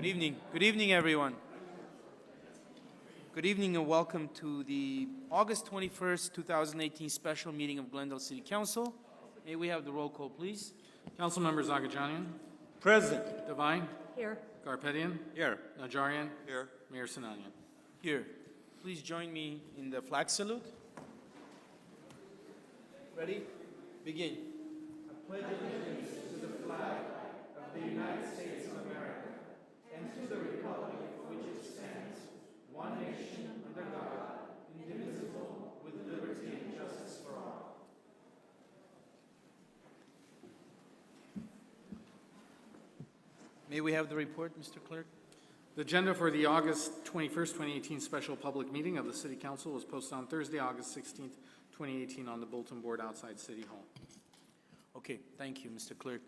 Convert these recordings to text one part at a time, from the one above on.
Good evening. Good evening, everyone. Good evening and welcome to the August 21st, 2018 special meeting of Glendale City Council. May we have the roll call, please? Council members Agajanian, Present. Devine, Here. Garpetian, Here. Najarian, Here. Mayor Sinanian. Here. Please join me in the flag salute. Ready? Begin. I pledge allegiance to the flag of the United States of America and to the republic for which it stands, one nation under God, indivisible, with liberty and justice for all. May we have the report, Mr. Clerk? The agenda for the August 21st, 2018 special public meeting of the City Council was posted on Thursday, August 16th, 2018 on the bulletin board outside City Hall. Okay, thank you, Mr. Clerk.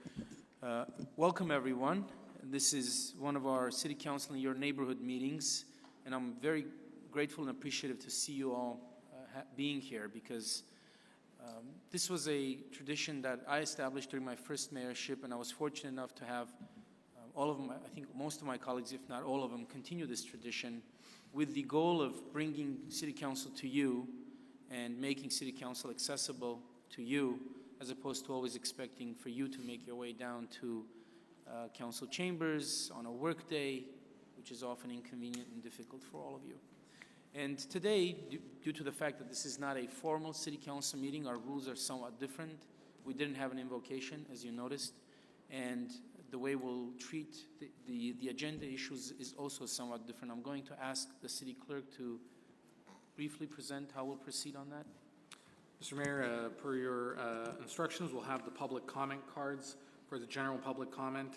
Welcome, everyone. This is one of our City Council in Your Neighborhood meetings, and I'm very grateful and appreciative to see you all being here because this was a tradition that I established during my first mayorship, and I was fortunate enough to have all of them, I think most of my colleagues, if not all of them, continue this tradition with the goal of bringing City Council to you and making City Council accessible to you, as opposed to always expecting for you to make your way down to council chambers on a work day, which is often inconvenient and difficult for all of you. And today, due to the fact that this is not a formal City Council meeting, our rules are somewhat different. We didn't have an invocation, as you noticed, and the way we'll treat the agenda issues is also somewhat different. I'm going to ask the City Clerk to briefly present how we'll proceed on that. Mr. Mayor, per your instructions, we'll have the public comment cards for the general public comment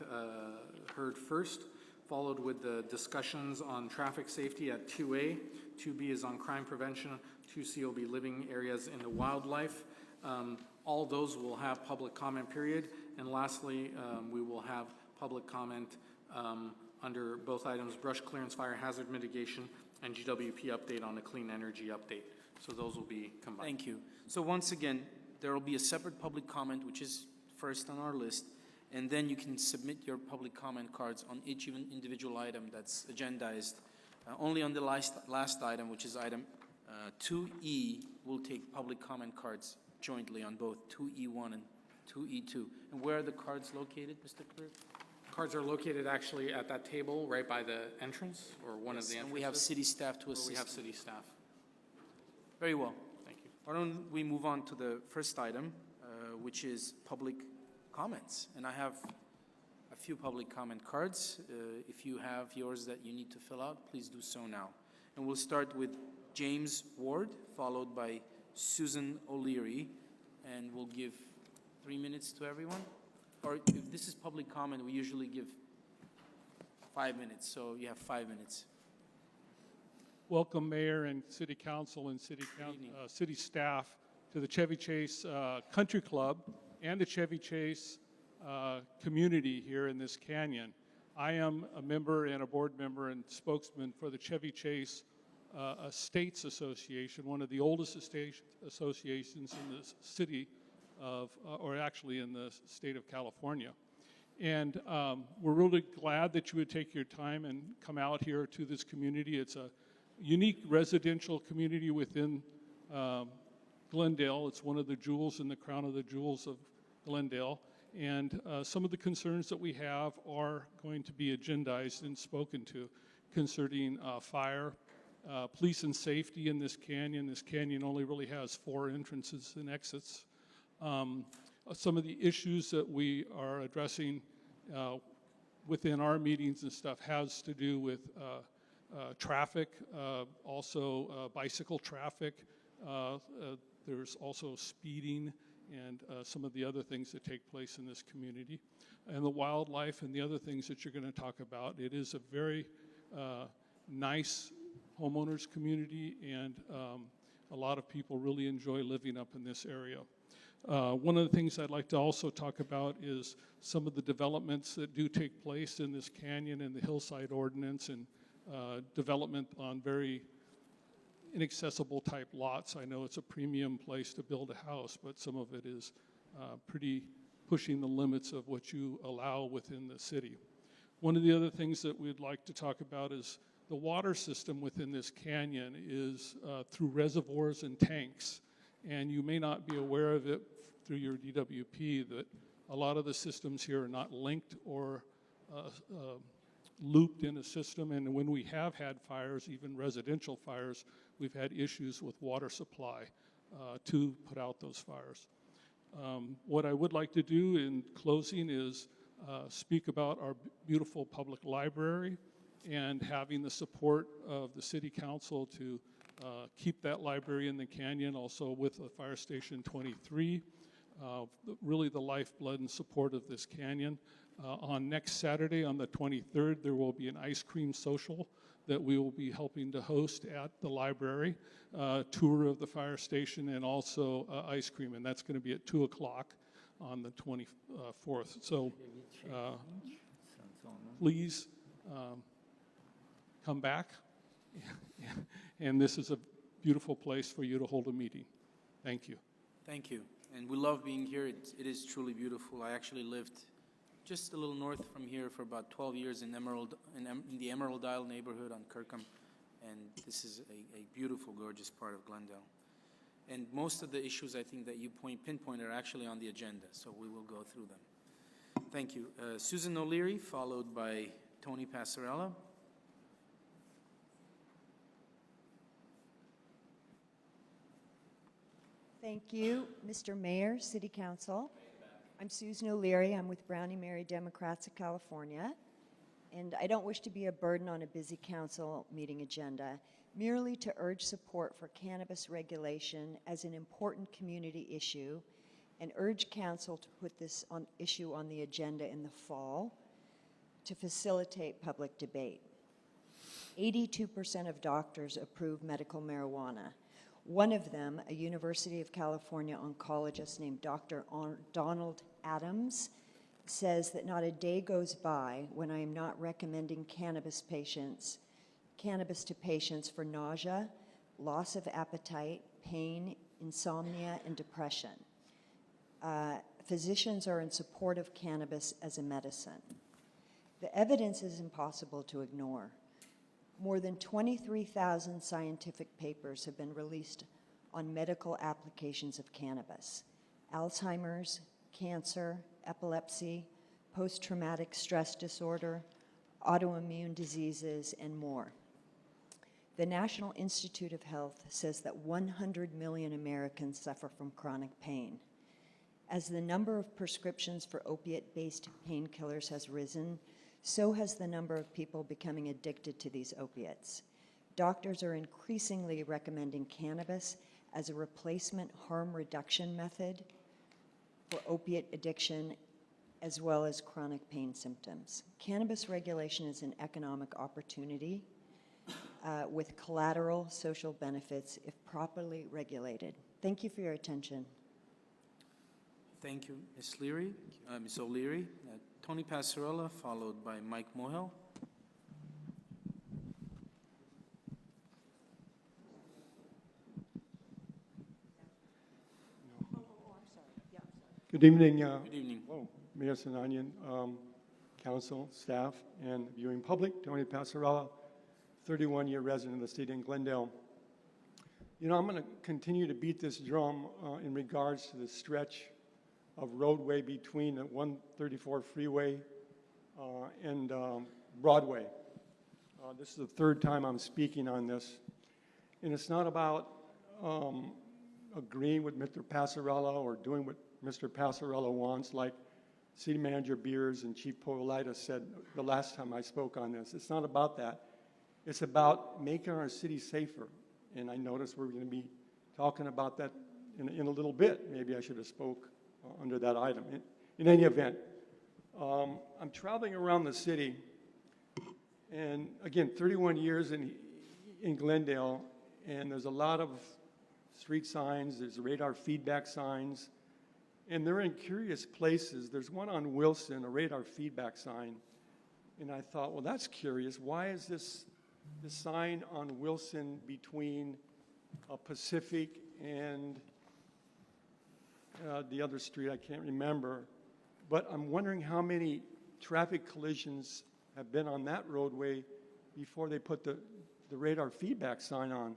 heard first, followed with the discussions on traffic safety at 2A. 2B is on crime prevention. 2C will be living areas in the wildlife. All those will have public comment period. And lastly, we will have public comment under both items, brush clearance, fire hazard mitigation, and GWP update on the clean energy update. So those will be combined. Thank you. So once again, there will be a separate public comment, which is first on our list, and then you can submit your public comment cards on each individual item that's agendized. Only on the last item, which is item 2E, we'll take public comment cards jointly on both 2E1 and 2E2. And where are the cards located, Mr. Clerk? Cards are located actually at that table right by the entrance, or one of the entrances. And we have city staff to assist. We have city staff. Very well. Thank you. Why don't we move on to the first item, which is public comments. And I have a few public comment cards. If you have yours that you need to fill out, please do so now. And we'll start with James Ward, followed by Susan O'Leary, and we'll give 3 minutes to everyone. Or if this is public comment, we usually give 5 minutes, so you have 5 minutes. Welcome, Mayor and City Council and City staff to the Chevy Chase Country Club and the Chevy Chase community here in this canyon. I am a member and a board member and spokesman for the Chevy Chase Estates Association, one of the oldest estate associations in the city of, or actually in the state of California. And we're really glad that you would take your time and come out here to this community. It's a unique residential community within Glendale. It's one of the jewels in the crown of the jewels of Glendale. And some of the concerns that we have are going to be agendized and spoken to concerning fire, police and safety in this canyon. This canyon only really has 4 entrances and exits. Some of the issues that we are addressing within our meetings and stuff has to do with traffic, also bicycle traffic. There's also speeding and some of the other things that take place in this community. And the wildlife and the other things that you're going to talk about. It is a very nice homeowners community, and a lot of people really enjoy living up in this area. One of the things I'd like to also talk about is some of the developments that do take place in this canyon and the hillside ordinance, and development on very inaccessible type lots. I know it's a premium place to build a house, but some of it is pretty pushing the limits of what you allow within the city. One of the other things that we'd like to talk about is the water system within this canyon is through reservoirs and tanks. And you may not be aware of it through your DWP that a lot of the systems here are not linked or looped in a system. And when we have had fires, even residential fires, we've had issues with water supply to put out those fires. What I would like to do in closing is speak about our beautiful public library and having the support of the City Council to keep that library in the canyon, also with the Fire Station 23, really the lifeblood and support of this canyon. On next Saturday, on the 23rd, there will be an ice cream social that we will be helping to host at the library, tour of the fire station, and also ice cream, and that's going to be at 2 o'clock on the 24th. So please come back, and this is a beautiful place for you to hold a meeting. Thank you. Thank you. And we love being here. It is truly beautiful. I actually lived just a little north from here for about 12 years in the Emerald Isle neighborhood on Kirkham, and this is a beautiful, gorgeous part of Glendale. And most of the issues I think that you pinpoint are actually on the agenda, so we will go through them. Thank you. Susan O'Leary, followed by Tony Passarella. Thank you, Mr. Mayor, City Council. I'm Susan O'Leary. I'm with Brownie Mary Democrats of California, and I don't wish to be a burden on a busy council meeting agenda, merely to urge support for cannabis regulation as an important community issue and urge council to put this issue on the agenda in the fall to facilitate public debate. 82% of doctors approve medical marijuana. One of them, a University of California oncologist named Dr. Donald Adams, says that not a day goes by when I am not recommending cannabis to patients for nausea, loss of appetite, pain, insomnia, and depression. Physicians are in support of cannabis as a medicine. The evidence is impossible to ignore. More than 23,000 scientific papers have been released on medical applications of cannabis: Alzheimer's, cancer, epilepsy, post-traumatic stress disorder, autoimmune diseases, and more. The National Institute of Health says that 100 million Americans suffer from chronic pain. As the number of prescriptions for opiate-based painkillers has risen, so has the number of people becoming addicted to these opiates. Doctors are increasingly recommending cannabis as a replacement harm reduction method for opiate addiction as well as chronic pain symptoms. Cannabis regulation is an economic opportunity with collateral social benefits if properly regulated. Thank you for your attention. Thank you, Ms. O'Leary. Tony Passarella, followed by Mike Mohel. Good evening. Good evening. Mayor Sinanian, council, staff, and viewing public. Tony Passarella, 31-year resident of the city in Glendale. You know, I'm going to continue to beat this drum in regards to the stretch of roadway between the 134 freeway and Broadway. This is the third time I'm speaking on this. And it's not about agreeing with Mr. Passarella or doing what Mr. Passarella wants, like City Manager Beers and Chief Politis said the last time I spoke on this. It's not about that. It's about making our city safer. And I noticed we're going to be talking about that in a little bit. Maybe I should have spoke under that item. In any event, I'm traveling around the city, and again, 31 years in Glendale, and there's a lot of street signs, there's radar feedback signs, and they're in curious places. There's one on Wilson, a radar feedback sign, and I thought, well, that's curious. Why is this sign on Wilson between Pacific and the other street? I can't remember, but I'm wondering how many traffic collisions have been on that roadway before they put the radar feedback sign on.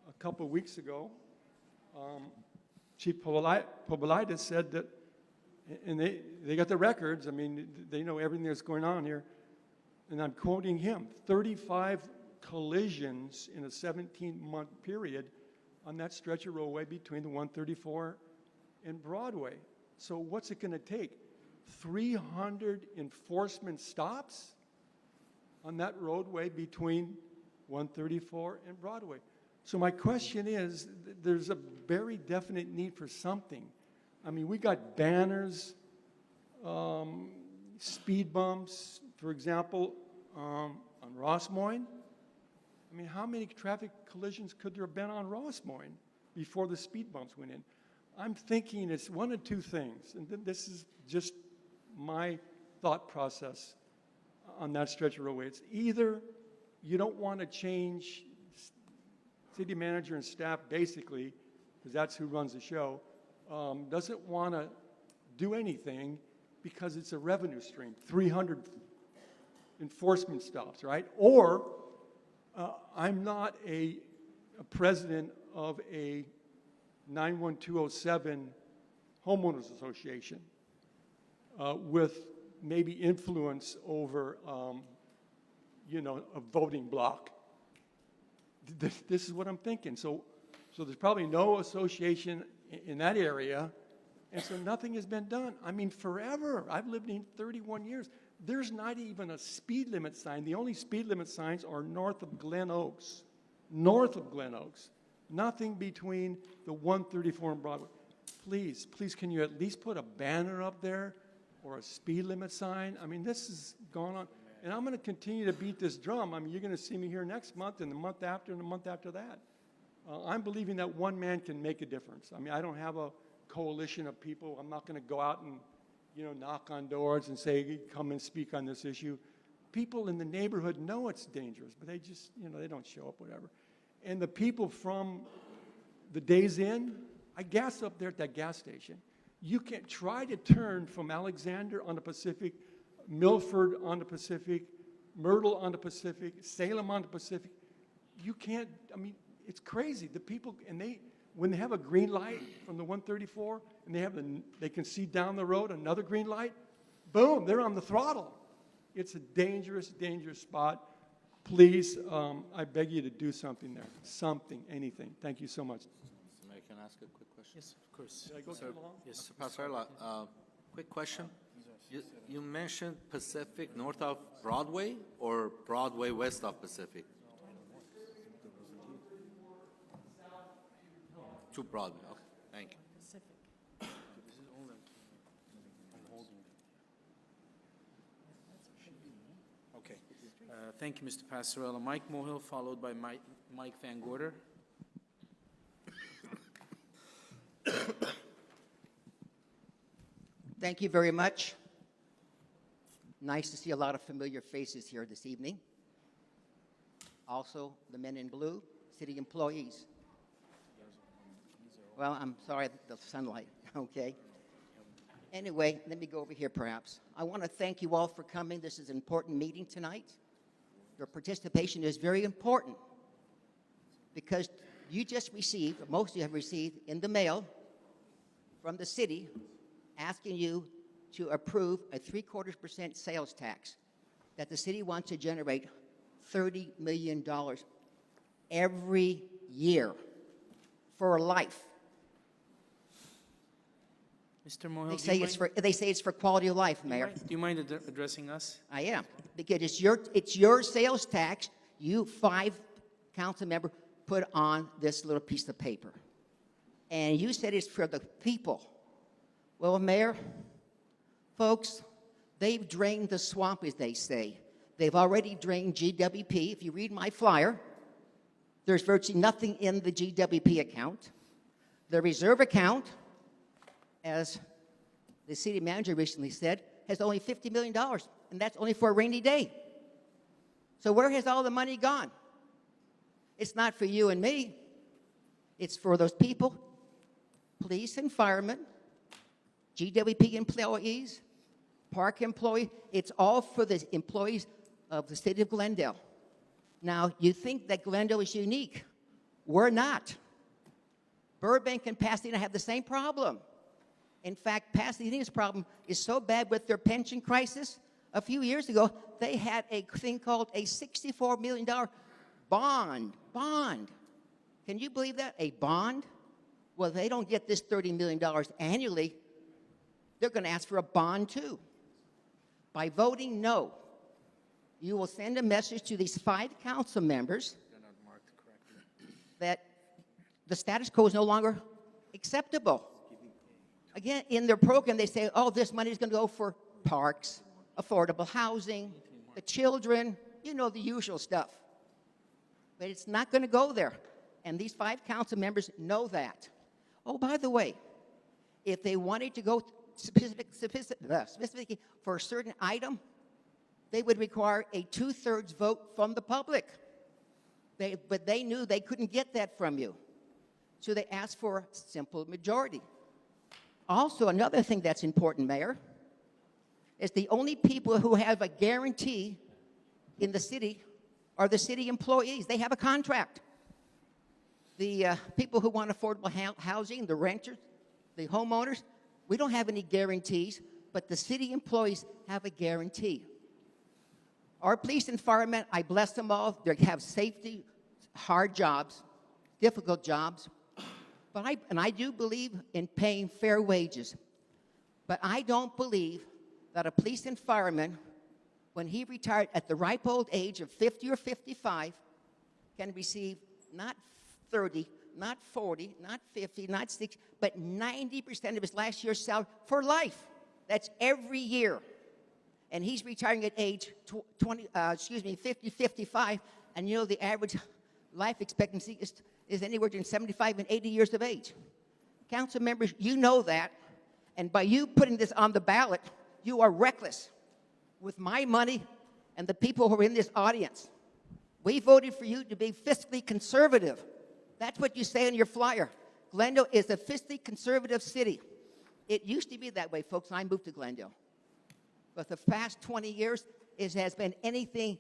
A couple of weeks ago, Chief Popolitis said that, and they got the records, I mean, they know everything that's going on here, and I'm quoting him, 35 collisions in a 17-month period on that stretch of roadway between the 134 and Broadway. So what's it going to take? 300 enforcement stops on that roadway between 134 and Broadway. So my question is, there's a very definite need for something. I mean, we got banners, speed bumps, for example, on Rossmoyne. I mean, how many traffic collisions could there have been on Rossmoyne before the speed bumps went in? I'm thinking it's one of two things, and this is just my thought process on that stretch of roadway. It's either you don't want to change city manager and staff, basically, because that's who runs the show, doesn't want to do anything because it's a revenue stream, 300 enforcement stops, right? Or I'm not a president of a 91207 homeowners association with maybe influence over, a voting bloc. This is what I'm thinking. So there's probably no association in that area, and so nothing has been done. I mean, forever. I've lived in 31 years. There's not even a speed limit sign. The only speed limit signs are north of Glen Oaks. North of Glen Oaks. Nothing between the 134 and Broadway. Please, can you at least put a banner up there or a speed limit sign? I mean, this has gone on. And I'm going to continue to beat this drum. I mean, you're going to see me here next month and the month after and the month after that. I'm believing that one man can make a difference. I mean, I don't have a coalition of people. I'm not going to go out and, knock on doors and say, come and speak on this issue. People in the neighborhood know it's dangerous, but they just, they don't show up, whatever. And the people from the Days Inn, I gas up there at that gas station. You can try to turn from Alexander on the Pacific, Milford on the Pacific, Myrtle on the Pacific, Salem on the Pacific. You can't, I mean, it's crazy. The people, and when they have a green light from the 134, and they can see down the road another green light, boom, they're on the throttle. It's a dangerous, dangerous spot. Please, I beg you to do something there. Something, anything. Thank you so much. Mayor, can I ask a quick question? Yes, of course. Did I go too long? Yes. Mr. Passarella, quick question. You mentioned Pacific north of Broadway or Broadway west of Pacific? To Broadway, okay, thank you. Okay. Thank you, Mr. Passarella. Mike Mohill, followed by Mike Van Gorder. Thank you very much. Nice to see a lot of familiar faces here this evening. Also, the men in blue, city employees. Well, I'm sorry, the sunlight, okay? Anyway, let me go over here perhaps. I want to thank you all for coming. This is an important meeting tonight. Your participation is very important because you just received, or most of you have received in the mail from the city asking you to approve a 0.75% sales tax that the city wants to generate $30 million every year for life. Mr. Mohill, They say it's for quality of life, Mayor. do you mind addressing us? I am, because it's your sales tax. You 5 council members put on this little piece of paper, and you said it's for the people. Well, Mayor, folks, they've drained the swamp, as they say. They've already drained GWP. If you read my flyer, there's virtually nothing in the GWP account. The reserve account, as the city manager recently said, has only $50 million, and that's only for a rainy day. So where has all the money gone? It's not for you and me. It's for those people, police and firemen, GWP employees, park employee. It's all for the employees of the city of Glendale. Now, you think that Glendale is unique. We're not. Burbank and Pasadena have the same problem. In fact, Pasadena's problem is so bad with their pension crisis. A few years ago, they had a thing called a $64 million bond. Can you believe that? A bond? Well, they don't get this $30 million annually. They're going to ask for a bond, too. By voting no, you will send a message to these 5 council members that the status quo is no longer acceptable. Again, in their program, they say, oh, this money is going to go for parks, affordable housing, the children, you know, the usual stuff. But it's not going to go there. And these 5 council members know that. Oh, by the way, if they wanted to go specifically for a certain item, they would require a 2/3 vote from the public. But they knew they couldn't get that from you. So they asked for a simple majority. Also, another thing that's important, Mayor, is the only people who have a guarantee in the city are the city employees. They have a contract. The people who want affordable housing, the renters, the homeowners, we don't have any guarantees, but the city employees have a guarantee. Our police and firemen, I bless them all. They have safety, hard jobs, difficult jobs. But I do believe in paying fair wages. But I don't believe that a police and fireman, when he retired at the ripe old age of 50 or 55, can receive not 30, not 40, not 50, not 60, but 90% of his last year's salary for life. That's every year. And he's retiring at age 50, 55, and you know the average life expectancy is anywhere between 75 and 80 years of age. Council members, you know that, and by you putting this on the ballot, you are reckless with my money and the people who are in this audience. We voted for you to be fiscally conservative. That's what you say on your flyer. Glendale is a fiscally conservative city. It used to be that way, folks, when I moved to Glendale. But the past 20 years, it has been anything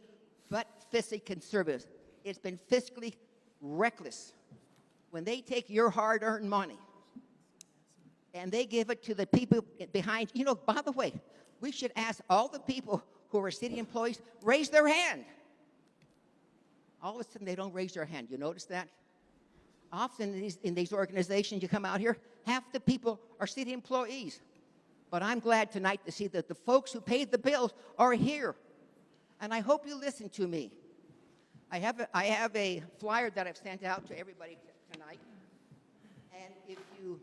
but fiscally conservative. It's been fiscally reckless. When they take your hard-earned money and they give it to the people behind, you know, by the way, we should ask all the people who are city employees, raise their hand. All of a sudden, they don't raise their hand. You notice that? Often in these organizations, you come out here, half the people are city employees. But I'm glad tonight to see that the folks who paid the bills are here. And I hope you listen to me. I have a flyer that I've sent out to everybody tonight. And if you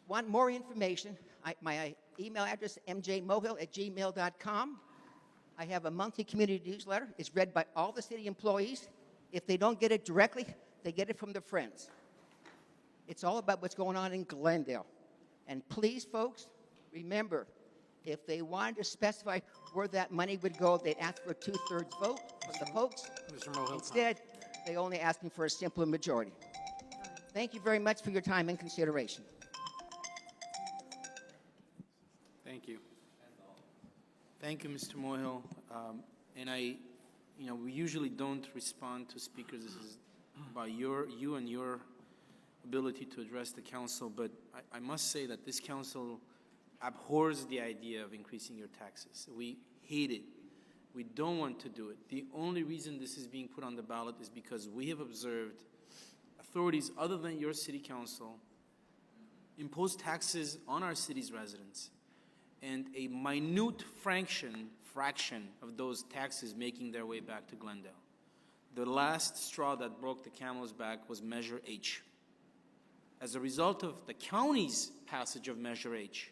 want more information, my email address is mjmohill@gmail.com. I have a monthly community newsletter. It's read by all the city employees. If they don't get it directly, they get it from their friends. It's all about what's going on in Glendale. And please, folks, remember, if they wanted to specify where that money would go, they'd ask for a 2/3 vote from the folks. Mr. Mohill. Instead, they only asking for a simple majority. Thank you very much for your time and consideration. Thank you. Thank you, Mr. Mohill. We usually don't respond to speakers. This is about you and your ability to address the council, but I must say that this council abhors the idea of increasing your taxes. We hate it. We don't want to do it. The only reason this is being put on the ballot is because we have observed authorities other than your city council impose taxes on our city's residents, and a minute fraction of those taxes making their way back to Glendale. The last straw that broke the camel's back was Measure H. As a result of the county's passage of Measure H,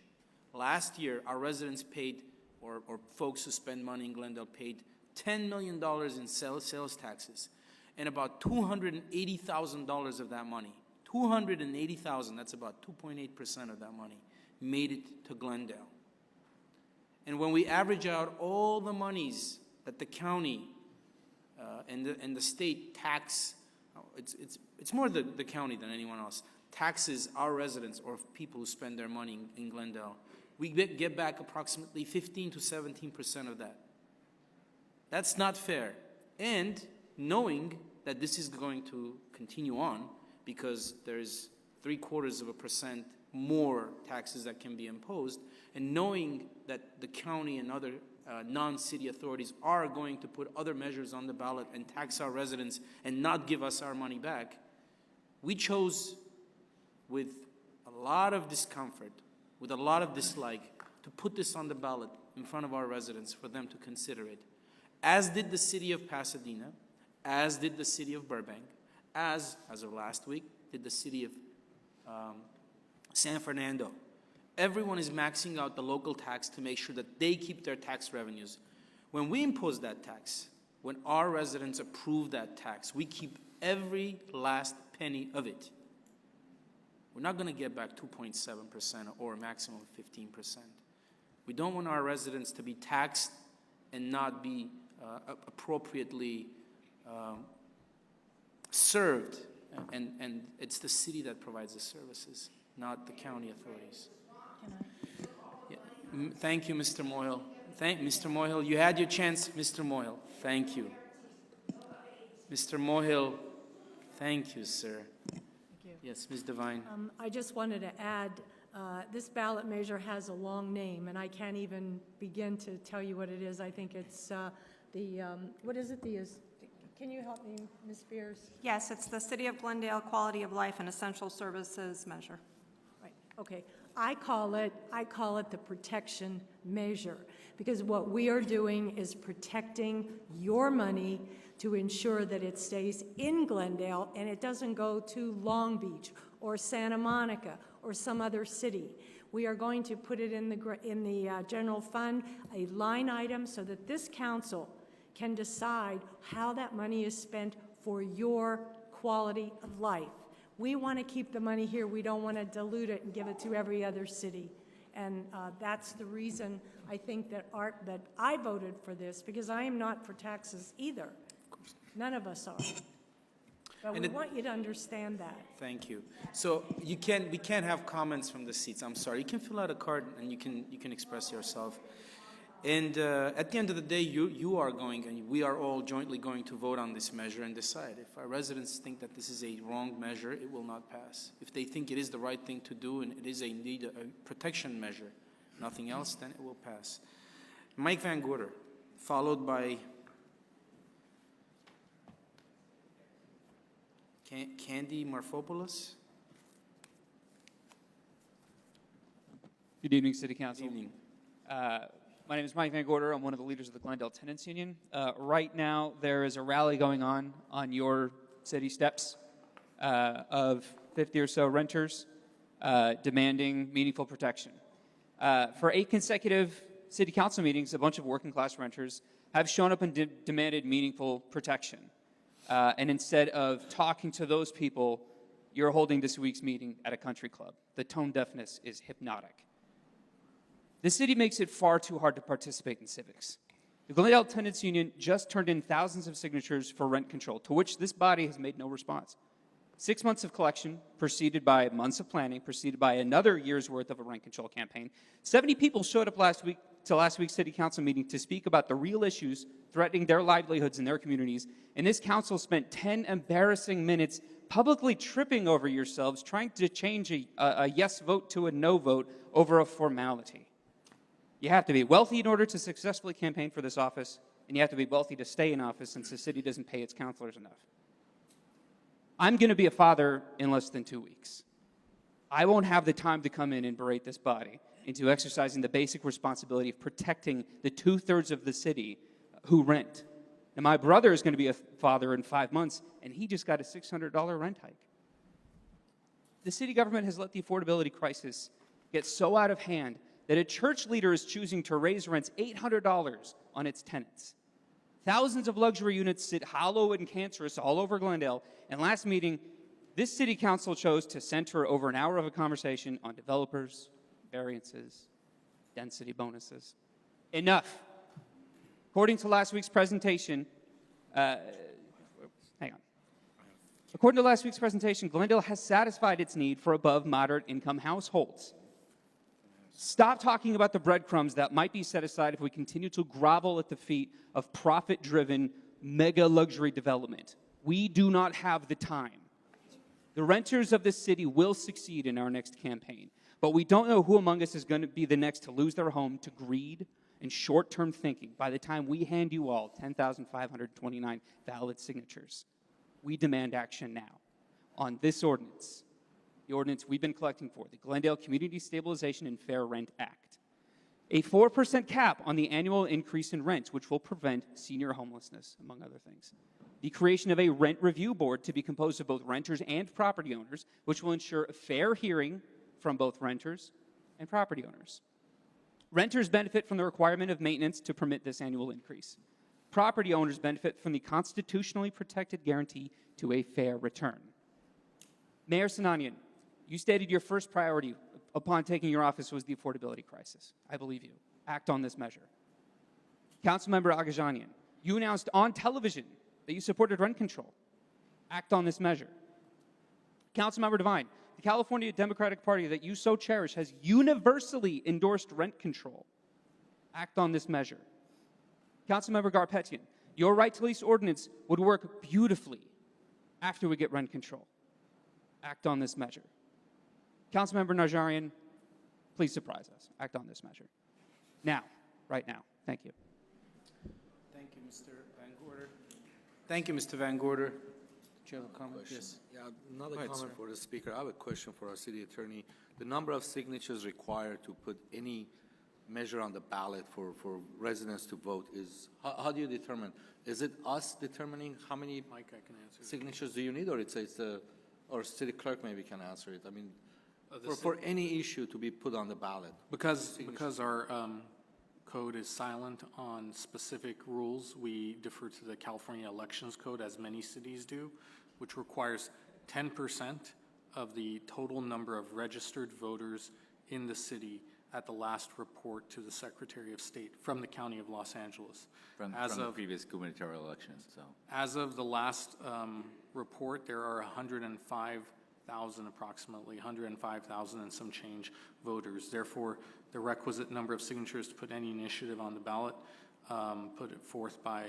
last year our residents paid, or folks who spend money in Glendale paid $10 million in sales taxes, and about $280,000 of that money, $280,000, that's about 2.8% of that money, made it to Glendale. And when we average out all the monies that the county and the state tax, it's more the county than anyone else, taxes our residents or people who spend their money in Glendale, we get back approximately 15 to 17% of that. That's not fair. And knowing that this is going to continue on because there's 0.75% more taxes that can be imposed, and knowing that the county and other non-city authorities are going to put other measures on the ballot and tax our residents and not give us our money back, we chose with a lot of discomfort, with a lot of dislike, to put this on the ballot in front of our residents for them to consider it. As did the city of Pasadena, as did the city of Burbank, as of last week, did the city of San Fernando. Everyone is maxing out the local tax to make sure that they keep their tax revenues. When we impose that tax, when our residents approve that tax, we keep every last penny of it. We're not going to get back 2.7% or a maximum of 15%. We don't want our residents to be taxed and not be appropriately served. And it's the city that provides the services, not the county authorities. Yeah. Thank you, Mr. Moyle. Mr. Moyle, you had your chance. Mr. Moyle, thank you. Mr. Moyle, thank you, sir. Thank you. Yes, Ms. Devine. I just wanted to add, this ballot measure has a long name, and I can't even begin to tell you what it is. I think it's what is it? Can you help me, Ms. Spears? Yes, it's the City of Glendale Quality of Life and Essential Services Measure. Right, okay. I call it the protection measure, because what we are doing is protecting your money to ensure that it stays in Glendale and it doesn't go to Long Beach or Santa Monica or some other city. We are going to put it in the general fund, a line item, so that this council can decide how that money is spent for your quality of life. We want to keep the money here. We don't want to dilute it and give it to every other city. And that's the reason I think that I voted for this, because I am not for taxes either. None of us are. But we want you to understand that. Thank you. So we can't have comments from the seats. I'm sorry. You can fill out a card and you can express yourself. And at the end of the day, you are going, and we are all jointly going to vote on this measure and decide. If our residents think that this is a wrong measure, it will not pass. If they think it is the right thing to do and it is a protection measure, nothing else, then it will pass. Mike Van Gorder, followed by Candy Marfopoulos. Good evening, City Council. Good evening. My name is Mike Van Gorder. I'm one of the leaders of the Glendale Tenants Union. Right now, there is a rally going on your city steps of 50 or so renters demanding meaningful protection. For 8 consecutive city council meetings, a bunch of working class renters have shown up and demanded meaningful protection. And instead of talking to those people, you're holding this week's meeting at a country club. The tone deafness is hypnotic. The city makes it far too hard to participate in civics. The Glendale Tenants Union just turned in thousands of signatures for rent control, to which this body has made no response. 6 months of collection, preceded by months of planning, preceded by another year's worth of a rent control campaign. 70 people showed up last week's city council meeting to speak about the real issues threatening their livelihoods in their communities, and this council spent 10 embarrassing minutes publicly tripping over yourselves, trying to change a yes vote to a no vote over a formality. You have to be wealthy in order to successfully campaign for this office, and you have to be wealthy to stay in office since the city doesn't pay its councilors enough. I'm going to be a father in less than 2 weeks. I won't have the time to come in and berate this body into exercising the basic responsibility of protecting the 2/3 of the city who rent. Now, my brother is going to be a father in 5 months, and he just got a $600 rent hike. The city government has let the affordability crisis get so out of hand that a church leader is choosing to raise rents $800 on its tenants. Thousands of luxury units sit hollow and cancerous all over Glendale, and last meeting, this city council chose to center over an hour of a conversation on developers, variances, density bonuses. Enough. According to last week's presentation, According to last week's presentation, Glendale has satisfied its need for above moderate income households. Stop talking about the breadcrumbs that might be set aside if we continue to grovel at the feet of profit-driven mega luxury development. We do not have the time. The renters of this city will succeed in our next campaign, but we don't know who among us is going to be the next to lose their home to greed and short-term thinking by the time we hand you all 10,529 valid signatures. We demand action now on this ordinance, the ordinance we've been collecting for, the Glendale Community Stabilization and Fair Rent Act. A 4% cap on the annual increase in rent, which will prevent senior homelessness, among other things. The creation of a rent review board to be composed of both renters and property owners, which will ensure a fair hearing from both renters and property owners. Renters benefit from the requirement of maintenance to permit this annual increase. Property owners benefit from the constitutionally protected guarantee to a fair return. Mayor Sinanian, you stated your first priority upon taking your office was the affordability crisis. I believe you. Act on this measure. Councilmember Agajanian, you announced on television that you supported rent control. Act on this measure. Councilmember Devine, the California Democratic Party that you so cherish has universally endorsed rent control. Act on this measure. Councilmember Garpetian, your right to lease ordinance would work beautifully after we get rent control. Act on this measure. Councilmember Najarian, please surprise us. Act on this measure. Now, right now. Thank you. Thank you, Mr. Van Gorder. Thank you, Mr. Van Gorder. Do you have a comment? Yes. Yeah, another Go ahead, comment sir. for the speaker. I have a question for our city attorney. The number of signatures required to put any measure on the ballot for residents to vote is, how do you determine? Is it us determining how many Mike, I can answer. signatures do you need, or it's the, or city clerk maybe can answer it? I mean, The for any issue to be put on the ballot. Because our code is silent on specific rules, we defer to the California Elections Code, as many cities do, which requires 10% of the total number of registered voters in the city at the last report to the Secretary of State from the County of Los Angeles. From the previous gubernatorial elections, so. As of the last report, there are 105,000, approximately 105,000 and some change voters. Therefore, the requisite number of signatures to put any initiative on the ballot, put it forth by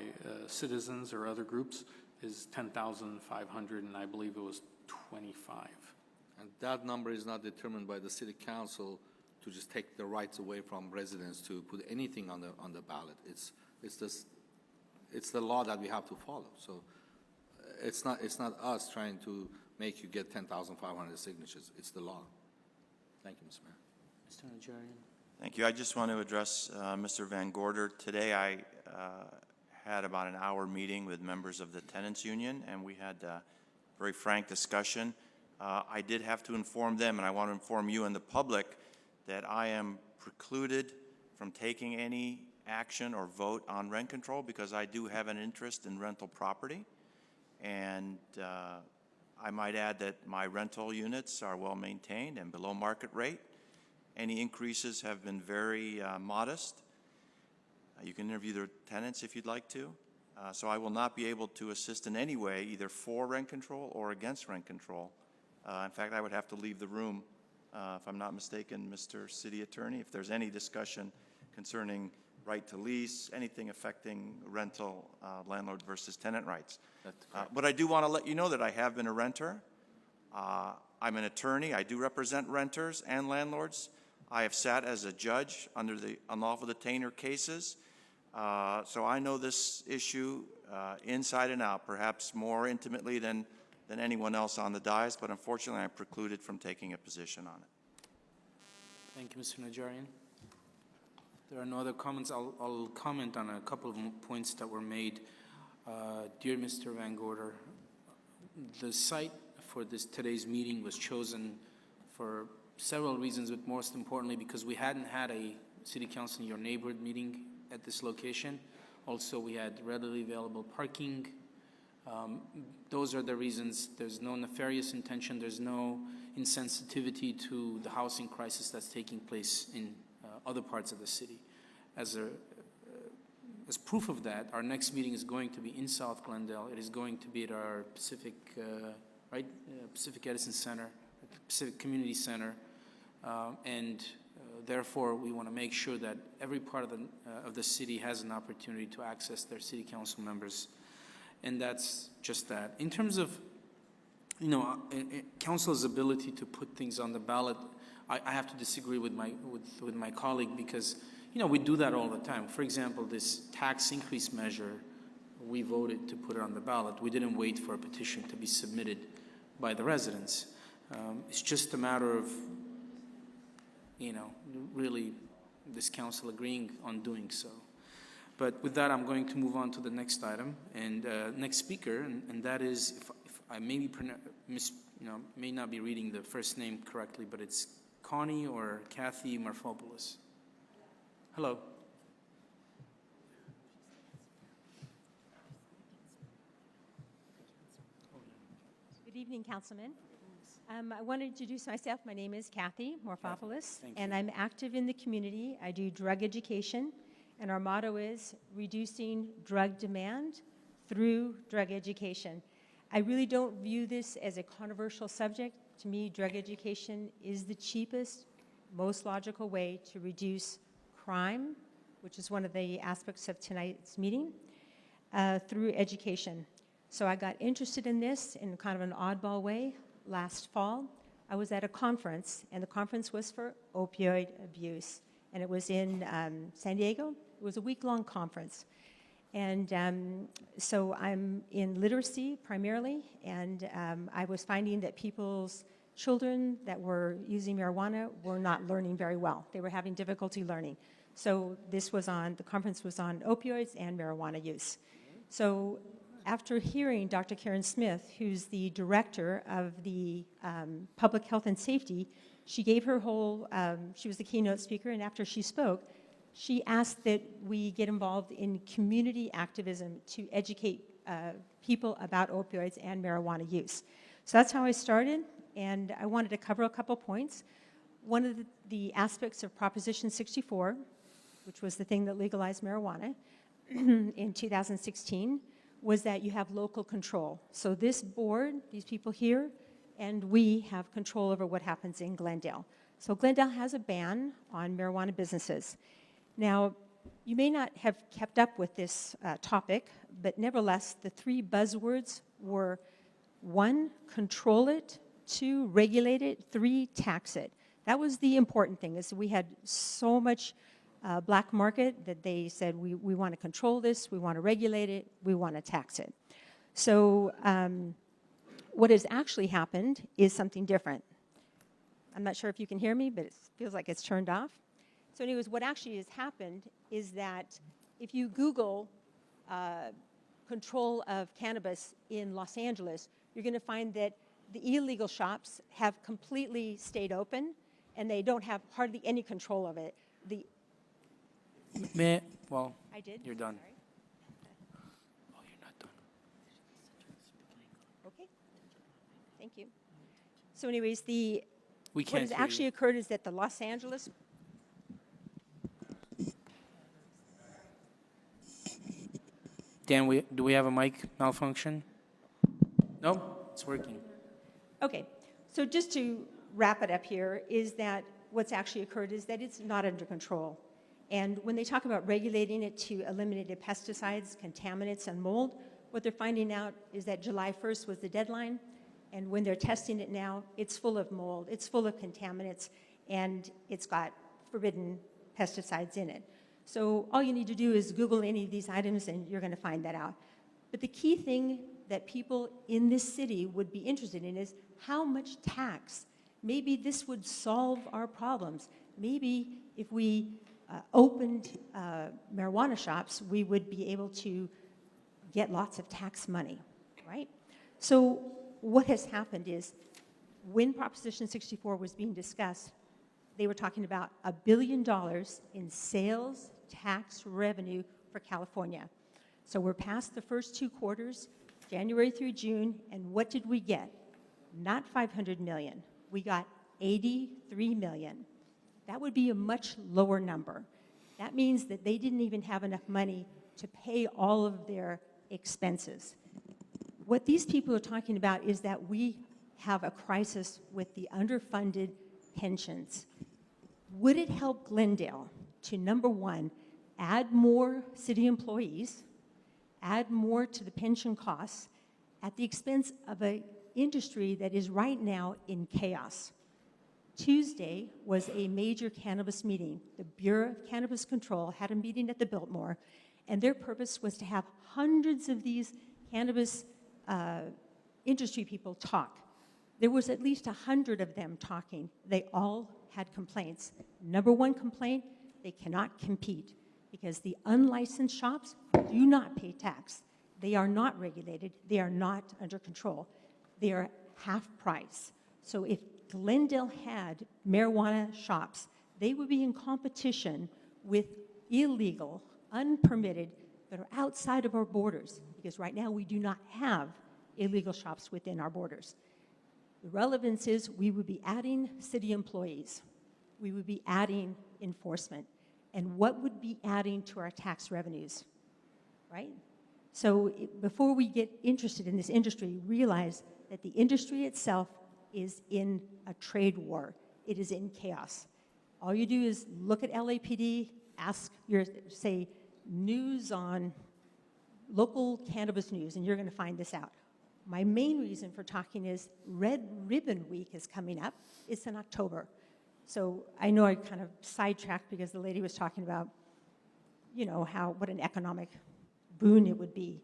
citizens or other groups, is 10,500, and I believe it was 25. And that number is not determined by the city council to just take the rights away from residents to put anything on the ballot. It's the law that we have to follow. So it's not us trying to make you get 10,500 signatures. It's the law. Thank you, Mr. Mayor. Mr. Najarian. Thank you. I just want to address Mr. Van Gorder. Today I had about an hour meeting with members of the tenants union, and we had a very frank discussion. I did have to inform them, and I want to inform you and the public, that I am precluded from taking any action or vote on rent control because I do have an interest in rental property. And I might add that my rental units are well maintained and below market rate. Any increases have been very modest. You can interview the tenants if you'd like to. So I will not be able to assist in any way, either for rent control or against rent control. In fact, I would have to leave the room, if I'm not mistaken, Mr. City Attorney, if there's any discussion concerning right to lease, anything affecting rental landlord versus tenant rights. But I do want to let you know that I have been a renter. I'm an attorney. I do represent renters and landlords. I have sat as a judge under the unlawful detainer cases. So I know this issue inside and out, perhaps more intimately than anyone else on the dais, but unfortunately I'm precluded from taking a position on it. Thank you, Mr. Najarian. There are no other comments. I'll comment on a couple of points that were made. Dear Mr. Van Gorder, the site for today's meeting was chosen for several reasons, but most importantly because we hadn't had a City Council in Your Neighborhood meeting at this location. Also, we had readily available parking. Those are the reasons. There's no nefarious intention. There's no insensitivity to the housing crisis that's taking place in other parts of the city. As proof of that, our next meeting is going to be in South Glendale. It is going to be at our Pacific Edison Center, Pacific Community Center, and Therefore, we want to make sure that every part of the city has an opportunity to access their city council members. And that's just that. In terms of, you know, council's ability to put things on the ballot, I have to disagree with my colleague because, you know, we do that all the time. For example, this tax increase measure, we voted to put it on the ballot. We didn't wait for a petition to be submitted by the residents. It's just a matter of, you know, really this council agreeing on doing so. But with that, I'm going to move on to the next item and next speaker, and that is, if I maybe may not be reading the first name correctly, but it's Connie or Kathy Marfopoulos. Hello. Good evening, Councilman. I want to introduce myself. My name is Kathy Morphopoulos, and I'm active in the community. I do drug education, and our motto is reducing drug demand through drug education. I really don't view this as a controversial subject. To me, drug education is the cheapest, most logical way to reduce crime, which is one of the aspects of tonight's meeting, through education. So I got interested in this in kind of an oddball way. Last fall, I was at a conference, and the conference was for opioid abuse, and it was in San Diego. It was a week-long conference. And so I'm in literacy primarily, and I was finding that people's children that were using marijuana were not learning very well. They were having difficulty learning. So the conference was on opioids and marijuana use. So after hearing Dr. Karen Smith, who's the director of the Public Health and Safety, she gave her whole, she was the keynote speaker, and after she spoke, she asked that we get involved in community activism to educate people about opioids and marijuana use. So that's how I started, and I wanted to cover a couple points. One of the aspects of Proposition 64, which was the thing that legalized marijuana in 2016, was that you have local control. So this board, these people here, and we have control over what happens in Glendale. So Glendale has a ban on marijuana businesses. Now, you may not have kept up with this topic, but nevertheless, the three buzzwords were 1, control it, 2, regulate it, 3, tax it. That was the important thing, is we had so much black market that they said, we want to control this, we want to regulate it, we want to tax it. So what has actually happened is something different. I'm not sure if you can hear me, but it feels like it's turned off. So anyways, what actually has happened is that if you Google control of cannabis in Los Angeles, you're going to find that the illegal shops have completely stayed open, and they don't have hardly any control of it. Well, I did? You're done. Sorry. Oh, you're not done. Okay. Thank you. So anyways, what has hear actually you. occurred is that the Los Angeles... Dan, do we have a mic malfunction? No, it's working. Okay. So just to wrap it up here is that what's actually occurred is that it's not under control. And when they talk about regulating it to eliminate the pesticides, contaminants, and mold, what they're finding out is that July 1st was the deadline, and when they're testing it now, it's full of mold, it's full of contaminants, and it's got forbidden pesticides in it. So all you need to do is Google any of these items, and you're going to find that out. But the key thing that people in this city would be interested in is how much tax. Maybe this would solve our problems. Maybe if we opened marijuana shops, we would be able to get lots of tax money, right? So what has happened is when Proposition 64 was being discussed, they were talking about $1 billion in sales tax revenue for California. So we're past the first 2 quarters, January through June, and what did we get? Not 500 million. We got 83 million. That would be a much lower number. That means that they didn't even have enough money to pay all of their expenses. What these people are talking about is that we have a crisis with the underfunded pensions. would it help Glendale to, number one, add more city employees, add more to the pension costs at the expense of an industry that is right now in chaos? Tuesday was a major cannabis meeting. The Bureau of Cannabis Control had a meeting at the Biltmore, and their purpose was to have hundreds of these cannabis industry people talk. There was at least 100 of them talking. They all had complaints. Number one complaint, they cannot compete because the unlicensed shops do not pay tax. They are not regulated. They are not under control. They are half price. So if Glendale had marijuana shops, they would be in competition with illegal, unpermitted, that are outside of our borders, because right now we do not have illegal shops within our borders. The relevance is we would be adding city employees. We would be adding enforcement. And what would be adding to our tax revenues, right? So before we get interested in this industry, realize that the industry itself is in a trade war. It is in chaos. All you do is look at LAPD, ask your, say, news on local cannabis news, and you're going to find this out. My main reason for talking is Red Ribbon Week is coming up. It's in October. So I know I kind of sidetracked because the lady was talking about, you know, what an economic boon it would be.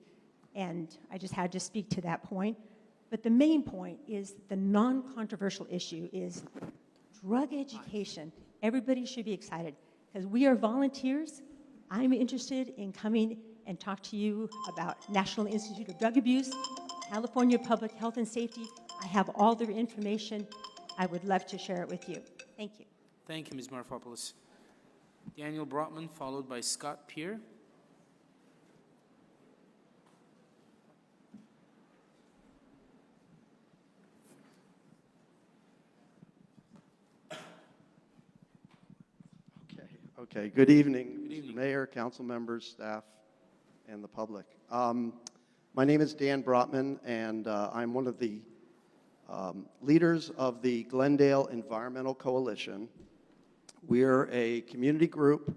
And I just had to speak to that point. But the main point is the non-controversial issue is drug education. Everybody should be excited because we are volunteers. I'm interested in coming and talk to you about National Institute of Drug Abuse, California Public Health and Safety. I have all their information. I would love to share it with you. Thank you. Thank you, Ms. Marfopoulos. Daniel Brotman, followed by Scott Peer. Okay. Good evening, Good evening. Mr. Mayor, council members, staff, and the public. My name is Dan Brotman, and I'm one of the leaders of the Glendale Environmental Coalition. We're a community group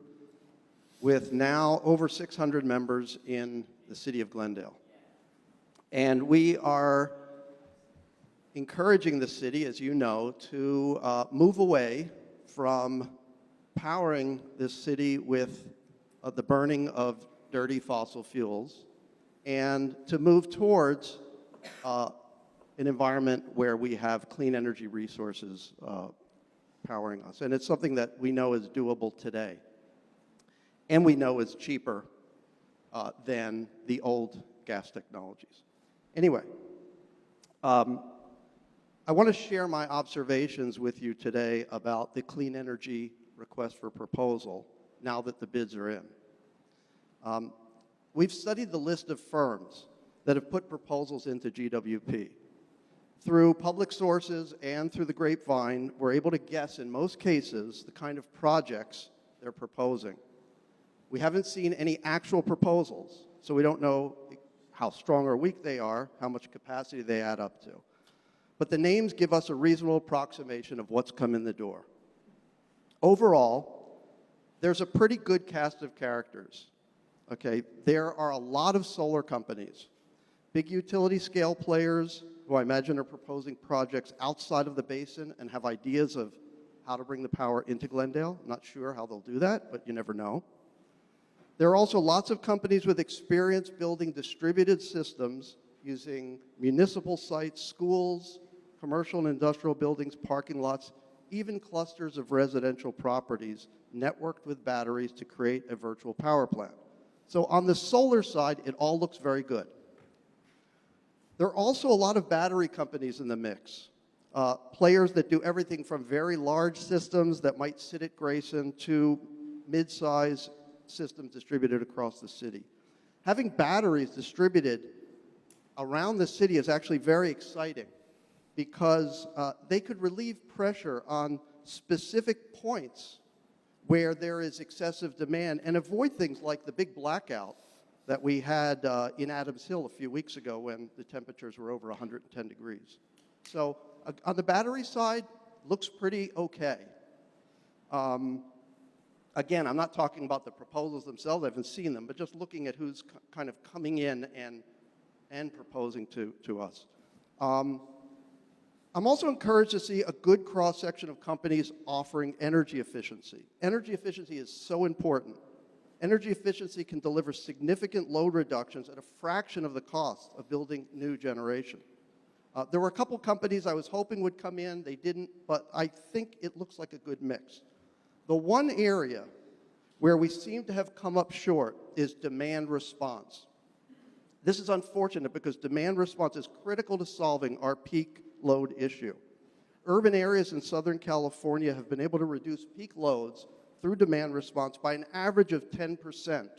with now over 600 members in the city of Glendale. And we are encouraging the city, as you know, to move away from powering this city with the burning of dirty fossil fuels and to move towards an environment where we have clean energy resources powering us. And it's something that we know is doable today. And we know is cheaper than the old gas technologies. Anyway, I want to share my observations with you today about the clean energy request for proposal now that the bids are in. We've studied the list of firms that have put proposals into GWP. Through public sources and through the grapevine, we're able to guess in most cases the kind of projects they're proposing. We haven't seen any actual proposals, so we don't know how strong or weak they are, how much capacity they add up to. But the names give us a reasonable approximation of what's come in the door. Overall, there's a pretty good cast of characters. Okay, there are a lot of solar companies, big utility scale players who I imagine are proposing projects outside of the basin and have ideas of how to bring the power into Glendale. Not sure how they'll do that, but you never know. There are also lots of companies with experience building distributed systems using municipal sites, schools, commercial and industrial buildings, parking lots, even clusters of residential properties networked with batteries to create a virtual power plant. So on the solar side, it all looks very good. There are also a lot of battery companies in the mix, players that do everything from very large systems that might sit at Grayson to mid-size systems distributed across the city. Having batteries distributed around the city is actually very exciting because they could relieve pressure on specific points where there is excessive demand and avoid things like the big blackout that we had in Adams Hill a few weeks ago when the temperatures were over 110 degrees. So on the battery side, looks pretty okay. Again, I'm not talking about the proposals themselves, I haven't seen them, but just looking at who's kind of coming in and proposing to us. I'm also encouraged to see a good cross-section of companies offering energy efficiency. Energy efficiency is so important. Energy efficiency can deliver significant load reductions at a fraction of the cost of building new generation. There were a couple companies I was hoping would come in, they didn't, but I think it looks like a good mix. The one area where we seem to have come up short is demand response. This is unfortunate because demand response is critical to solving our peak load issue. Urban areas in Southern California have been able to reduce peak loads through demand response by an average of 10%.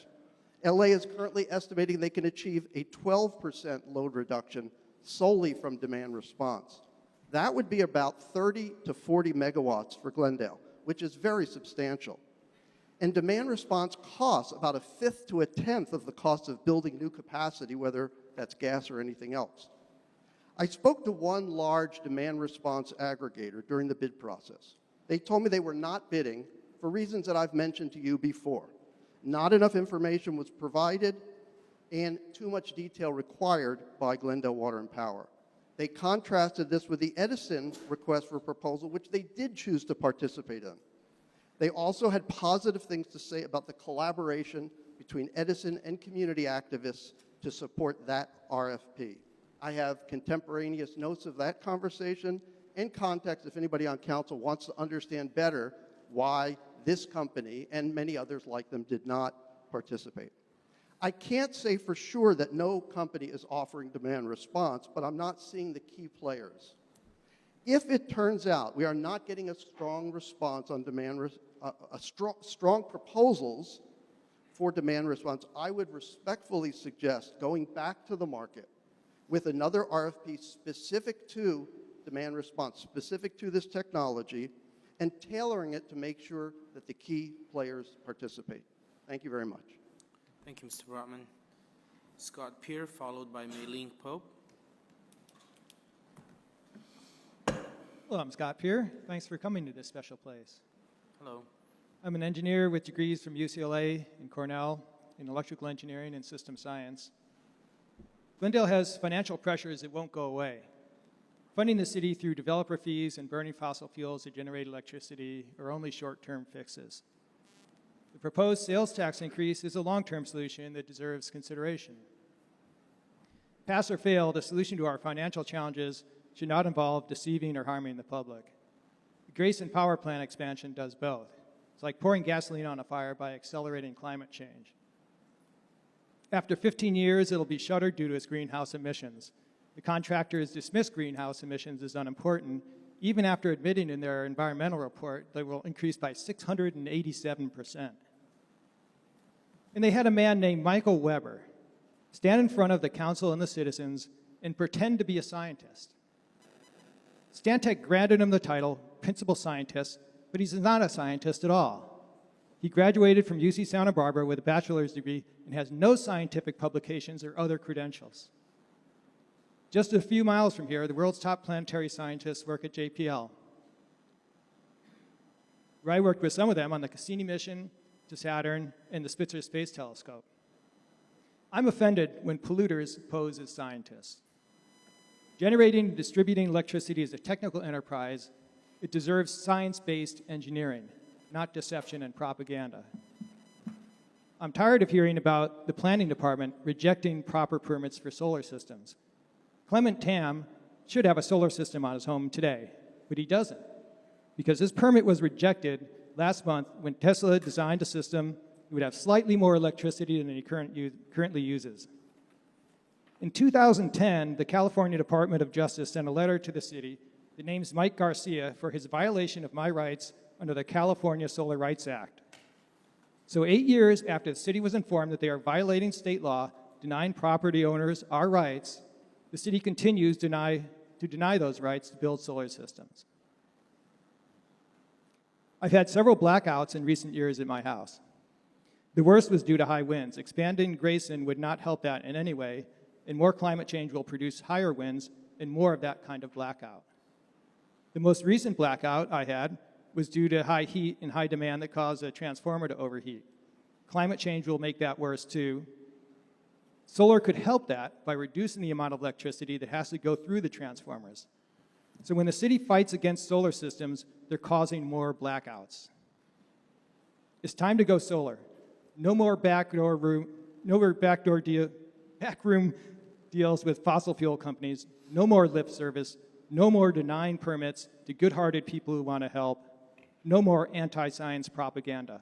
LA is currently estimating they can achieve a 12% load reduction solely from demand response. That would be about 30 to 40 megawatts for Glendale, which is very substantial. And demand response costs about a fifth to a tenth of the cost of building new capacity, whether that's gas or anything else. I spoke to one large demand response aggregator during the bid process. They told me they were not bidding for reasons that I've mentioned to you before. Not enough information was provided and too much detail required by Glendale Water and Power. They contrasted this with the Edison request for proposal, which they did choose to participate in. They also had positive things to say about the collaboration between Edison and community activists to support that RFP. I have contemporaneous notes of that conversation and context if anybody on council wants to understand better why this company and many others like them did not participate. I can't say for sure that no company is offering demand response, but I'm not seeing the key players. If it turns out we are not getting a strong response on strong proposals for demand response, I would respectfully suggest going back to the market with another RFP specific to demand response, specific to this technology, and tailoring it to make sure that the key players participate. Thank you very much. Thank you, Mr. Brotman. Scott Peer, followed by Maylene Pope. Hello, I'm Scott Peer. Thanks for coming to this special place. Hello. I'm an engineer with degrees from UCLA and Cornell in electrical engineering and system science. Glendale has financial pressures that won't go away. Funding the city through developer fees and burning fossil fuels to generate electricity are only short-term fixes. The proposed sales tax increase is a long-term solution that deserves consideration. Pass or fail, the solution to our financial challenges should not involve deceiving or harming the public. The Grayson power plant expansion does both. It's like pouring gasoline on a fire by accelerating climate change. After 15 years, it'll be shuttered due to its greenhouse emissions. The contractors dismissed greenhouse emissions as unimportant, even after admitting in their environmental report they will increase by 687%. And they had a man named Michael Weber stand in front of the council and the citizens and pretend to be a scientist. Stantec granted him the title principal scientist, but he's not a scientist at all. He graduated from UC Santa Barbara with a bachelor's degree and has no scientific publications or other credentials. Just a few miles from here, the world's top planetary scientists work at JPL, where I worked with some of them on the Cassini mission to Saturn and the Spitzer Space Telescope. I'm offended when polluters pose as scientists. Generating and distributing electricity is a technical enterprise. It deserves science-based engineering, not deception and propaganda. I'm tired of hearing about the planning department rejecting proper permits for solar systems. Clement Tam should have a solar system on his home today, but he doesn't, because his permit was rejected last month when Tesla designed a system that would have slightly more electricity than he currently uses. In 2010, the California Department of Justice sent a letter to the city that names Mike Garcia for his violation of my rights under the California Solar Rights Act. So 8 years after the city was informed that they are violating state law, denying property owners our rights, the city continues to deny those rights to build solar systems. I've had several blackouts in recent years at my house. The worst was due to high winds. Expanding Grayson would not help that in any way, and more climate change will produce higher winds and more of that kind of blackout. The most recent blackout I had was due to high heat and high demand that caused a transformer to overheat. Climate change will make that worse too. Solar could help that by reducing the amount of electricity that has to go through the transformers. So when the city fights against solar systems, they're causing more blackouts. It's time to go solar. No more backroom deals with fossil fuel companies. No more lip service. No more denying permits to good-hearted people who want to help. No more anti-science propaganda.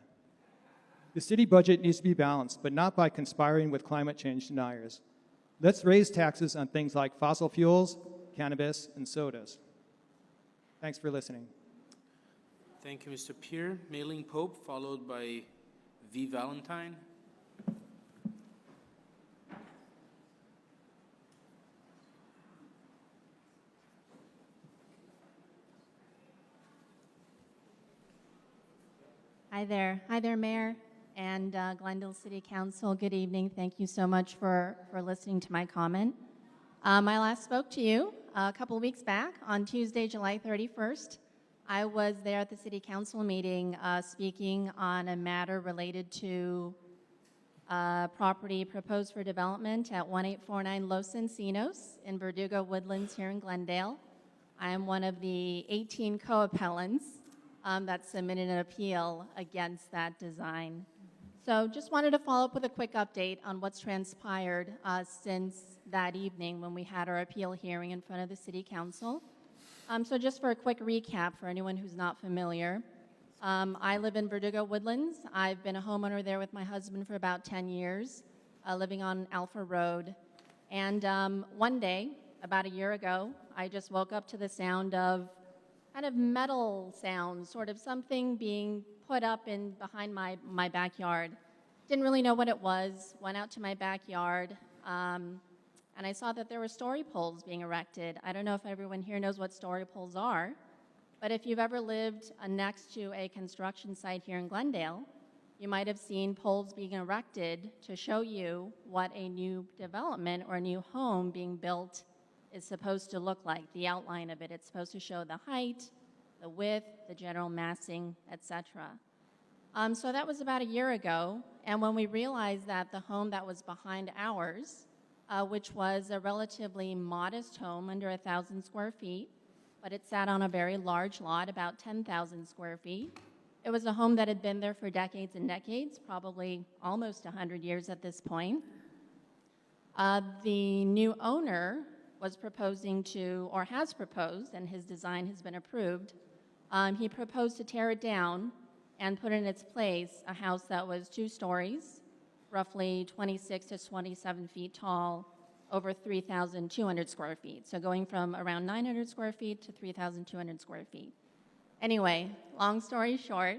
The city budget needs to be balanced, but not by conspiring with climate change deniers. Let's raise taxes on things like fossil fuels, cannabis, and sodas. Thanks for listening. Thank you, Mr. Peer. Mailing Pope, followed by V. Valentine. Hi there, Mayor and Glendale City Council. Good evening. Thank you so much for listening to my comment. I last spoke to you a couple of weeks back on Tuesday, July 31st. I was there at the City Council meeting speaking on a matter related to property proposed for development at 1849 Los Encinos in Verdugo Woodlands here in Glendale. I am one of the 18 co-appellants that submitted an appeal against that design. So just wanted to follow up with a quick update on what's transpired since that evening when we had our appeal hearing in front of the City Council. So just for a quick recap for anyone who's not familiar, I live in Verdugo Woodlands. I've been a homeowner there with my husband for about 10 years, living on Alpha Road. And one day, about a year ago, I just woke up to the sound of kind of metal sounds, sort of something being put up in behind my backyard. Didn't really know what it was, went out to my backyard, and I saw that there were story poles being erected. I don't know if everyone here knows what story poles are, but if you've ever lived next to a construction site here in Glendale, you might have seen poles being erected to show you what a new development or a new home being built is supposed to look like, the outline of it. It's supposed to show the height, the width, the general massing, etc. So that was about a year ago, and when we realized that the home that was behind ours, which was a relatively modest home, under 1,000 square feet, but it sat on a very large lot, about 10,000 square feet. It was a home that had been there for decades and decades, probably almost 100 years at this point. The new owner was proposing to, or has proposed, and his design has been approved, he proposed to tear it down and put in its place a house that was 2 stories, roughly 26 to 27 feet tall, over 3,200 square feet. So going from around 900 square feet to 3,200 square feet. Anyway, long story short,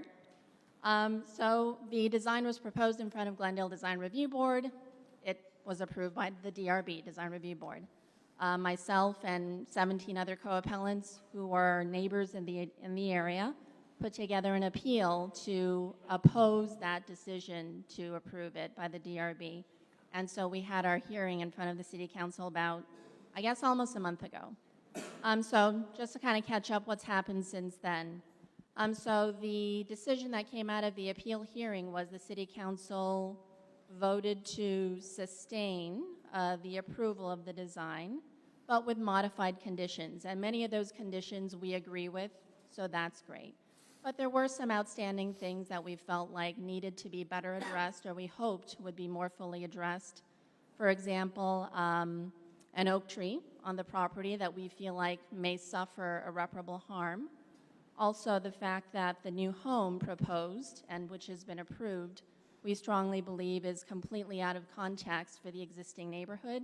so the design was proposed in front of Glendale Design Review Board. It was approved by the DRB, Design Review Board. Myself and 17 other co-appellants who were neighbors in the area put together an appeal to oppose that decision to approve it by the DRB. And so we had our hearing in front of the City Council about, I guess, almost a month ago. So just to kind of catch up what's happened since then. So the decision that came out of the appeal hearing was the City Council voted to sustain the approval of the design, but with modified conditions. And many of those conditions we agree with, so that's great. But there were some outstanding things that we felt like needed to be better addressed, or we hoped would be more fully addressed. For example, an oak tree on the property that we feel like may suffer irreparable harm. Also, the fact that the new home proposed, and which has been approved, we strongly believe is completely out of context for the existing neighborhood.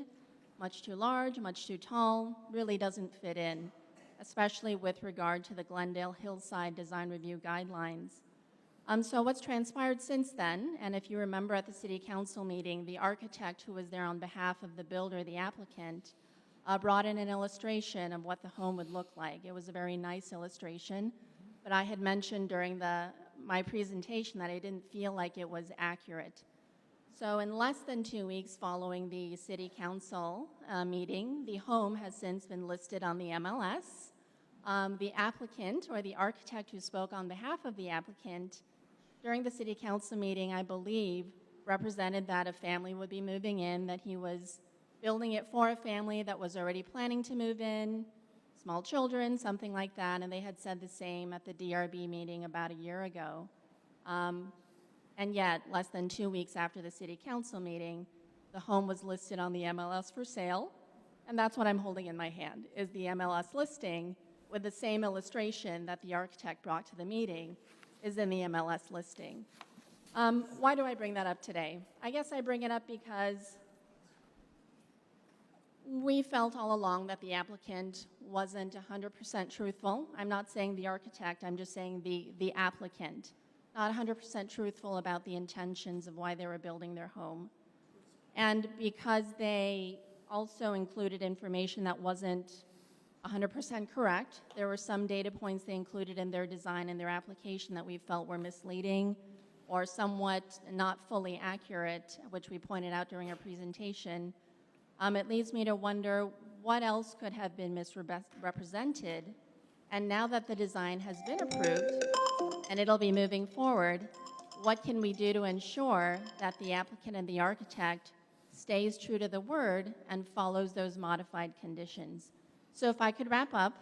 Much too large, much too tall, really doesn't fit in, especially with regard to the Glendale Hillside Design Review Guidelines. So what's transpired since then, and if you remember at the City Council meeting, the architect who was there on behalf of the builder, the applicant, brought in an illustration of what the home would look like. It was a very nice illustration, but I had mentioned during my presentation that I didn't feel like it was accurate. So in less than 2 weeks following the City Council meeting, the home has since been listed on the MLS The applicant, or the architect who spoke on behalf of the applicant, during the city council meeting, I believe, represented that a family would be moving in, that he was building it for a family that was already planning to move in, small children, something like that, and they had said the same at the DRB meeting about a year ago. And yet, less than 2 weeks after the city council meeting, the home was listed on the MLS for sale, and that's what I'm holding in my hand, is the MLS listing with the same illustration that the architect brought to the meeting is in the MLS listing. Why do I bring that up today? I guess I bring it up because we felt all along that the applicant wasn't 100% truthful. I'm not saying the architect, I'm just saying the applicant. Not 100% truthful about the intentions of why they were building their home. And because they also included information that wasn't 100% correct, there were some data points they included in their design and their application that we felt were misleading or somewhat not fully accurate, which we pointed out during our presentation. It leads me to wonder what else could have been misrepresented. And now that the design has been approved and it'll be moving forward, what can we do to ensure that the applicant and the architect stays true to the word and follows those modified conditions? So if I could wrap up,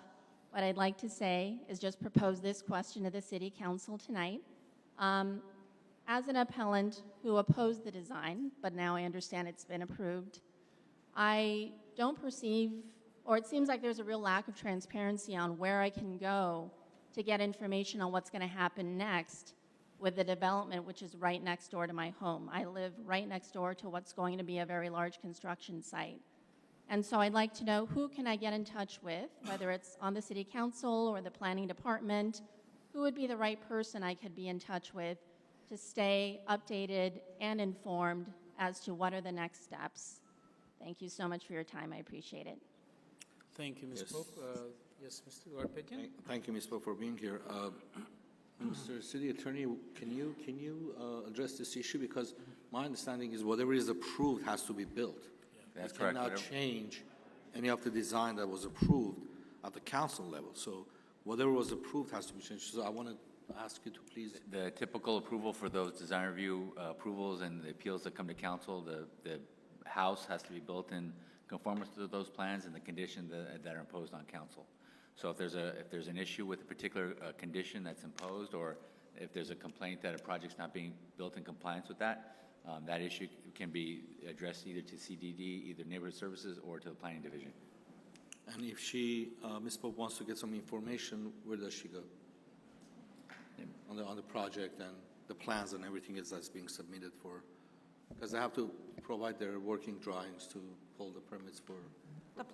what I'd like to say is just propose this question to the City Council tonight. As an appellant who opposed the design, but now I understand it's been approved, I don't perceive, or it seems like there's a real lack of transparency on where I can go to get information on what's going to happen next with the development, which is right next door to my home. I live right next door to what's going to be a very large construction site. And so I'd like to know who can I get in touch with, whether it's on the City Council or the Planning Department, who would be the right person I could be in touch with to stay updated and informed as to what are the next steps. Thank you so much for your time. I appreciate it. Thank you, Ms. Yes. Pope. Yes, Mr. Garpetian? Thank you, Ms. Pope, for being here. Mr. City Attorney, can you address this issue? Because my understanding is whatever is approved has to be built. That's You correct. cannot change any of the design that was approved at the council level. So whatever was approved has to be changed. So I want to ask you to please. The typical approval for those design review approvals and the appeals that come to council, the house has to be built in conformance to those plans and the conditions that are imposed on council. So if there's an issue with a particular condition that's imposed, or if there's a complaint that a project's not being built in compliance with that, that issue can be addressed either to CDD, either Neighborhood Services, or to the Planning Division. And if she, Ms. Pope, wants to get some information, where does she go? On the project and the plans and everything else that's being submitted for, because they have to provide their working drawings to pull the permits for The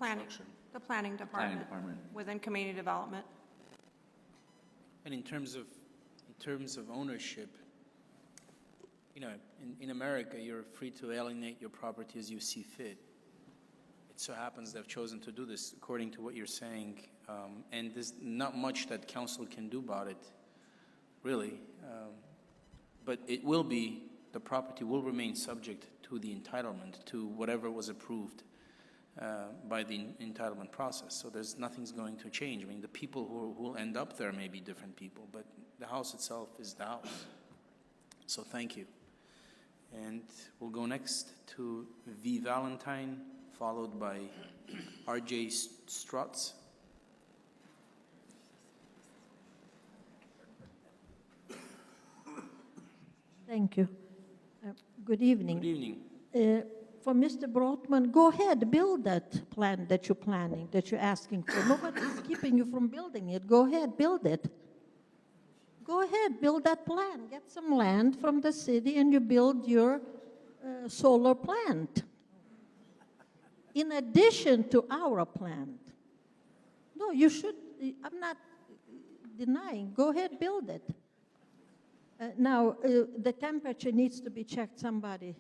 planning department within community development. And in terms of ownership, you know, in America, you're free to alienate your property as you see fit. It so happens they've chosen to do this according to what you're saying, and there's not much that council can do about it, really. But it will be, the property will remain subject to the entitlement, to whatever was approved by the entitlement process. So nothing's going to change. I mean, the people who will end up there may be different people, but the house itself is the house. So thank you. And we'll go next to V. Valentine, followed by R.J. Strutz. Thank you. Good evening. Good evening. For Mr. Brotman, go ahead, build that plan that you're planning, that you're asking for. Nobody's keeping you from building it. Go ahead, build it. Go ahead, build that plan. Get some land from the city and you build your solar plant. In addition to our plant. No, you should, I'm not denying. Go ahead, build it. Now, the temperature needs to be checked. Somebody,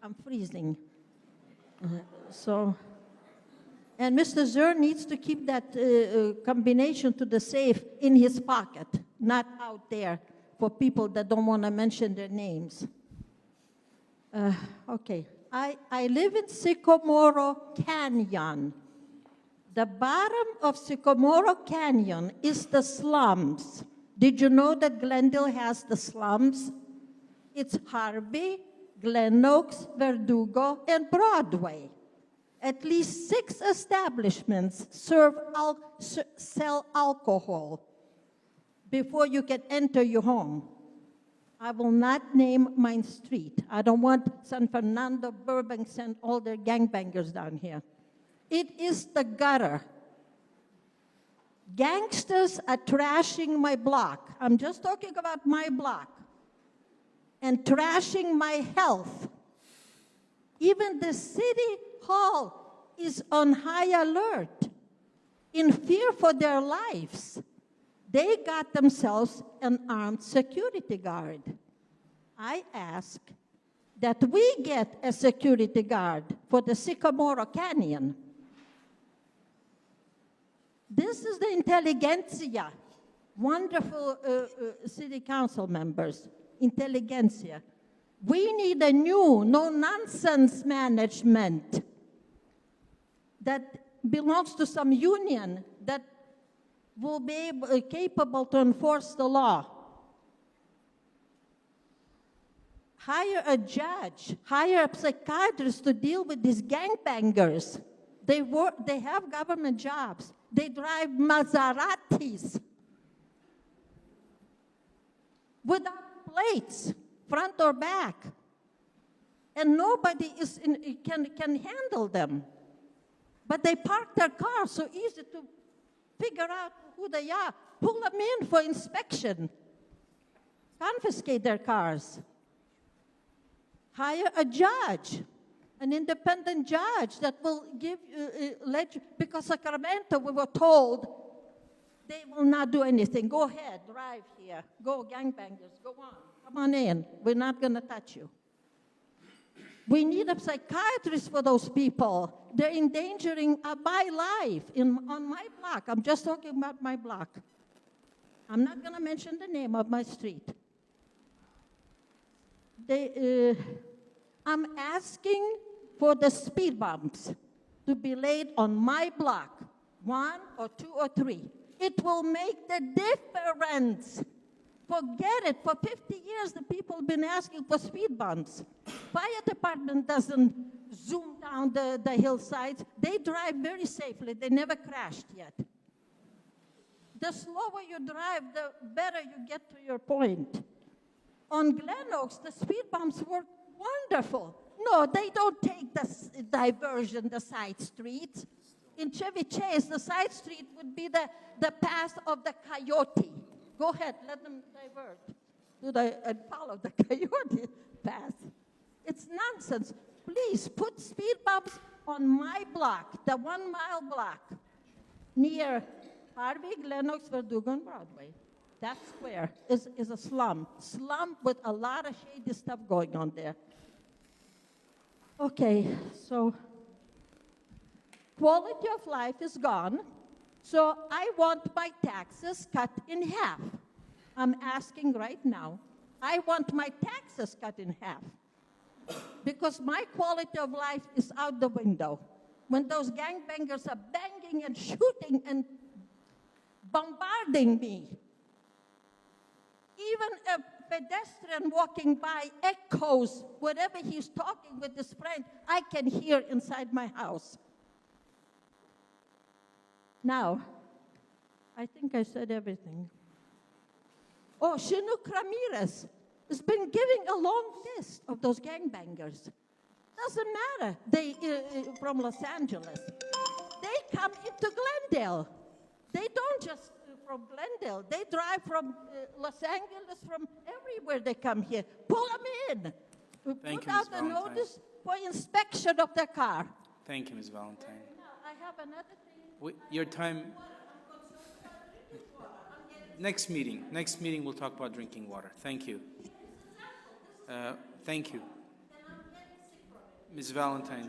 I'm freezing. And Mr. Zer needs to keep that combination to the safe in his pocket, not out there for people that don't want to mention their names. Okay, I live in Sycamore Canyon. The bottom of Sycamore Canyon is the slums. Did you know that Glendale has the slums? It's Harvey, Glen Oaks, Verdugo, and Broadway. At least 6 establishments sell alcohol before you can enter your home. I will not name my street. I don't want San Fernando, Burbank, send all their gangbangers down here. It is the gutter. Gangsters are trashing my block. I'm just talking about my block. And trashing my health. Even the city hall is on high alert, in fear for their lives. They got themselves an armed security guard. I ask that we get a security guard for the Sycamore Canyon. This is the intelligentsia, wonderful city council members, intelligentsia. We need a new, no-nonsense management that belongs to some union that will be capable to enforce the law. Hire a judge, hire a psychiatrist to deal with these gangbangers. They have government jobs. They drive Maseratis without plates, front or back. And nobody can handle them. But they park their cars so easy to figure out who they are, pull them in for inspection, confiscate their cars. Hire a judge, an independent judge that will give because Sacramento, we were told, they will not do anything. Go ahead, drive here. Go, gangbangers, go on. Come on in. We're not going to touch you. We need a psychiatrist for those people. They're endangering my life on my block. I'm just talking about my block. I'm not going to mention the name of my street. I'm asking for the speed bumps to be laid on my block, 1 or 2 or 3. It will make the difference. Forget it. For 50 years, the people have been asking for speed bumps. Fire department doesn't zoom down the hillsides. They drive very safely. They never crashed yet. The slower you drive, the better you get to your point. On Glen Oaks, the speed bumps work wonderful. No, they don't take the diversion, the side streets. In Chevy Chase, the side street would be the path of the coyote. Go ahead, let them divert and follow the coyote path. It's nonsense. Please put speed bumps on my block, the 1 mile block, near Harvey, Glen Oaks, Verdugo, and Broadway. That square is a slum with a lot of shady stuff going on there. Okay, so quality of life is gone. So I want my taxes cut in half. I'm asking right now. I want my taxes cut in half. Because my quality of life is out the window. When those gangbangers are banging and shooting and bombarding me. Even a pedestrian walking by echoes whatever he's talking with his friend, I can hear inside my house. Now, I think I said everything. Oh, Chinook Ramirez has been giving a long list of those gangbangers. Doesn't matter. They from Los Angeles. They come into Glendale. They don't just from Glendale. They drive from Los Angeles, from everywhere they come here. Pull them in. Put out a notice for inspection of their car. Thank you, Ms. Valentine. Now, I have another thing. Your time. Next meeting we'll talk about drinking water. Thank you. Thank you. Ms. Valentine.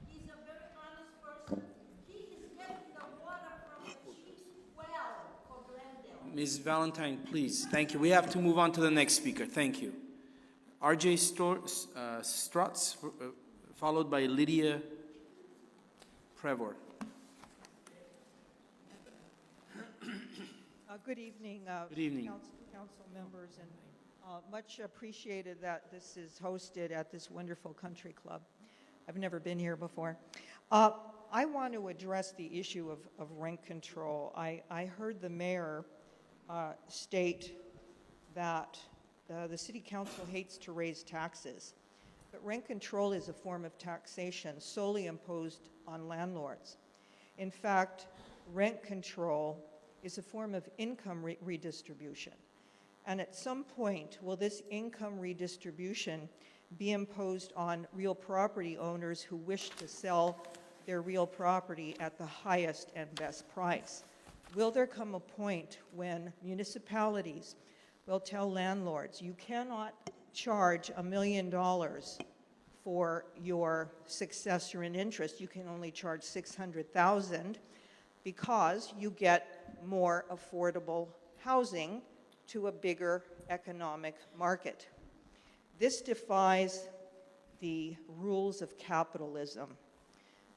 He's a very honest person. He is getting the water from a cheap well for Glendale. Ms. Valentine, please. Thank you. We have to move on to the next speaker. Thank you. R.J. Strutz, followed by Lydia Prevor. Good evening. Good evening. Council members, and much appreciated that this is hosted at this wonderful country club. I've never been here before. I want to address the issue of rent control. I heard the mayor state that the city council hates to raise taxes, but rent control is a form of taxation solely imposed on landlords. In fact, rent control is a form of income redistribution. And at some point, will this income redistribution be imposed on real property owners who wish to sell their real property at the highest and best price? Will there come a point when municipalities will tell landlords, you cannot charge $1 million for your successor in interest, you can only charge $600,000 because you get more affordable housing to a bigger economic market. This defies the rules of capitalism.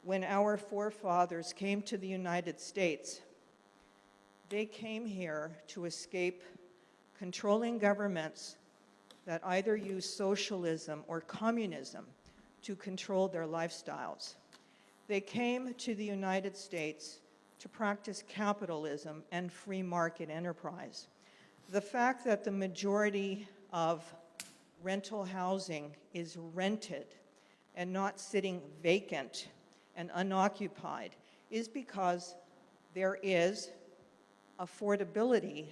When our forefathers came to the United States, they came here to escape controlling governments that either use socialism or communism to control their lifestyles. They came to the United States to practice capitalism and free market enterprise. The fact that the majority of rental housing is rented and not sitting vacant and unoccupied is because there is affordability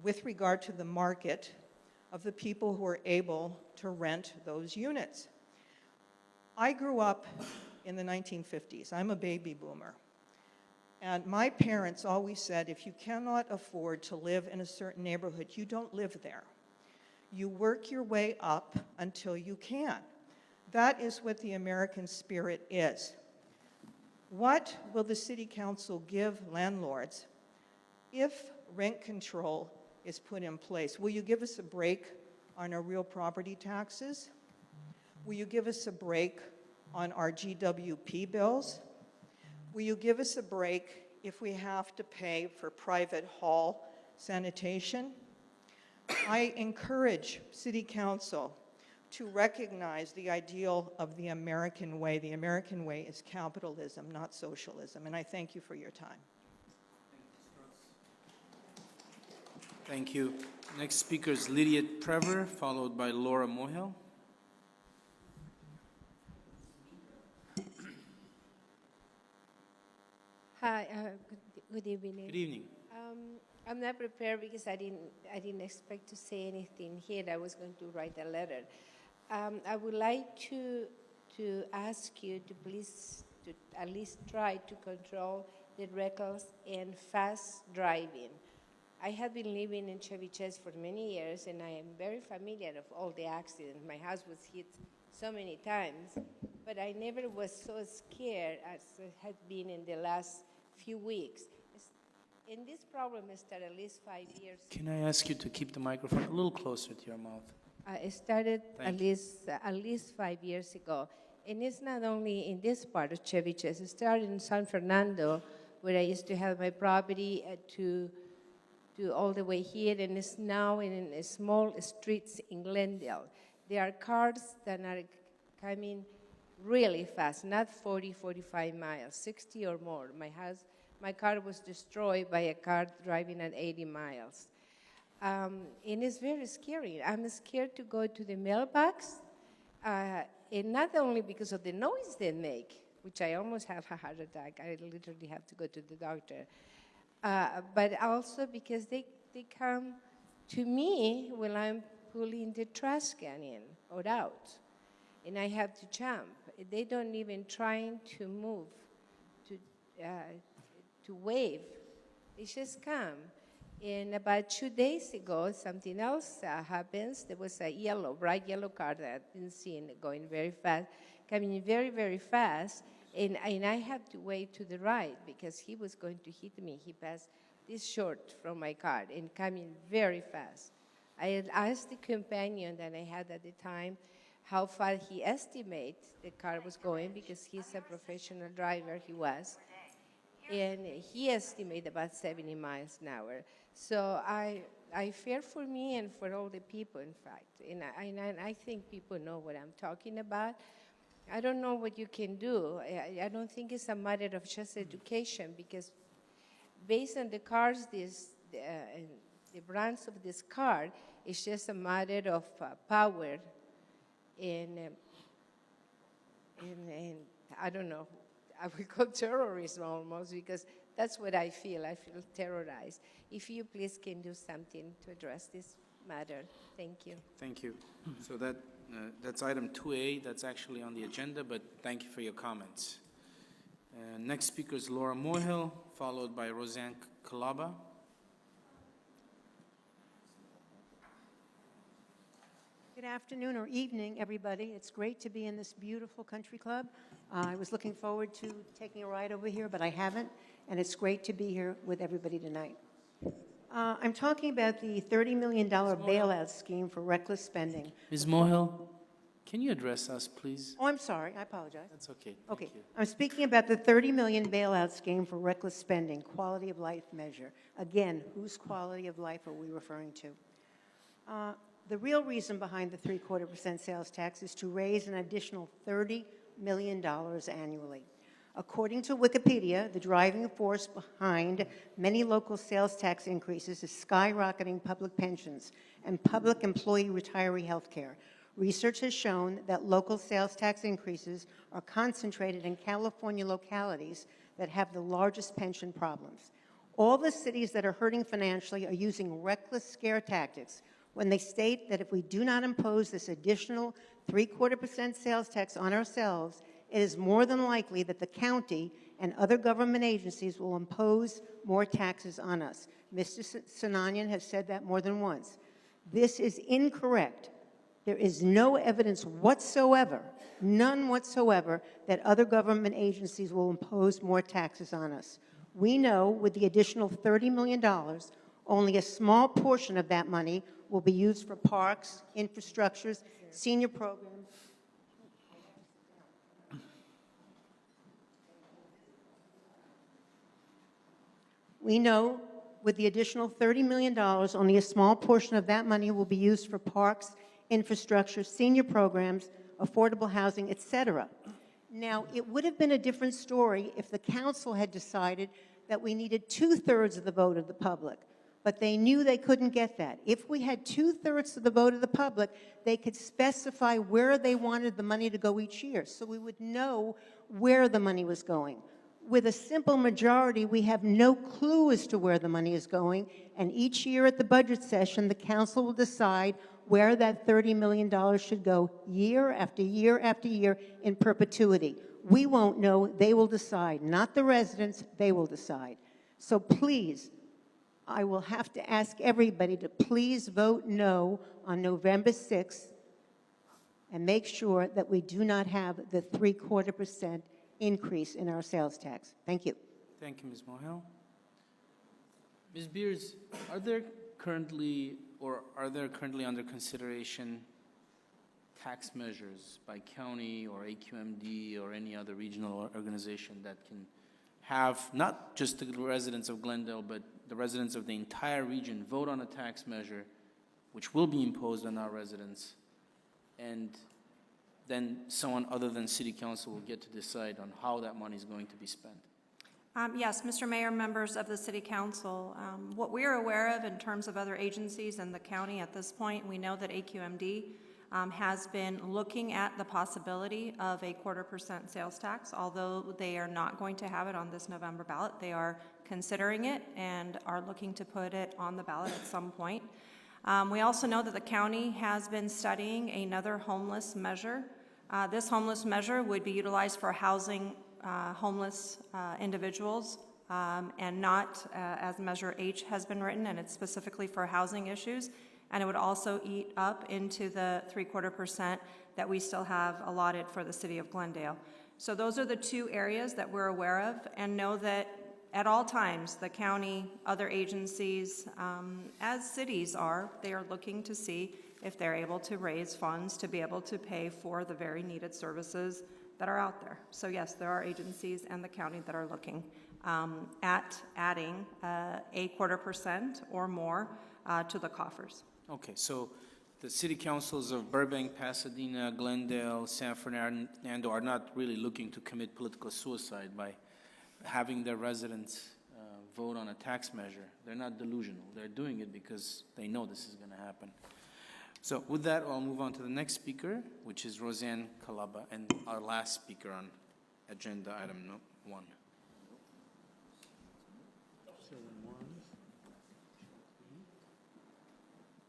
with regard to the market of the people who are able to rent those units. I grew up in the 1950s. I'm a baby boomer. And my parents always said, if you cannot afford to live in a certain neighborhood, you don't live there. You work your way up until you can. That is what the American spirit is. What will the City Council give landlords if rent control is put in place? Will you give us a break on our real property taxes? Will you give us a break on our GWP bills? Will you give us a break if we have to pay for private hall sanitation? I encourage City Council to recognize the ideal of the American way. The American way is capitalism, not socialism. And I thank you for your time. Thank you. Next speaker is Lydia Trevor, followed by Laura Mohill. Hi, good evening. Good evening. I'm not prepared because I didn't expect to say anything here. I was going to write a letter. I would like to ask you to please to at least try to control the reckless and fast driving. I have been living in Chevy Chase for many years, and I am very familiar of all the accidents. My house was hit so many times, but I never was so scared as it had been in the last few weeks. And this problem started at least 5 years ago. Can I ask you to keep the microphone a little closer to your mouth? It started at least 5 years ago. And it's not only in this part of Chevy Chase. It started in San Fernando, where I used to have my property to all the way here, and it's now in small streets in Glendale. There are cars that are coming really fast, not 40, 45 miles, 60 or more. My car was destroyed by a car driving at 80 miles. And it's very scary. I'm scared to go to the mailbox, and not only because of the noise they make, which I almost have a heart attack. I literally have to go to the doctor. But also because they come to me when I'm pulling the trash can in or out, and I have to jump. They don't even try to move, to wave. They just come. And about 2 days ago, something else happens. There was a bright yellow car that I've been seeing going very fast, coming very, very fast. And I had to wait to the right because he was going to hit me. He passed this short from my car and coming very fast. I had asked the companion that I had at the time how far he estimates the car was going because he's a professional driver, he was. and he estimated about 70 miles an hour. So I fear for me and for all the people, in fact. And I think people know what I'm talking about. I don't know what you can do. I don't think it's a matter of just education, because based on the cars, the brands of this car, it's just a matter of power and I don't know, I would call terrorism almost, because that's what I feel. I feel terrorized. If you please can do something to address this matter. Thank you. Thank you. So that's item 2A. That's actually on the agenda, but thank you for your comments. Next speaker is Laura Mohill, followed by Roseanne Kalaba. Good afternoon or evening, everybody. It's great to be in this beautiful country club. I was looking forward to taking a ride over here, but I haven't, and it's great to be here with everybody tonight. I'm talking about the $30 million bailout scheme for reckless spending. Ms. Mohill, can you address us, please? Oh, I'm sorry. I apologize. That's okay. Okay. I'm speaking about the $30 million bailout scheme for reckless spending, quality of life measure. Again, whose quality of life are we referring to? The real reason behind the 3/4% sales tax is to raise an additional $30 million annually. According to Wikipedia, the driving force behind many local sales tax increases is skyrocketing public pensions and public employee retiree health care. Research has shown that local sales tax increases are concentrated in California localities that have the largest pension problems. All the cities that are hurting financially are using reckless scare tactics when they state that if we do not impose this additional 3/4% sales tax on ourselves, it is more than likely that the county and other government agencies will impose more taxes on us. Mr. Sinanian has said that more than once. This is incorrect. There is no evidence whatsoever, none whatsoever, that other government agencies will impose more taxes on us. We know with the additional $30 million, only a small portion of that money will be used for parks, infrastructures, senior programs. We know with the additional $30 million, only a small portion of that money will be used for parks, infrastructure, senior programs, affordable housing, etc. Now, it would have been a different story if the council had decided that we needed 2/3 of the vote of the public, but they knew they couldn't get that. If we had 2/3 of the vote of the public, they could specify where they wanted the money to go each year, so we would know where the money was going. With a simple majority, we have no clue as to where the money is going, and each year at the budget session, the council will decide where that $30 million should go year after year after year in perpetuity. We won't know, they will decide. Not the residents, they will decide. So please, I will have to ask everybody to please vote no on November 6th and make sure that we do not have the 3/4% increase in our sales tax. Thank you. Thank you, Ms. Mohill. Ms. Beers, are there currently under consideration tax measures by county or AQMD or any other regional organization that can have not just the residents of Glendale, but the residents of the entire region vote on a tax measure which will be imposed on our residents, and then someone other than City Council will get to decide on how that money is going to be spent? Yes, Mr. Mayor, members of the City Council, what we are aware of in terms of other agencies in the county at this point, we know that AQMD has been looking at the possibility of a 1/4% sales tax. Although they are not going to have it on this November ballot, they are considering it and are looking to put it on the ballot at some point. We also know that the county has been studying another homeless measure. This homeless measure would be utilized for housing homeless individuals and not as Measure H has been written, and it's specifically for housing issues. And it would also eat up into the 3/4% that we still have allotted for the city of Glendale. So those are the two areas that we're aware of, and know that at all times, the county, other agencies, as cities are, they are looking to see if they're able to raise funds to be able to pay for the very needed services that are out there. So yes, there are agencies and the county that are looking at adding a 1/4% or more to the coffers. Okay, so the city councils of Burbank, Pasadena, Glendale, San Fernando are not really looking to commit political suicide by having their residents vote on a tax measure. They're not delusional. They're doing it because they know this is going to happen. So with that, I'll move on to the next speaker, which is Roseanne Calaba, and our last speaker on agenda item 1.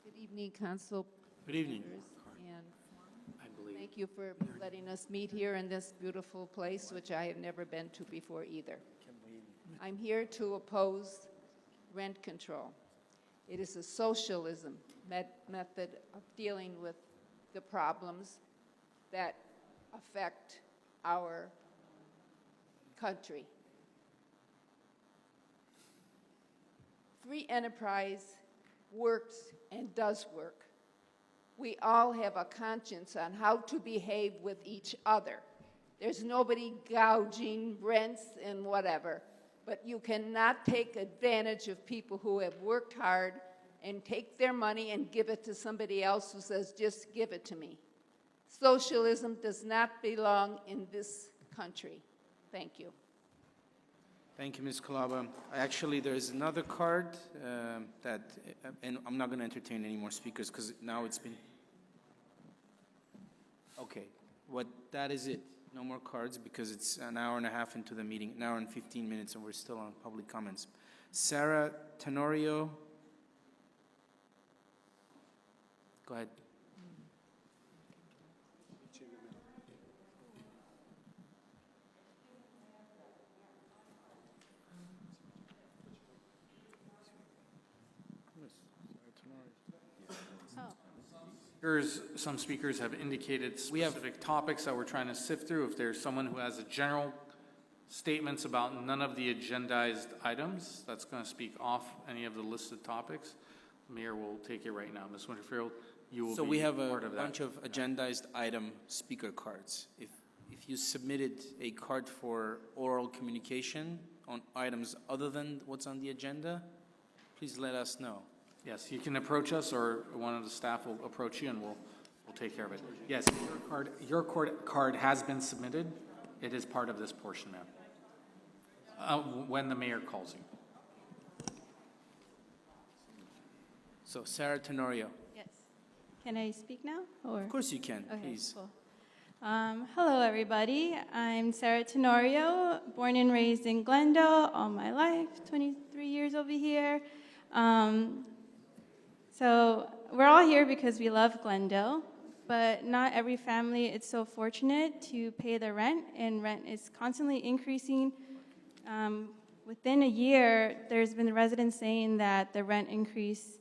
Good evening, Council. Good evening. And thank you for letting us meet here in this beautiful place, which I have never been to before either. I'm here to oppose rent control. It is a socialism method of dealing with the problems that affect our country. Free enterprise works and does work. We all have a conscience on how to behave with each other. There's nobody gouging rents and whatever, but you cannot take advantage of people who have worked hard and take their money and give it to somebody else who says, just give it to me. Socialism does not belong in this country. Thank you. Thank you, Ms. Calaba. Actually, there's another card and I'm not going to entertain any more speakers because now it's been... Okay, that is it. No more cards because it's an hour and a half into the meeting, an hour and 15 minutes, and we're still on public comments. Sarah Tenorio. Go ahead. Some speakers have indicated specific topics that we're trying to sift through. If there's someone who has a general statements about none of the agendized items, that's going to speak off any of the listed topics, the mayor will take it right now. Ms. Winterfield, you will be part of that. So we have a bunch of agendized item speaker cards. If you submitted a card for oral communication on items other than what's on the agenda, please let us know. Yes, you can approach us, or one of the staff will approach you, and we'll take care of it. Yes, your card has been submitted. It is part of this portion, ma'am. When the mayor calls you. So, Sarah Tenorio. Yes. Can I speak now? Or? Of course you can, Okay, please. cool. Hello, everybody. I'm Sarah Tenorio, born and raised in Glendale all my life, 23 years over here. So we're all here because we love Glendale, but not every family is so fortunate to pay their rent, and rent is constantly increasing. Within a year, there's been residents saying that the rent increased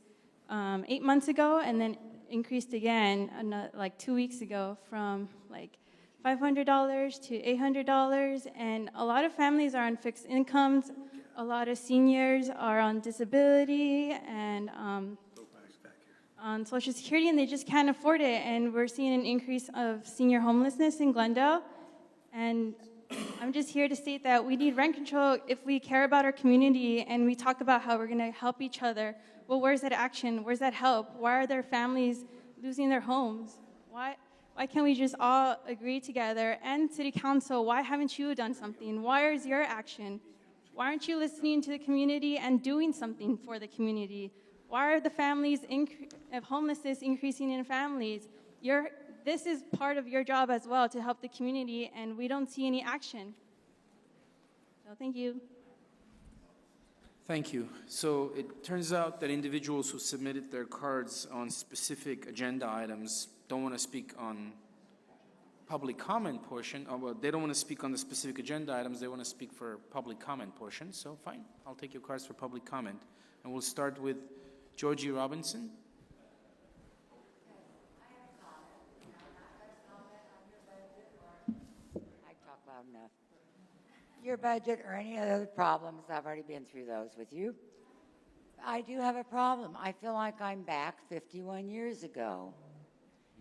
8 months ago and then increased again like 2 weeks ago from like $500 to $800, and a lot of families are on fixed incomes. A lot of seniors are on disability and on Social Security, and they just can't afford it. And we're seeing an increase of senior homelessness in Glendale. And I'm just here to state that we need rent control if we care about our community, and we talk about how we're going to help each other. Well, where's that action? Where's that help? Why are there families losing their homes? Why can't we just all agree together? And City Council, why haven't you done something? Where is your action? Why aren't you listening to the community and doing something for the community? Why are the families of homelessness increasing in families? This is part of your job as well, to help the community, and we don't see any action. So thank you. Thank you. So it turns out that individuals who submitted their cards on specific agenda items don't want to speak on public comment portion. Well, they don't want to speak on the specific agenda items. They want to speak for public comment portion. So fine, I'll take your cards for public comment. And we'll start with Georgie Robinson. I talk loud enough. Your budget or any other problems, I've already been through those with you. I do have a problem. I feel like I'm back 51 years ago.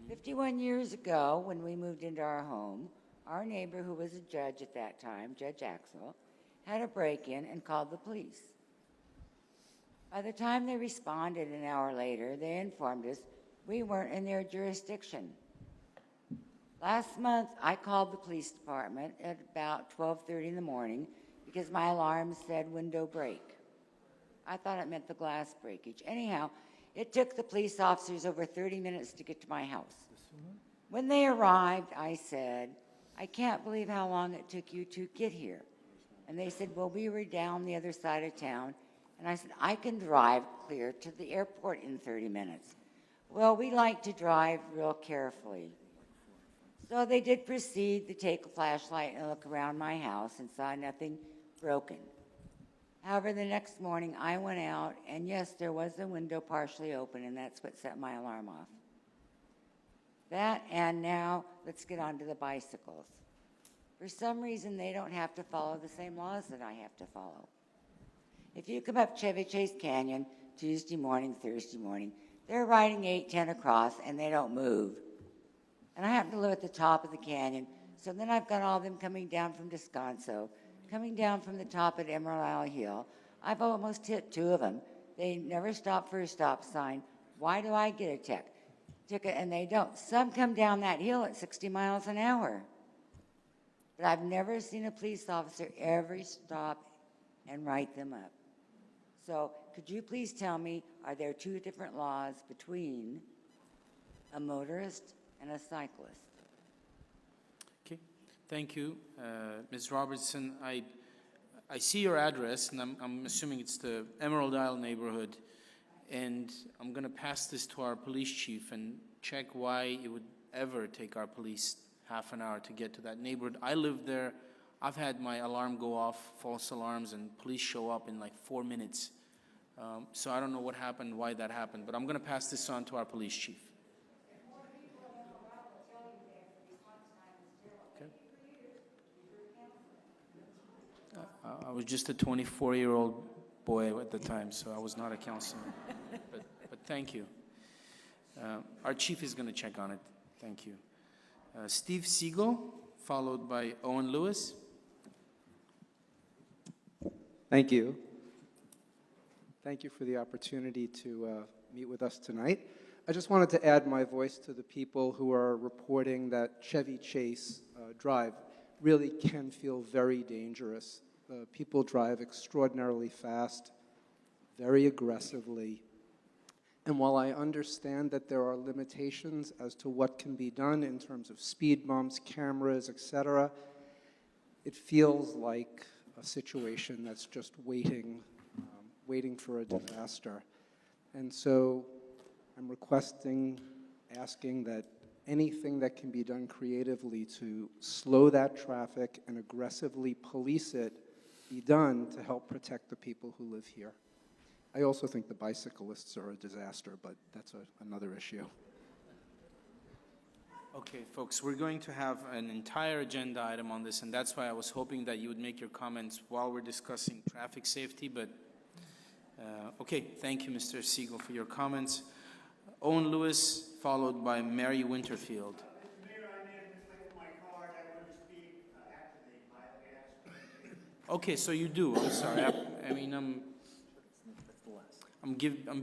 51 years ago, when we moved into our home, our neighbor, who was a judge at that time, Judge Axel, had a break-in and called the police. By the time they responded an hour later, they informed us we weren't in their jurisdiction. Last month, I called the police department at about 12:30 in the morning because my alarm said window break. I thought it meant the glass breakage. Anyhow, it took the police officers over 30 minutes to get to my house. When they arrived, I said, I can't believe how long it took you to get here. And they said, well, we were down the other side of town. And I said, I can drive clear to the airport in 30 minutes. Well, we like to drive real carefully. So they did proceed to take a flashlight and look around my house and saw nothing broken. However, the next morning I went out, and yes, there was a window partially open, and that's what set my alarm off. That, and now let's get on to the bicycles. For some reason, they don't have to follow the same laws that I have to follow. If you come up Chevy Chase Canyon Tuesday morning, Thursday morning, they're riding 810 across, and they don't move. And I happen to live at the top of the canyon, so then I've got all of them coming down from Descanso, coming down from the top at Emerald Isle Hill. I've almost hit 2 of them. They never stop for a stop sign. Why do I get a ticket and they don't? Some come down that hill at 60 miles an hour. But I've never seen a police officer ever stop and write them up. So could you please tell me, are there 2 different laws between a motorist and a cyclist? Okay, thank you. Ms. Robertson, I see your address, and I'm assuming it's the Emerald Isle neighborhood, and I'm going to pass this to our police chief and check why it would ever take our police half an hour to get to that neighborhood. I live there. I've had my alarm go off, false alarms, and police show up in like 4 minutes. So I don't know what happened, why that happened, but I'm going to pass this on to our police chief. I was just a 24-year-old boy at the time, so I was not a councilman. But thank you. Our chief is going to check on it. Thank you. Steve Siegel, followed by Owen Lewis. Thank you. Thank you for the opportunity to meet with us tonight. I just wanted to add my voice to the people who are reporting that Chevy Chase Drive really can feel very dangerous. People drive extraordinarily fast, very aggressively. And while I understand that there are limitations as to what can be done in terms of speed bumps, cameras, etc., it feels like a situation that's just waiting for a disaster. And so I'm asking that anything that can be done creatively to slow that traffic and aggressively police it be done to help protect the people who live here. I also think the bicyclists are a disaster, but that's another issue. Okay, folks, we're going to have an entire agenda item on this, and that's why I was hoping that you would make your comments while we're discussing traffic safety, but okay, thank you, Mr. Siegel, for your comments. Owen Lewis, followed by Mary Winterfield. Okay, so you do. I'm sorry. I mean, I'm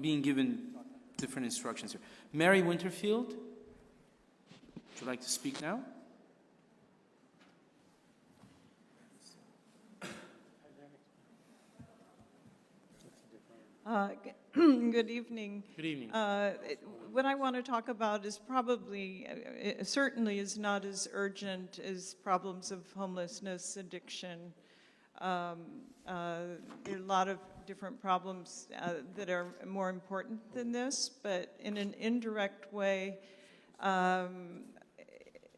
being given different instructions here. Mary Winterfield, would you like to speak now? Good evening. Good evening. What I want to talk about is probably, certainly is not as urgent as problems of homelessness, addiction. There are a lot of different problems that are more important than this, but in an indirect way,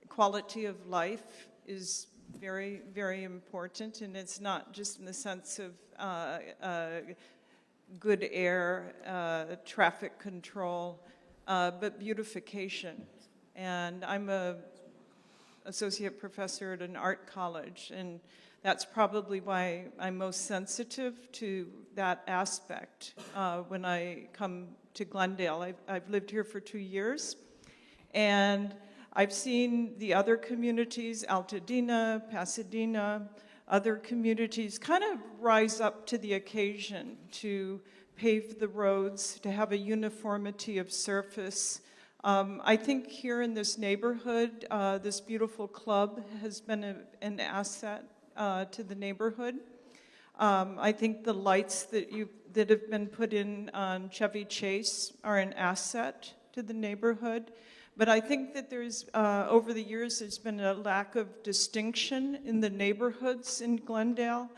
quality of life is very, very important, and it's not just in the sense of good air, traffic control, but beautification. And I'm an associate professor at an art college, and that's probably why I'm most sensitive to that aspect when I come to Glendale. I've lived here for 2 years, and I've seen the other communities, Altadena, Pasadena, other communities kind of rise up to the occasion to pave the roads, to have a uniformity of surface. I think here in this neighborhood, this beautiful club has been an asset to the neighborhood. I think the lights that have been put in on Chevy Chase are an asset to the neighborhood. But I think that there's, over the years, there's been a lack of distinction in the neighborhoods in Glendale.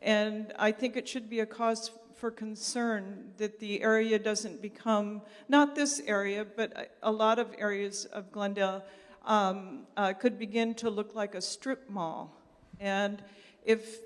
And I think it should be a cause for concern that the area doesn't become, not this area, but a lot of areas of Glendale could begin to look like a strip mall. And if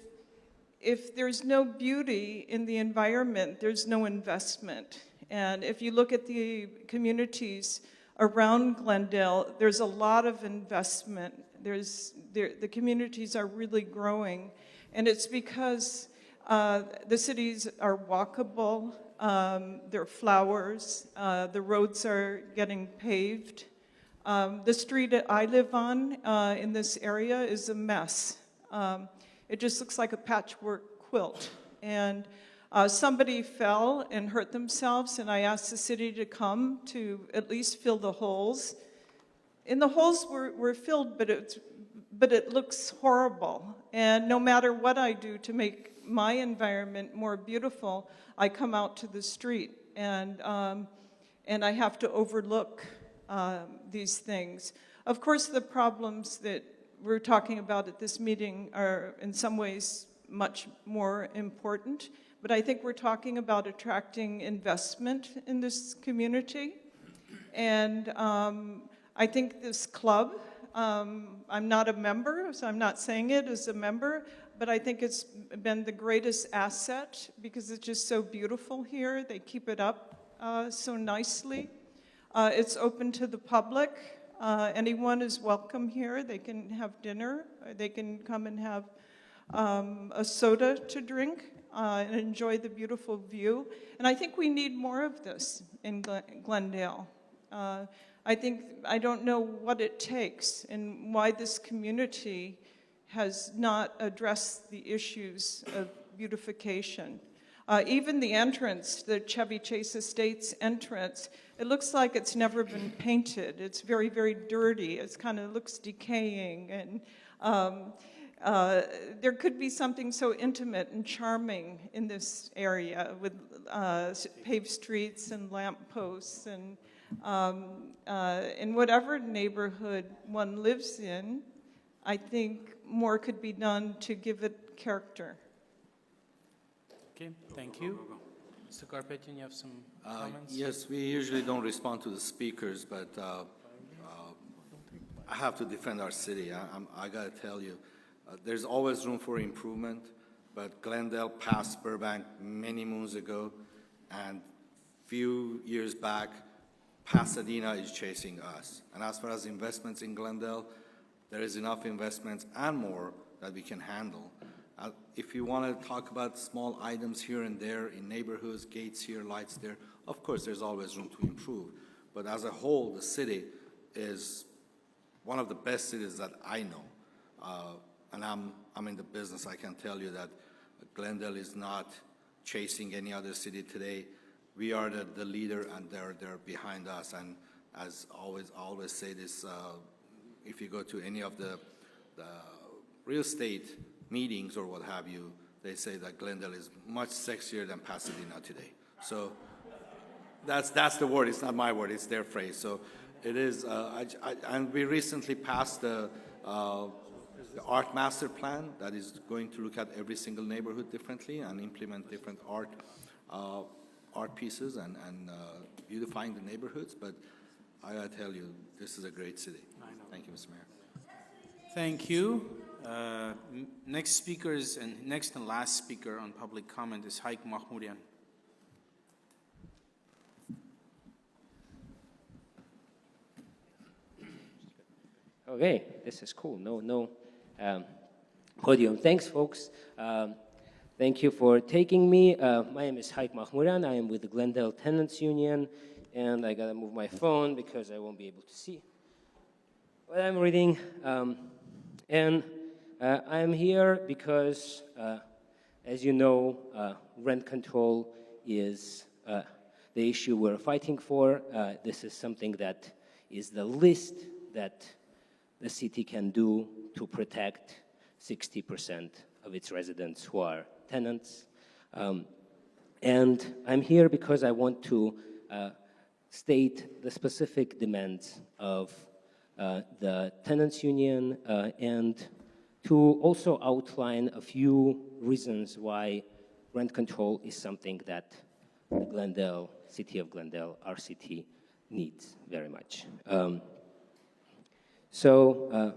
there's no beauty in the environment, there's no investment. And if you look at the communities around Glendale, there's a lot of investment. The communities are really growing. And it's because the cities are walkable, there are flowers, the roads are getting paved. The street that I live on in this area is a mess. It just looks like a patchwork quilt. And somebody fell and hurt themselves, and I asked the city to come to at least fill the holes. And the holes were filled, but it looks horrible. And no matter what I do to make my environment more beautiful, I come out to the street, and I have to overlook these things. Of course, the problems that we're talking about at this meeting are in some ways much more important, but I think we're talking about attracting investment in this community. And I think this club, I'm not a member, so I'm not saying it as a member, but I think it's been the greatest asset because it's just so beautiful here. They keep it up so nicely. It's open to the public. Anyone is welcome here. They can have dinner. They can come and have a soda to drink and enjoy the beautiful view. And I think we need more of this in Glendale. I don't know what it takes and why this community has not addressed the issues of beautification. Even the entrance, the Chevy Chase Estates entrance, it looks like it's never been painted. It's very, very dirty. It kind of looks decaying. And there could be something so intimate and charming in this area with paved streets and lamp posts. And in whatever neighborhood one lives in, I think more could be done to give it character. Okay, thank you. Mr. Carpetian, you have some comments? Yes, we usually don't respond to the speakers, but I have to defend our city. I got to tell you, there's always room for improvement, but Glendale passed Burbank many moons ago, and few years back, Pasadena is chasing us. And as far as investments in Glendale, there is enough investments and more that we can handle. If you want to talk about small items here and there in neighborhoods, gates here, lights there, of course there's always room to improve. But as a whole, the city is one of the best cities that I know. And I'm in the business. I can tell you that Glendale is not chasing any other city today. We are the leader, and they're behind us. And as I always say this, if you go to any of the real estate meetings or what have you, they say that Glendale is much sexier than Pasadena today. So that's the word. It's not my word. It's their phrase. So it is. And we recently passed the art master plan that is going to look at every single neighborhood differently and implement different art pieces and beautifying the neighborhoods. But I gotta tell you, this is a great city. Thank you, Mr. Mayor. Thank you. Next speaker is, and next and last speaker on public comment is Haik Mahmourian. Okay, this is cool. No podium. Thanks, folks. Thank you for taking me. My name is Haik Mahmourian. I am with the Glendale Tenants Union, and I gotta move my phone because I won't be able to see what I'm reading. And I am here because, as you know, rent control is the issue we're fighting for. This is something that is the least that the city can do to protect 60% of its residents who are tenants. And I'm here because I want to state the specific demands of the tenants union and to also outline a few reasons why rent control is something that the Glendale, city of Glendale, our city, needs very much. So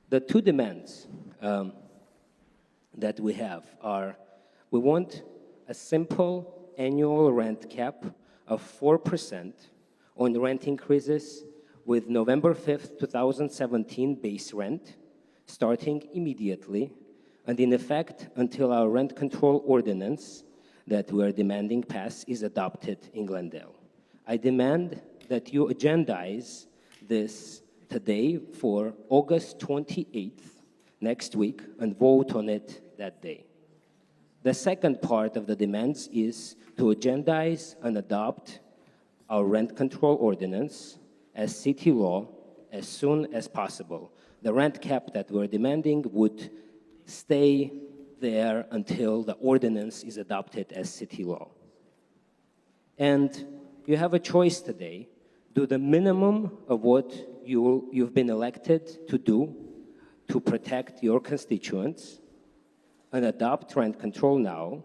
the two demands that we have are, we want a simple annual rent cap of 4% on rent increases with November 5th, 2017 base rent, starting immediately and in effect until our rent control ordinance that we are demanding pass is adopted in Glendale. I demand that you agendize this today for August 28th, next week, and vote on it that day. The second part of the demands is to agendize and adopt our rent control ordinance as city law as soon as possible. The rent cap that we're demanding would stay there until the ordinance is adopted as city law. And you have a choice today. Do the minimum of what you've been elected to do to protect your constituents and adopt rent control now,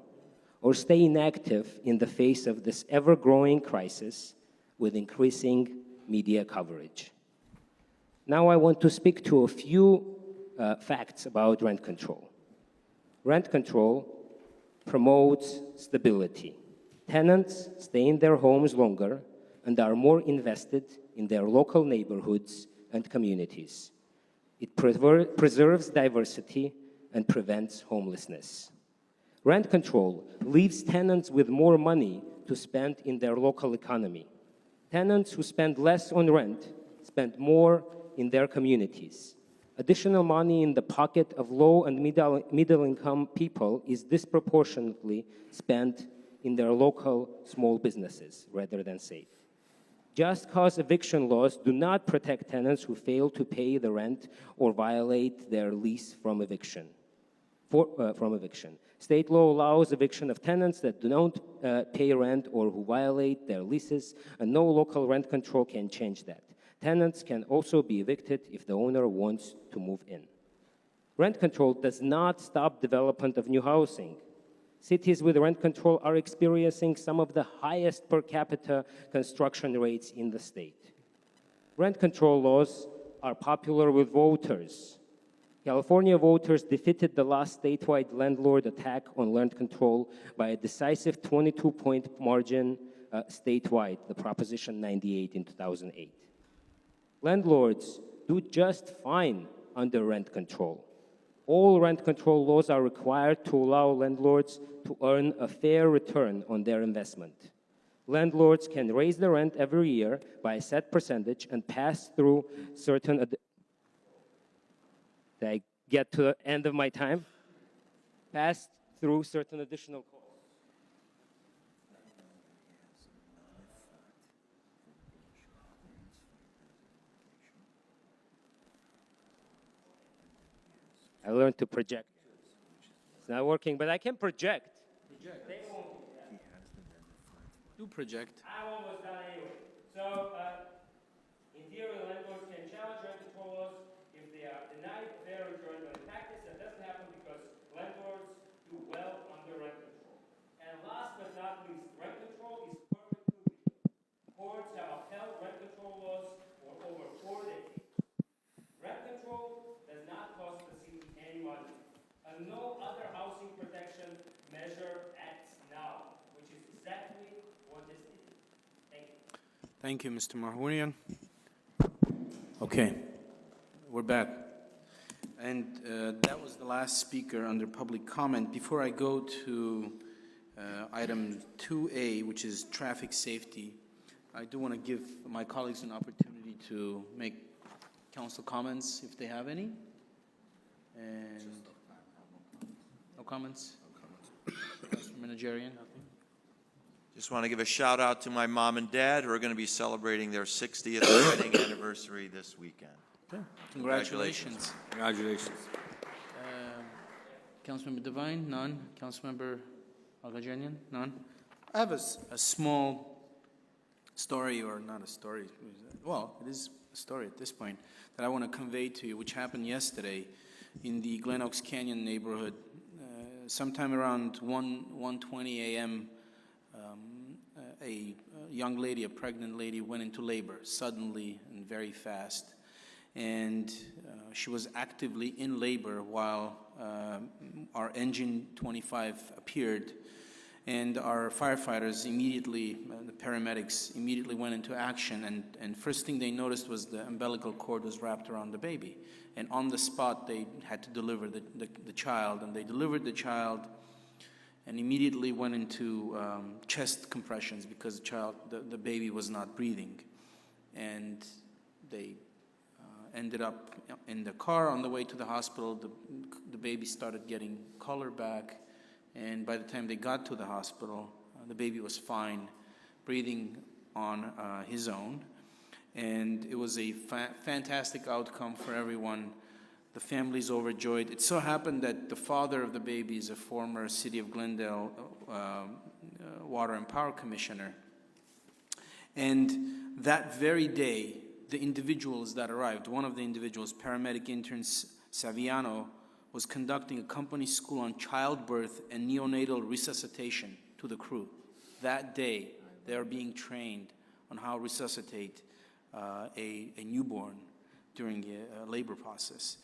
or stay inactive in the face of this ever-growing crisis with increasing media coverage. Now I want to speak to a few facts about rent control. Rent control promotes stability. Tenants stay in their homes longer and are more invested in their local neighborhoods and communities. It preserves diversity and prevents homelessness. Rent control leaves tenants with more money to spend in their local economy. Tenants who spend less on rent spend more in their communities. Additional money in the pocket of low and middle-income people is disproportionately spent in their local small businesses rather than saved. Just cause eviction laws do not protect tenants who fail to pay the rent or violate their lease from eviction. State law allows eviction of tenants that do not pay rent or who violate their leases, and no local rent control can change that. Tenants can also be evicted if the owner wants to move in. Rent control does not stop development of new housing. Cities with rent control are experiencing some of the highest per capita construction rates in the state. Rent control laws are popular with voters. California voters defeated the last statewide landlord attack on rent control by a decisive 22-point margin statewide, the Proposition 98 in 2008. Landlords do just fine under rent control. All rent control laws are required to allow landlords to earn a fair return on their investment. Landlords can raise the rent every year by a set percentage and pass through certain... Did I get to the end of my time? Pass through certain additional costs. I learned to project. It's not working, but I can project. They won't do that. Do project. I'm almost done anyway. So, in theory, landlords can challenge rent control laws if they are denied fair return, but in practice, that doesn't happen because landlords do well under rent control. And last but not least, rent control is perfectly legal. Courts have upheld rent control laws for over 4 decades. Rent control does not cost the city any money. And no other housing protection measure acts now, which is exactly what this is. Thank you. Thank you, Mr. Mahmourian. Okay, we're back. And that was the last speaker under public comment. Before I go to item 2A, which is traffic safety, I do want to give my colleagues an opportunity to make council comments if they have any. And no comments? Councilor Managerian? Just want to give a shout out to my mom and dad who are going to be celebrating their 60th wedding anniversary this weekend. Okay. Congratulations. Congratulations. Councilmember Devine? None. Councilmember Agajanian? None. I have a small story, or not a story, well, it is a story at this point, that I want to convey to you, which happened yesterday in the Glen Oaks Canyon neighborhood. Sometime around 1:20 a.m., a young lady, a pregnant lady, went into labor suddenly and very fast. And she was actively in labor while our engine 25 appeared. And our firefighters immediately, the paramedics immediately went into action. And first thing they noticed was the umbilical cord was wrapped around the baby. And on the spot, they had to deliver the child. And they delivered the child and immediately went into chest compressions because the baby was not breathing. And they ended up in the car on the way to the hospital. The baby started getting color back. And by the time they got to the hospital, the baby was fine, breathing on his own. And it was a fantastic outcome for everyone. The family's overjoyed. It so happened that the father of the baby is a former City of Glendale Water and Power Commissioner. And that very day, the individuals that arrived, one of the individuals, paramedic intern Saviano, was conducting a company school on childbirth and neonatal resuscitation to the crew. That day, they are being trained on how to resuscitate a newborn during a labor process.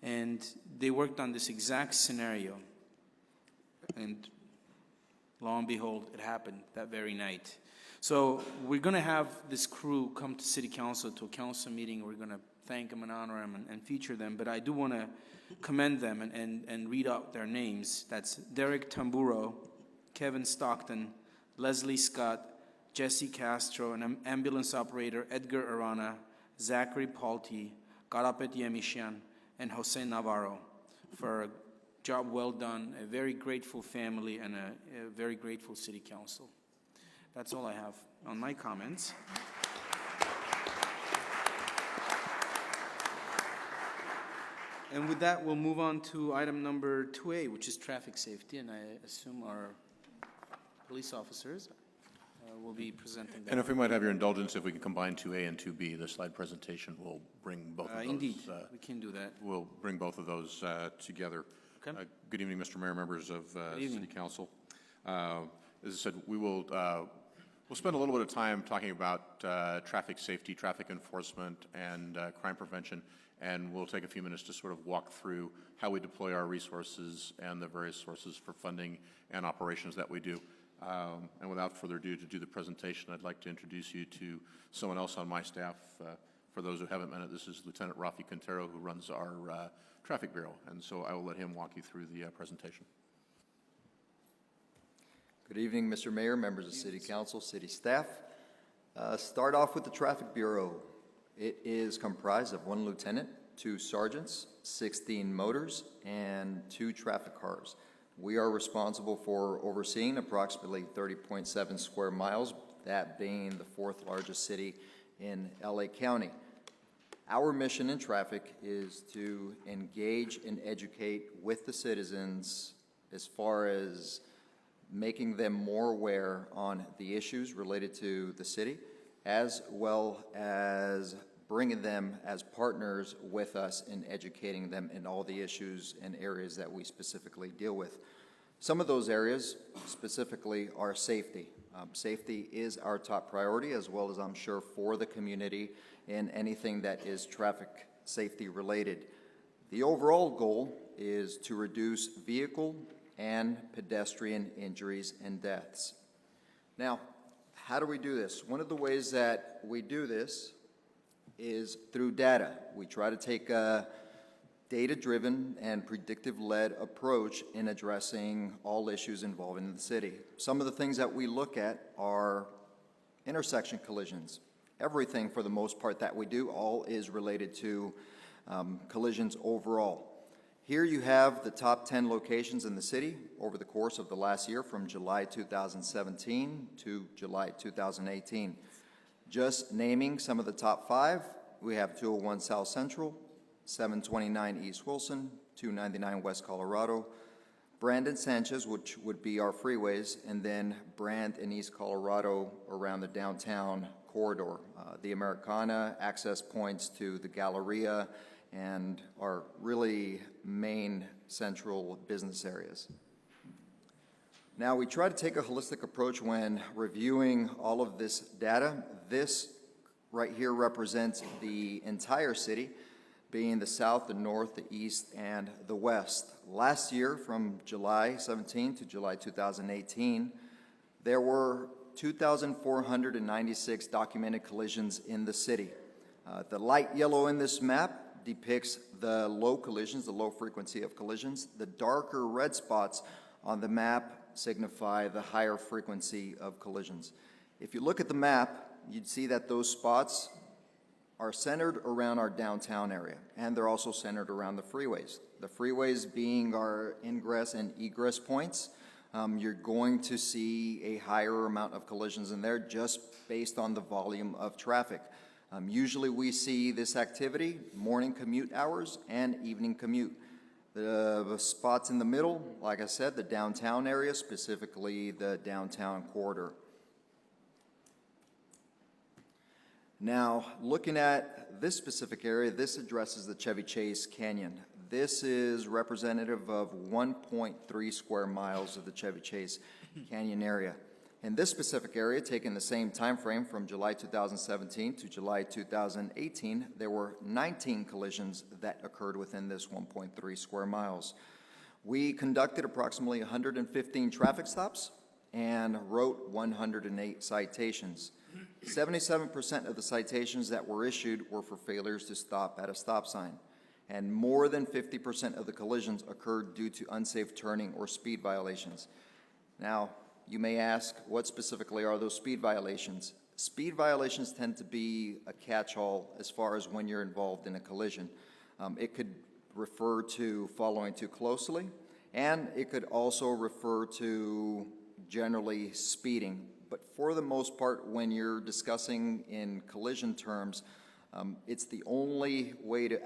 And they worked on this exact scenario. And lo and behold, it happened that very night. So we're going to have this crew come to City Council, to a council meeting. We're going to thank them and honor them and feature them. But I do want to commend them and read out their names. That's Derek Tamburo, Kevin Stockton, Leslie Scott, Jesse Castro, an ambulance operator, Edgar Arana, Zachary Palti, Garapet Yemishian, and Jose Navarro, for a job well done, a very grateful family, and a very grateful City Council. That's all I have on my comments. And with that, we'll move on to item number 2A, which is traffic safety, and I assume our police officers will be presenting that. And if we might have your indulgence, if we can combine 2A and 2B, the slide presentation will bring both of those. Indeed, we can do that. We'll bring both of those together. Okay. Good evening, Mr. Mayor, members of City Council. As I said, we'll spend a little bit of time talking about traffic safety, traffic enforcement, and crime prevention, and we'll take a few minutes to sort of walk through how we deploy our resources and the various sources for funding and operations that we do. And without further ado, to do the presentation, I'd like to introduce you to someone else on my staff. For those who haven't met it, this is Lieutenant Rafi Quintero, who runs our Traffic Bureau, and so I will let him walk you through the presentation. Good evening, Mr. Mayor, members of City Council, City staff. Start off with the Traffic Bureau. It is comprised of 1 lieutenant, 2 sergeants, 16 motors, and 2 traffic cars. We are responsible for overseeing approximately 30.7 square miles, that being the 4th largest city in LA County. Our mission in traffic is to engage and educate with the citizens as far as making them more aware on the issues related to the city, as well as bringing them as partners with us in educating them in all the issues and areas that we specifically deal with. Some of those areas specifically are safety. Safety is our top priority, as well as I'm sure for the community in anything that is traffic safety related. The overall goal is to reduce vehicle and pedestrian injuries and deaths. Now, how do we do this? One of the ways that we do this is through data. We try to take a data-driven and predictive-led approach in addressing all issues involving the city. Some of the things that we look at are intersection collisions. Everything, for the most part, that we do, all is related to collisions overall. Here you have the top 10 locations in the city over the course of the last year from July 2017 to July 2018. Just naming some of the top 5, we have 201 South Central, 729 East Wilson, 299 West Colorado, Brandon Sanchez, which would be our freeways, and then Brand in East Colorado around the downtown corridor, the Americana, access points to the Galleria, and our really main central business areas. Now, we try to take a holistic approach when reviewing all of this data. This right here represents the entire city, being the south, the north, the east, and the west. Last year, from July 17 to July 2018, there were 2,496 documented collisions in the city. The light yellow in this map depicts the low collisions, the low frequency of collisions. The darker red spots on the map signify the higher frequency of collisions. If you look at the map, you'd see that those spots are centered around our downtown area, and they're also centered around the freeways. The freeways being our ingress and egress points, you're going to see a higher amount of collisions in there just based on the volume of traffic. Usually we see this activity morning commute hours and evening commute. The spots in the middle, like I said, the downtown area, specifically the downtown corridor. Now, looking at this specific area, this addresses the Chevy Chase Canyon. This is representative of 1.3 square miles of the Chevy Chase Canyon area. In this specific area, taking the same time frame from July 2017 to July 2018, there were 19 collisions that occurred within this 1.3 square miles. We conducted approximately 115 traffic stops and wrote 108 citations. 77% of the citations that were issued were for failures to stop at a stop sign, and more than 50% of the collisions occurred due to unsafe turning or speed violations. Now, you may ask, what specifically are those speed violations? Speed violations tend to be a catch-all as far as when you're involved in a collision. It could refer to following too closely, and it could also refer to generally speeding. But for the most part, when you're discussing in collision terms, it's the only way to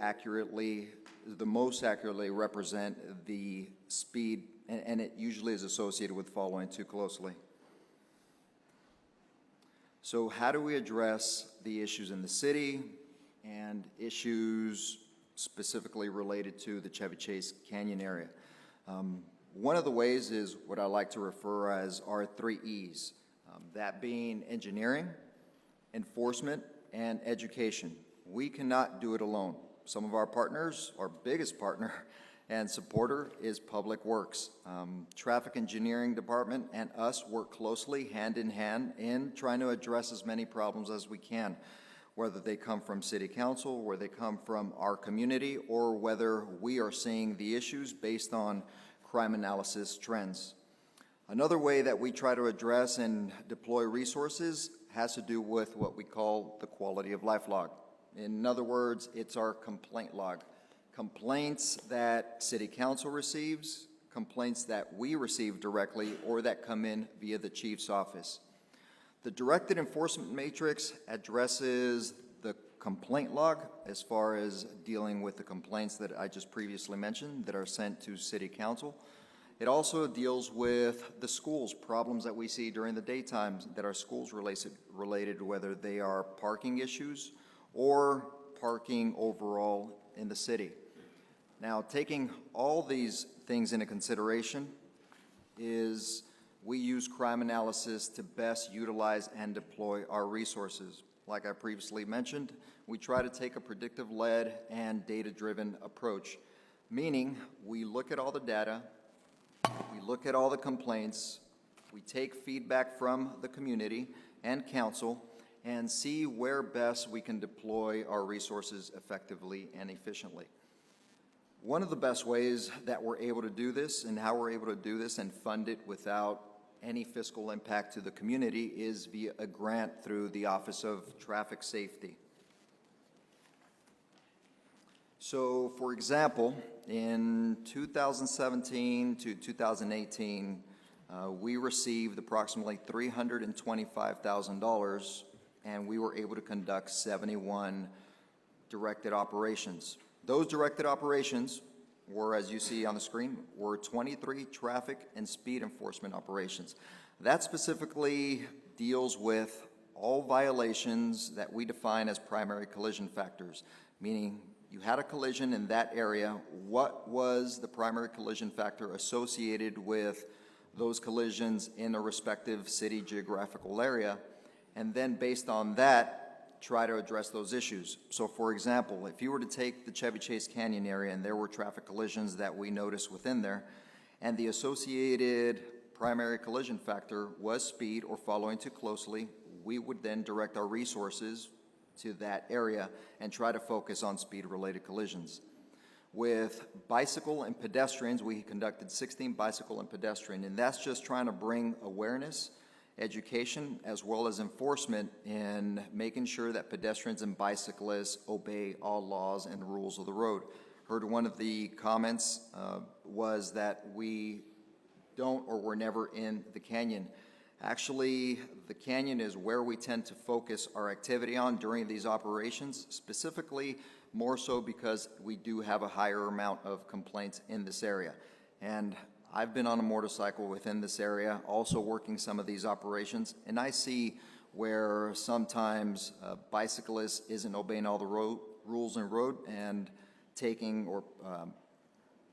most accurately represent the speed, and it usually is associated with following too closely. So how do we address the issues in the city and issues specifically related to the Chevy Chase Canyon area? One of the ways is what I like to refer as our 3 E's. That being engineering, enforcement, and education. We cannot do it alone. Some of our partners, our biggest partner and supporter is Public Works. Traffic Engineering Department and us work closely hand in hand in trying to address as many problems as we can, whether they come from City Council, where they come from our community, or whether we are seeing the issues based on crime analysis trends. Another way that we try to address and deploy resources has to do with what we call the quality of life log. In other words, it's our complaint log. Complaints that City Council receives, complaints that we receive directly, or that come in via the Chief's office. The directed enforcement matrix addresses the complaint log as far as dealing with the complaints that I just previously mentioned that are sent to City Council. It also deals with the schools, problems that we see during the daytime that are schools related, whether they are parking issues or parking overall in the city. Now, taking all these things into consideration is we use crime analysis to best utilize and deploy our resources. Like I previously mentioned, we try to take a predictive-led and data-driven approach, meaning we look at all the data, we look at all the complaints, we take feedback from the community and council, and see where best we can deploy our resources effectively and efficiently. One of the best ways that we're able to do this and how we're able to do this and fund it without any fiscal impact to the community is via a grant through the Office of Traffic Safety. So, for example, in 2017 to 2018, we received approximately $325,000, and we were able to conduct 71 directed operations. Those directed operations were, as you see on the screen, were 23 traffic and speed enforcement operations. That specifically deals with all violations that we define as primary collision factors, meaning you had a collision in that area, what was the primary collision factor associated with those collisions in a respective city geographical area, and then based on that, try to address those issues. So for example, if you were to take the Chevy Chase Canyon area and there were traffic collisions that we noticed within there, and the associated primary collision factor was speed or following too closely, we would then direct our resources to that area and try to focus on speed-related collisions. With bicycle and pedestrians, we conducted 16 bicycle and pedestrian, and that's just trying to bring awareness, education, as well as enforcement in making sure that pedestrians and bicyclists obey all laws and rules of the road. Heard one of the comments was that we don't or we're never in the canyon. Actually, the canyon is where we tend to focus our activity on during these operations, specifically more so because we do have a higher amount of complaints in this area. And I've been on a motorcycle within this area, also working some of these operations, and I see where sometimes a bicyclist isn't obeying all the rules in road and taking or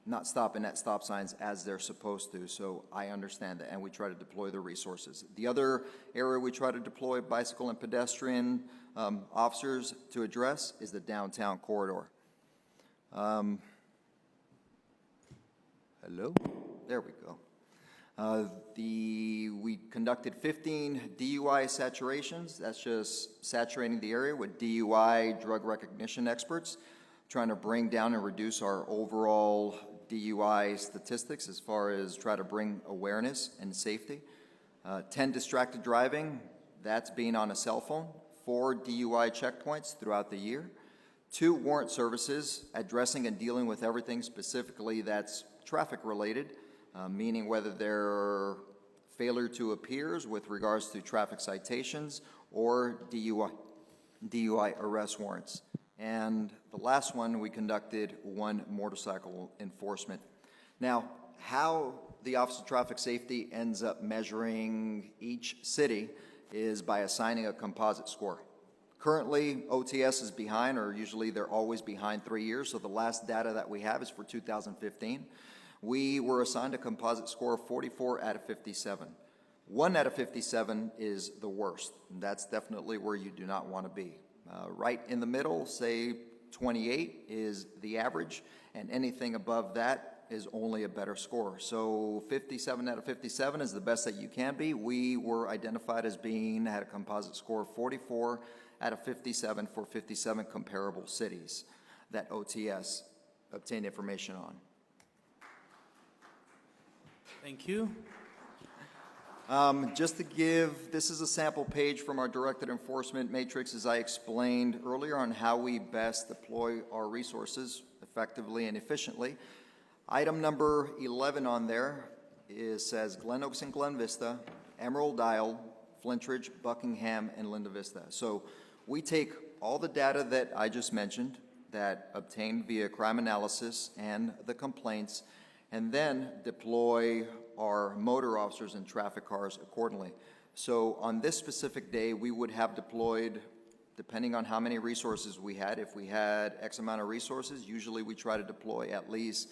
not stopping at stop signs as they're supposed to. So I understand that, and we try to deploy the resources. The other area we try to deploy bicycle and pedestrian officers to address is the downtown corridor. Hello? There we go. We conducted 15 DUI saturations. That's just saturating the area with DUI drug recognition experts, trying to bring down and reduce our overall DUI statistics as far as try to bring awareness and safety. 10 distracted driving, that's being on a cell phone. 4 DUI checkpoints throughout the year. 2 warrant services, addressing and dealing with everything specifically that's traffic related, meaning whether they're failure to appears with regards to traffic citations or DUI arrest warrants. And the last one, we conducted 1 motorcycle enforcement. Now, how the Office of Traffic Safety ends up measuring each city is by assigning a composite score. Currently, OTS is behind, or usually they're always behind 3 years, so the last data that we have is for 2015. We were assigned a composite score of 44 out of 57. 1 out of 57 is the worst, and that's definitely where you do not want to be. Right in the middle, say 28 is the average, and anything above that is only a better score. So 57 out of 57 is the best that you can be. We were identified as had a composite score of 44 out of 57 for 57 comparable cities that OTS obtained information on. Thank you. Just to give, this is a sample page from our directed enforcement matrix, as I explained earlier, on how we best deploy our resources effectively and efficiently. Item number 11 on there says Glen Oaks and Glen Vista, Emerald Isle, Flintridge, Buckingham, and Linda Vista. So we take all the data that I just mentioned that obtained via crime analysis and the complaints, and then deploy our motor officers and traffic cars accordingly. So on this specific day, we would have deployed, depending on how many resources we had, if we had X amount of resources, usually we try to deploy at least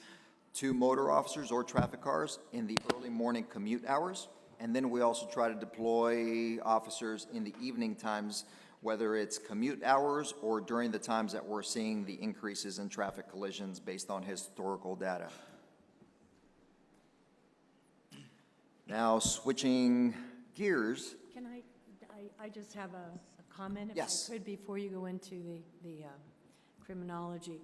2 motor officers or traffic cars in the early morning commute hours. And then we also try to deploy officers in the evening times, whether it's commute hours or during the times that we're seeing the increases in traffic collisions based on historical data. Now, switching gears. Can I just have a comment, if Yes. I could, before you go into the criminology.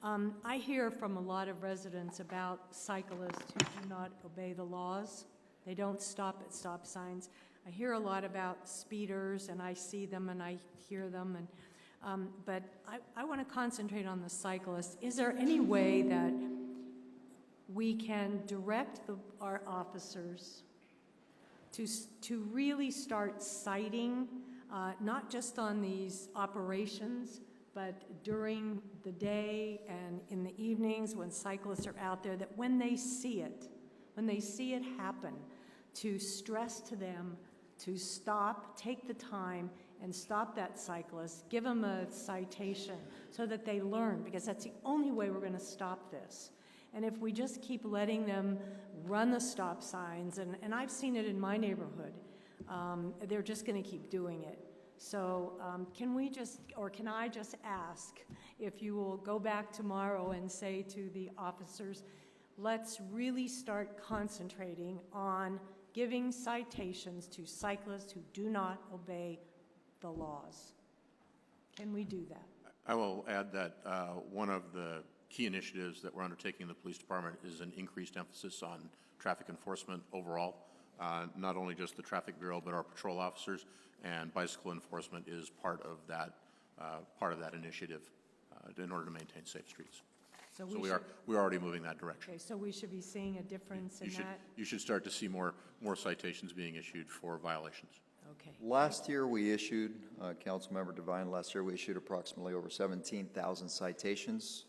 I hear from a lot of residents about cyclists who do not obey the laws. They don't stop at stop signs. I hear a lot about speeders, and I see them and I hear them, and but I want to concentrate on the cyclists. Is there any way that we can direct our officers to really start citing, not just on these operations, but during the day and in the evenings when cyclists are out there, that when they see it happen, to stress to them to stop, take the time and stop that cyclist, give them a citation so that they learn, because that's the only way we're going to stop this. And if we just keep letting them run the stop signs, and I've seen it in my neighborhood, they're just going to keep doing it. So can I just ask if you will go back tomorrow and say to the officers, let's really start concentrating on giving citations to cyclists who do not obey the laws. Can we do that? I will add that one of the key initiatives that we're undertaking in the police department is an increased emphasis on traffic enforcement overall, not only just the traffic bureau, but our patrol officers, and bicycle enforcement is part of that initiative in order to maintain safe streets. So we're already moving that direction. Okay, so we should be seeing a difference in that? You should start to see more citations being issued for violations. Okay. Last year we issued, Councilmember Devine, last year we issued approximately over 17,000 citations.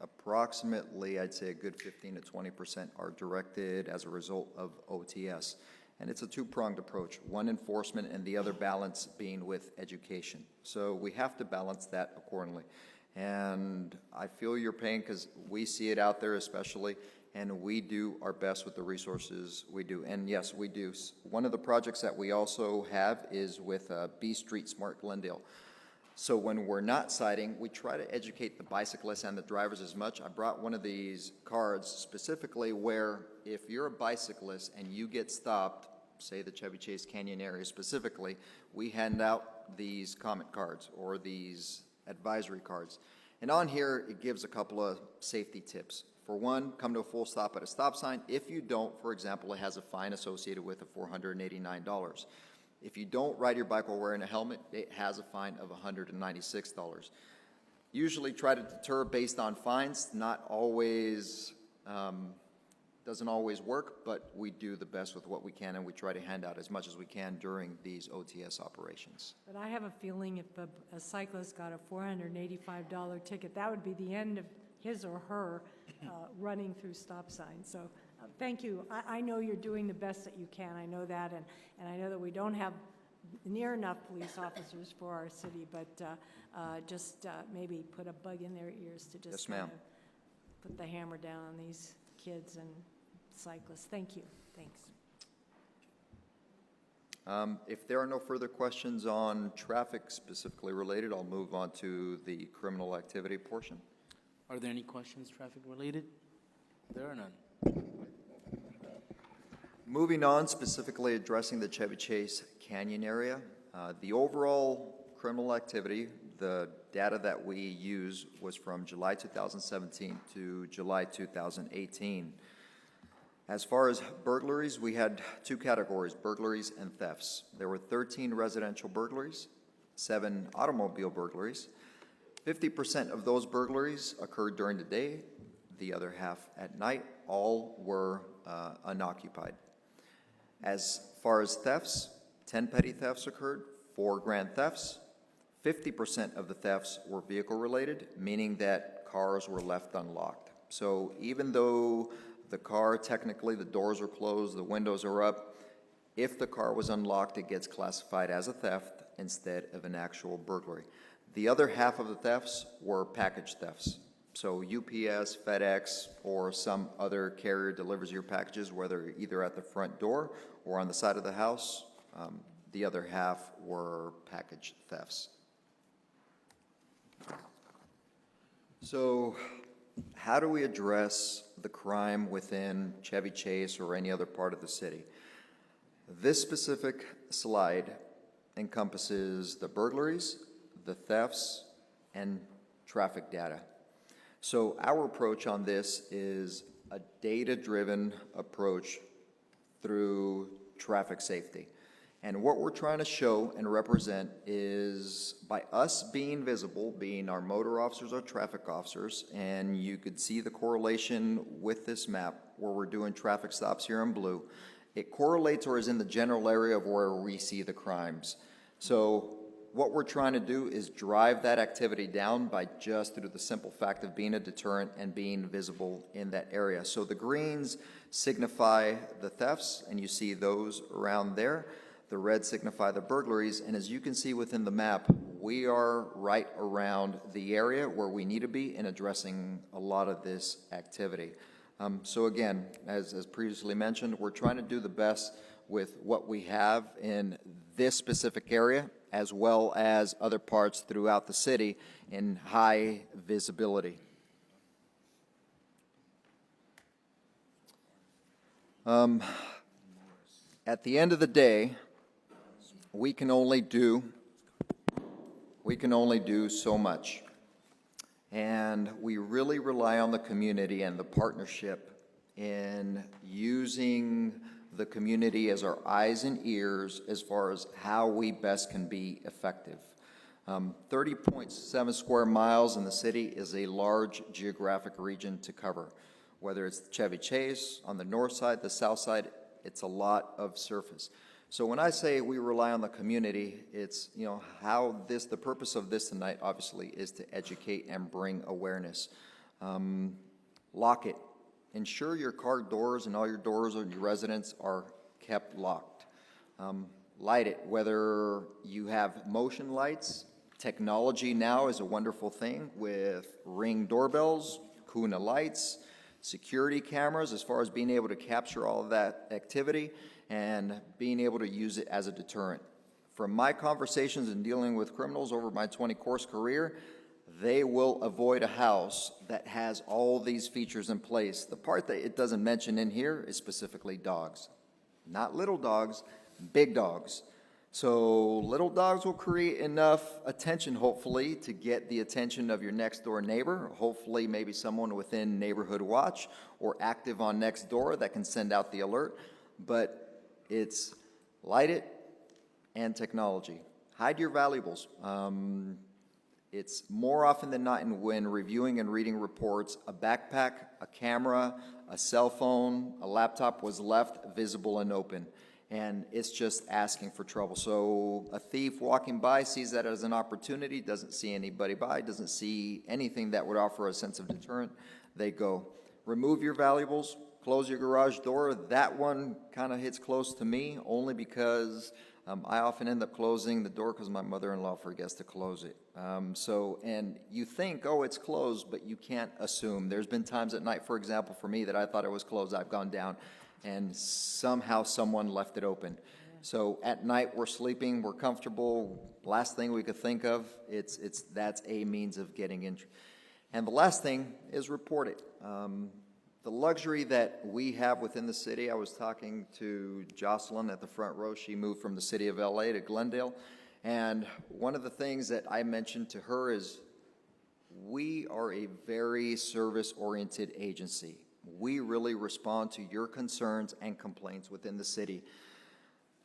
Approximately, I'd say a good 15 to 20% are directed as a result of OTS. And it's a two-pronged approach, one enforcement and the other balance being with education. So we have to balance that accordingly. And I feel your pain because we see it out there especially, and we do our best with the resources we do. And yes, we do. One of the projects that we also have is with B Street Smart Glendale. So when we're not citing, we try to educate the bicyclists and the drivers as much. I brought one of these cards specifically where if you're a bicyclist and you get stopped, say the Chevy Chase Canyon area specifically, we hand out these comment cards or these advisory cards. And on here, it gives a couple of safety tips. For one, come to a full stop at a stop sign. If you don't, for example, it has a fine associated with it, $489. If you don't ride your bike while wearing a helmet, it has a fine of $196. Usually try to deter based on fines, not always, doesn't always work, but we do the best with what we can, and we try to hand out as much as we can during these OTS operations. But I have a feeling if a cyclist got a $485 ticket, that would be the end of his or her running through stop signs. So thank you. I know you're doing the best that you can. I know that, and I know that we don't have near enough police officers for our city, but just maybe put a bug in their ears to just Yes, ma'am. put the hammer down on these kids and cyclists. Thank you. Thanks. If there are no further questions on traffic specifically related, I'll move on to the criminal activity portion. Are there any questions traffic related? There are none. Moving on, specifically addressing the Chevy Chase Canyon area, the overall criminal activity, the data that we use was from July 2017 to July 2018. As far as burglaries, we had two categories, burglaries and thefts. There were 13 residential burglaries, 7 automobile burglaries. 50% of those burglaries occurred during the day, the other half at night. All were unoccupied. As far as thefts, 10 petty thefts occurred, 4 grand thefts. 50% of the thefts were vehicle-related, meaning that cars were left unlocked. So even though the car, technically the doors are closed, the windows are up, if the car was unlocked, it gets classified as a theft instead of an actual burglary. The other half of the thefts were package thefts. So UPS, FedEx, or some other carrier delivers your packages, whether either at the front door or on the side of the house. The other half were package thefts. So how do we address the crime within Chevy Chase or any other part of the city? This specific slide encompasses the burglaries, the thefts, and traffic data. So our approach on this is a data-driven approach through traffic safety. And what we're trying to show and represent is by us being visible, being our motor officers, our traffic officers, and you could see the correlation with this map where we're doing traffic stops here in blue. It correlates or is in the general area of where we see the crimes. So what we're trying to do is drive that activity down by just through the simple fact of being a deterrent and being visible in that area. So the greens signify the thefts, and you see those around there. The red signify the burglaries, and as you can see within the map, we are right around the area where we need to be in addressing a lot of this activity. So again, as previously mentioned, we're trying to do the best with what we have in this specific area, as well as other parts throughout the city in high visibility. At the end of the day, we can only do so much. And we really rely on the community and the partnership in using the community as our eyes and ears as far as how we best can be effective. 30.7 square miles in the city is a large geographic region to cover. Whether it's Chevy Chase, on the north side, the south side, it's a lot of surface. So when I say we rely on the community, it's, you know, the purpose of this tonight, obviously, is to educate and bring awareness. Lock it. Ensure your car doors and all your doors in your residence are kept locked. Light it, whether you have motion lights. Technology now is a wonderful thing with Ring doorbells, Kuna lights, security cameras, as far as being able to capture all of that activity and being able to use it as a deterrent. From my conversations in dealing with criminals over my 20-course career, they will avoid a house that has all these features in place. The part that it doesn't mention in here is specifically dogs. Not little dogs, big dogs. So little dogs will create enough attention, hopefully, to get the attention of your next door neighbor, hopefully maybe someone within Neighborhood Watch or active on Nextdoor that can send out the alert. But it's light it and technology. Hide your valuables. It's more often than not when reviewing and reading reports, a backpack, a camera, a cell phone, a laptop was left visible and open. And it's just asking for trouble. So a thief walking by sees that as an opportunity, doesn't see anybody by, doesn't see anything that would offer a sense of deterrent, they go. Remove your valuables, close your garage door. That one kind of hits close to me, only because I often end up closing the door because my mother-in-law forgets to close it. And you think, oh, it's closed, but you can't assume. There's been times at night, for example, for me that I thought it was closed. I've gone down, and somehow someone left it open. So at night, we're sleeping, we're comfortable. Last thing we could think of, that's a means of getting in. And the last thing is report it. The luxury that we have within the city, I was talking to Jocelyn at the front row. She moved from the city of LA to Glendale. And one of the things that I mentioned to her is we are a very service-oriented agency. We really respond to your concerns and complaints within the city.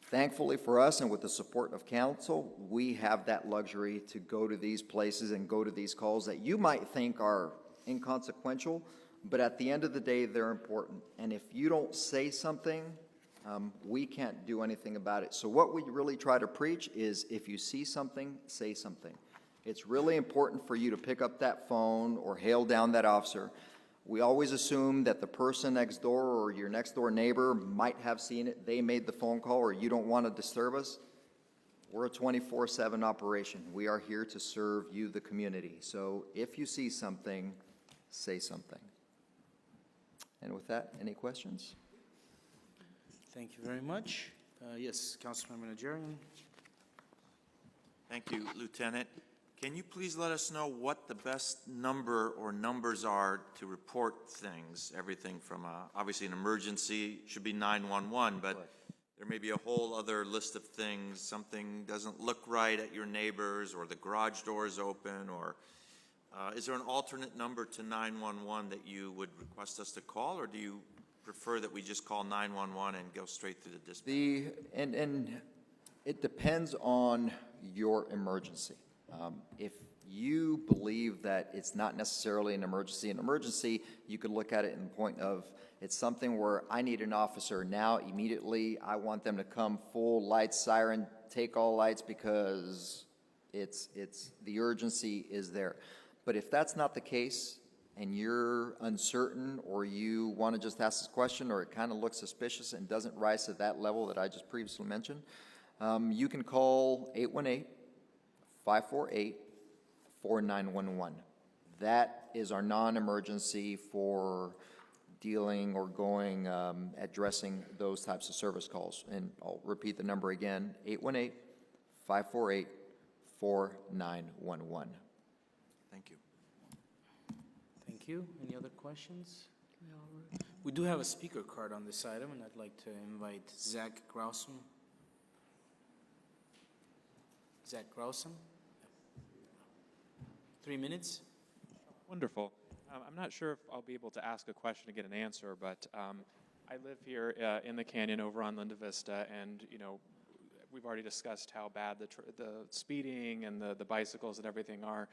Thankfully for us, and with the support of council, we have that luxury to go to these places and go to these calls that you might think are inconsequential, but at the end of the day, they're important. And if you don't say something, we can't do anything about it. So what we really try to preach is if you see something, say something. It's really important for you to pick up that phone or hail down that officer. We always assume that the person next door or your next door neighbor might have seen it. They made the phone call, or you don't want to disturb us. We're a 24/7 operation. We are here to serve you, the community. So if you see something, say something. And with that, any questions? Thank you very much. Yes, Councilmember Najarian. Thank you, Lieutenant. Can you please let us know what the best number or numbers are to report things? Everything from, obviously an emergency should be 911, but there may be a whole other list of things. Something doesn't look right at your neighbors, or the garage door is open, or is there an alternate number to 911 that you would request us to call, or do you prefer that we just call 911 and go straight to the dispatch? It depends on your emergency. If you believe that it's not necessarily an emergency, you could look at it in the point of, it's something where I need an officer now, immediately. I want them to come full lights, siren, take all lights, because the urgency is there. But if that's not the case, and you're uncertain, or you want to just ask this question, or it kind of looks suspicious and doesn't rise to that level that I just previously mentioned, you can call 818-548-4911. That is our non-emergency for dealing or going, addressing those types of service calls. And I'll repeat the number again, 818-548-4911. Thank you. Thank you. Any other questions? We do have a speaker card on this item, and I'd like to invite Zach Grausom. Zach Grausom. 3 minutes. Wonderful. I'm not sure if I'll be able to ask a question and get an answer, but I live here in the canyon over on Linda Vista, and we've already discussed how bad the speeding and the bicycles and everything are.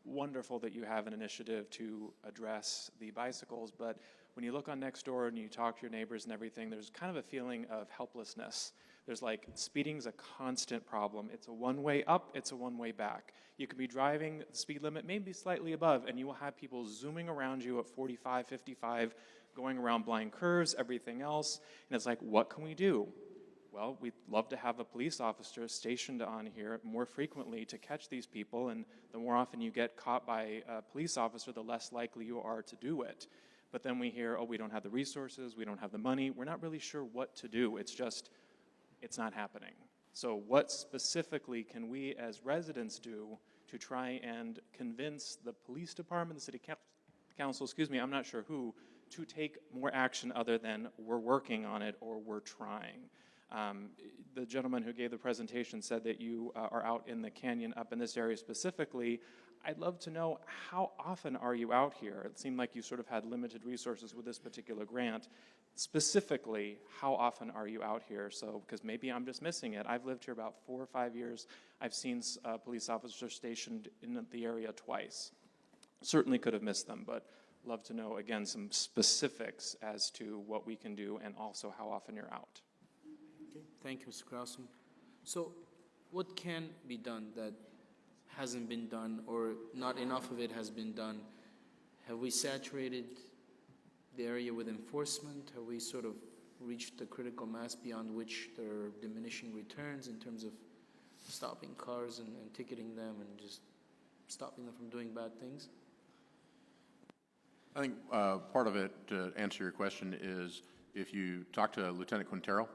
Wonderful that you have an initiative to address the bicycles, but when you look on Nextdoor and you talk to your neighbors and everything, there's kind of a feeling of helplessness. There's speeding's a constant problem. It's a one-way up, it's a one-way back. You could be driving the speed limit, maybe slightly above, and you will have people zooming around you at 45, 55, going around blind curves, everything else, and it's like, what can we do? Well, we'd love to have a police officer stationed on here more frequently to catch these people, and the more often you get caught by a police officer, the less likely you are to do it. But then we hear, oh, we don't have the resources, we don't have the money, we're not really sure what to do. It's not happening. So what specifically can we as residents do to try and convince the police department, the city council, I'm not sure who, to take more action other than we're working on it or we're trying? The gentleman who gave the presentation said that you are out in the canyon up in this area specifically. I'd love to know, how often are you out here? It seemed like you sort of had limited resources with this particular grant. Specifically, how often are you out here? So, because maybe I'm just missing it. I've lived here about 4 or 5 years. I've seen police officers stationed in the area twice. Certainly could have missed them, but love to know, again, some specifics as to what we can do and also how often you're out. Okay. Thank you, Mr. Grausom. So what can be done that hasn't been done, or not enough of it has been done? Have we saturated the area with enforcement? Have we sort of reached the critical mass beyond which there are diminishing returns in terms of stopping cars and ticketing them and just stopping them from doing bad things? I think part of it, to answer your question, is if you talk to Lieutenant Quintero,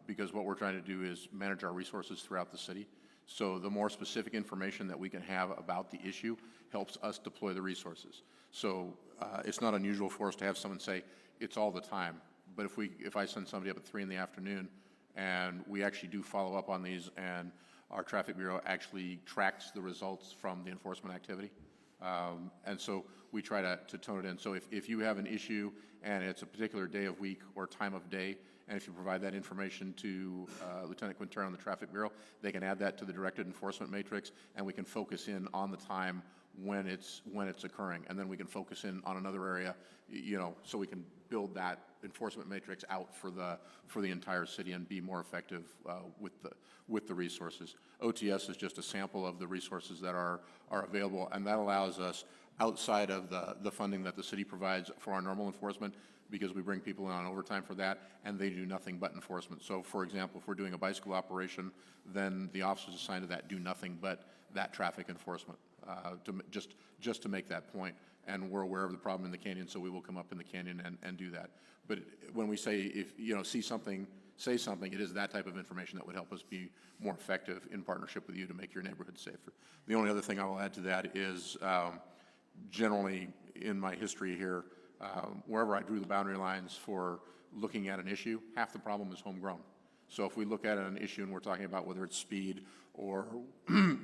because what we're trying to do is manage our resources throughout the city. So the more specific information that we can have about the issue helps us deploy the resources. So it's not unusual for us to have someone say, it's all the time. But if I send somebody up at 3 in the afternoon and we actually do follow up on these, and our traffic bureau actually tracks the results from the enforcement activity, and so we try to tone it in. So if you have an issue and it's a particular day of week or time of day, and if you provide that information to Lieutenant Quintero on the Traffic Bureau, they can add that to the directed enforcement matrix, and we can focus in on the time when it's occurring, and then we can focus in on another area, so we can build that enforcement matrix out for the entire city and be more effective with the resources. OTS is just a sample of the resources that are available, and that allows us, outside of the funding that the city provides for our normal enforcement, because we bring people in on overtime for that, and they do nothing but enforcement. So, for example, if we're doing a bicycle operation, then the officers assigned to that do nothing but that traffic enforcement, just to make that point. And we're aware of the problem in the canyon, so we will come up in the canyon and do that. But when we say, if see something, say something, it is that type of information that would help us be more effective in partnership with you to make your neighborhood safer. The only other thing I will add to that is, generally in my history here, wherever I drew the boundary lines for looking at an issue, half the problem is homegrown. So if we look at an issue and we're talking about whether it's speed or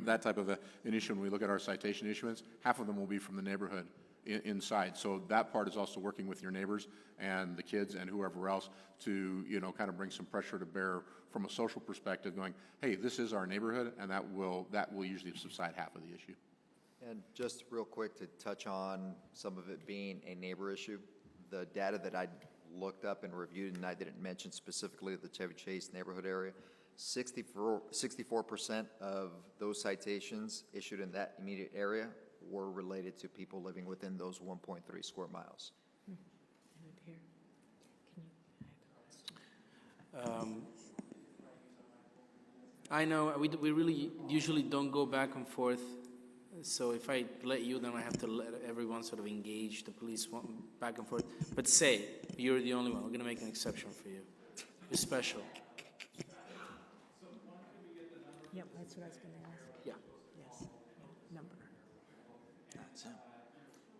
that type of an issue, and we look at our citation issuance, half of them will be from the neighborhood. inside. So that part is also working with your neighbors and the kids and whoever else to, kind of bring some pressure to bear from a social perspective, going, hey, this is our neighborhood, and that will usually subside half of the issue. And just real quick to touch on some of it being a neighbor issue, the data that I looked up and reviewed, and I didn't mention specifically the Chevy Chase neighborhood area, 64% of those citations issued in that immediate area were related to people living within those 1.3 square miles. I know we really usually don't go back and forth. So if I let you, then I have to let everyone sort of engage the police back and forth. But say you're the only one. We're going to make an exception for you. You're special. Yep, that's what I was going to ask. Yeah. Yes, number. That's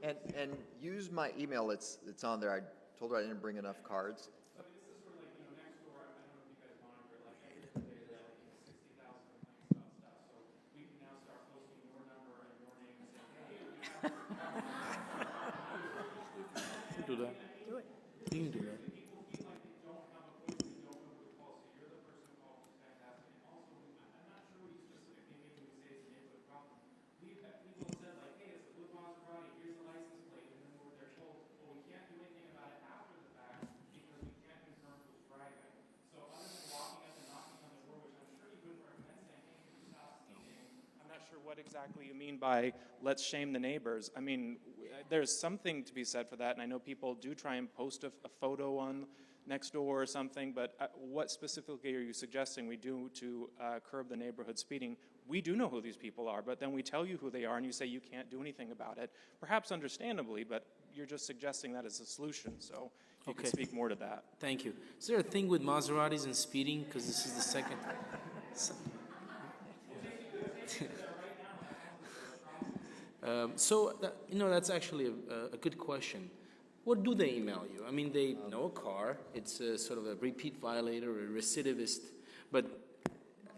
it. And use my email. It's on there. I told her I didn't bring enough cards. Do that. Do it. You can do that. What exactly you mean by let's shame the neighbors. I mean, there's something to be said for that, and I know people do try and post a photo on next door or something, but what specifically are you suggesting we do to curb the neighborhood speeding? We do know who these people are, but then we tell you who they are and you say you can't do anything about it, perhaps understandably, but you're just suggesting that as a solution, so if you can speak more to that. Thank you. Is there a thing with Maseratis and speeding? Because this is the second. That's actually a good question. What do they email you? I mean, they know a car. It's a sort of a repeat violator, a recidivist. But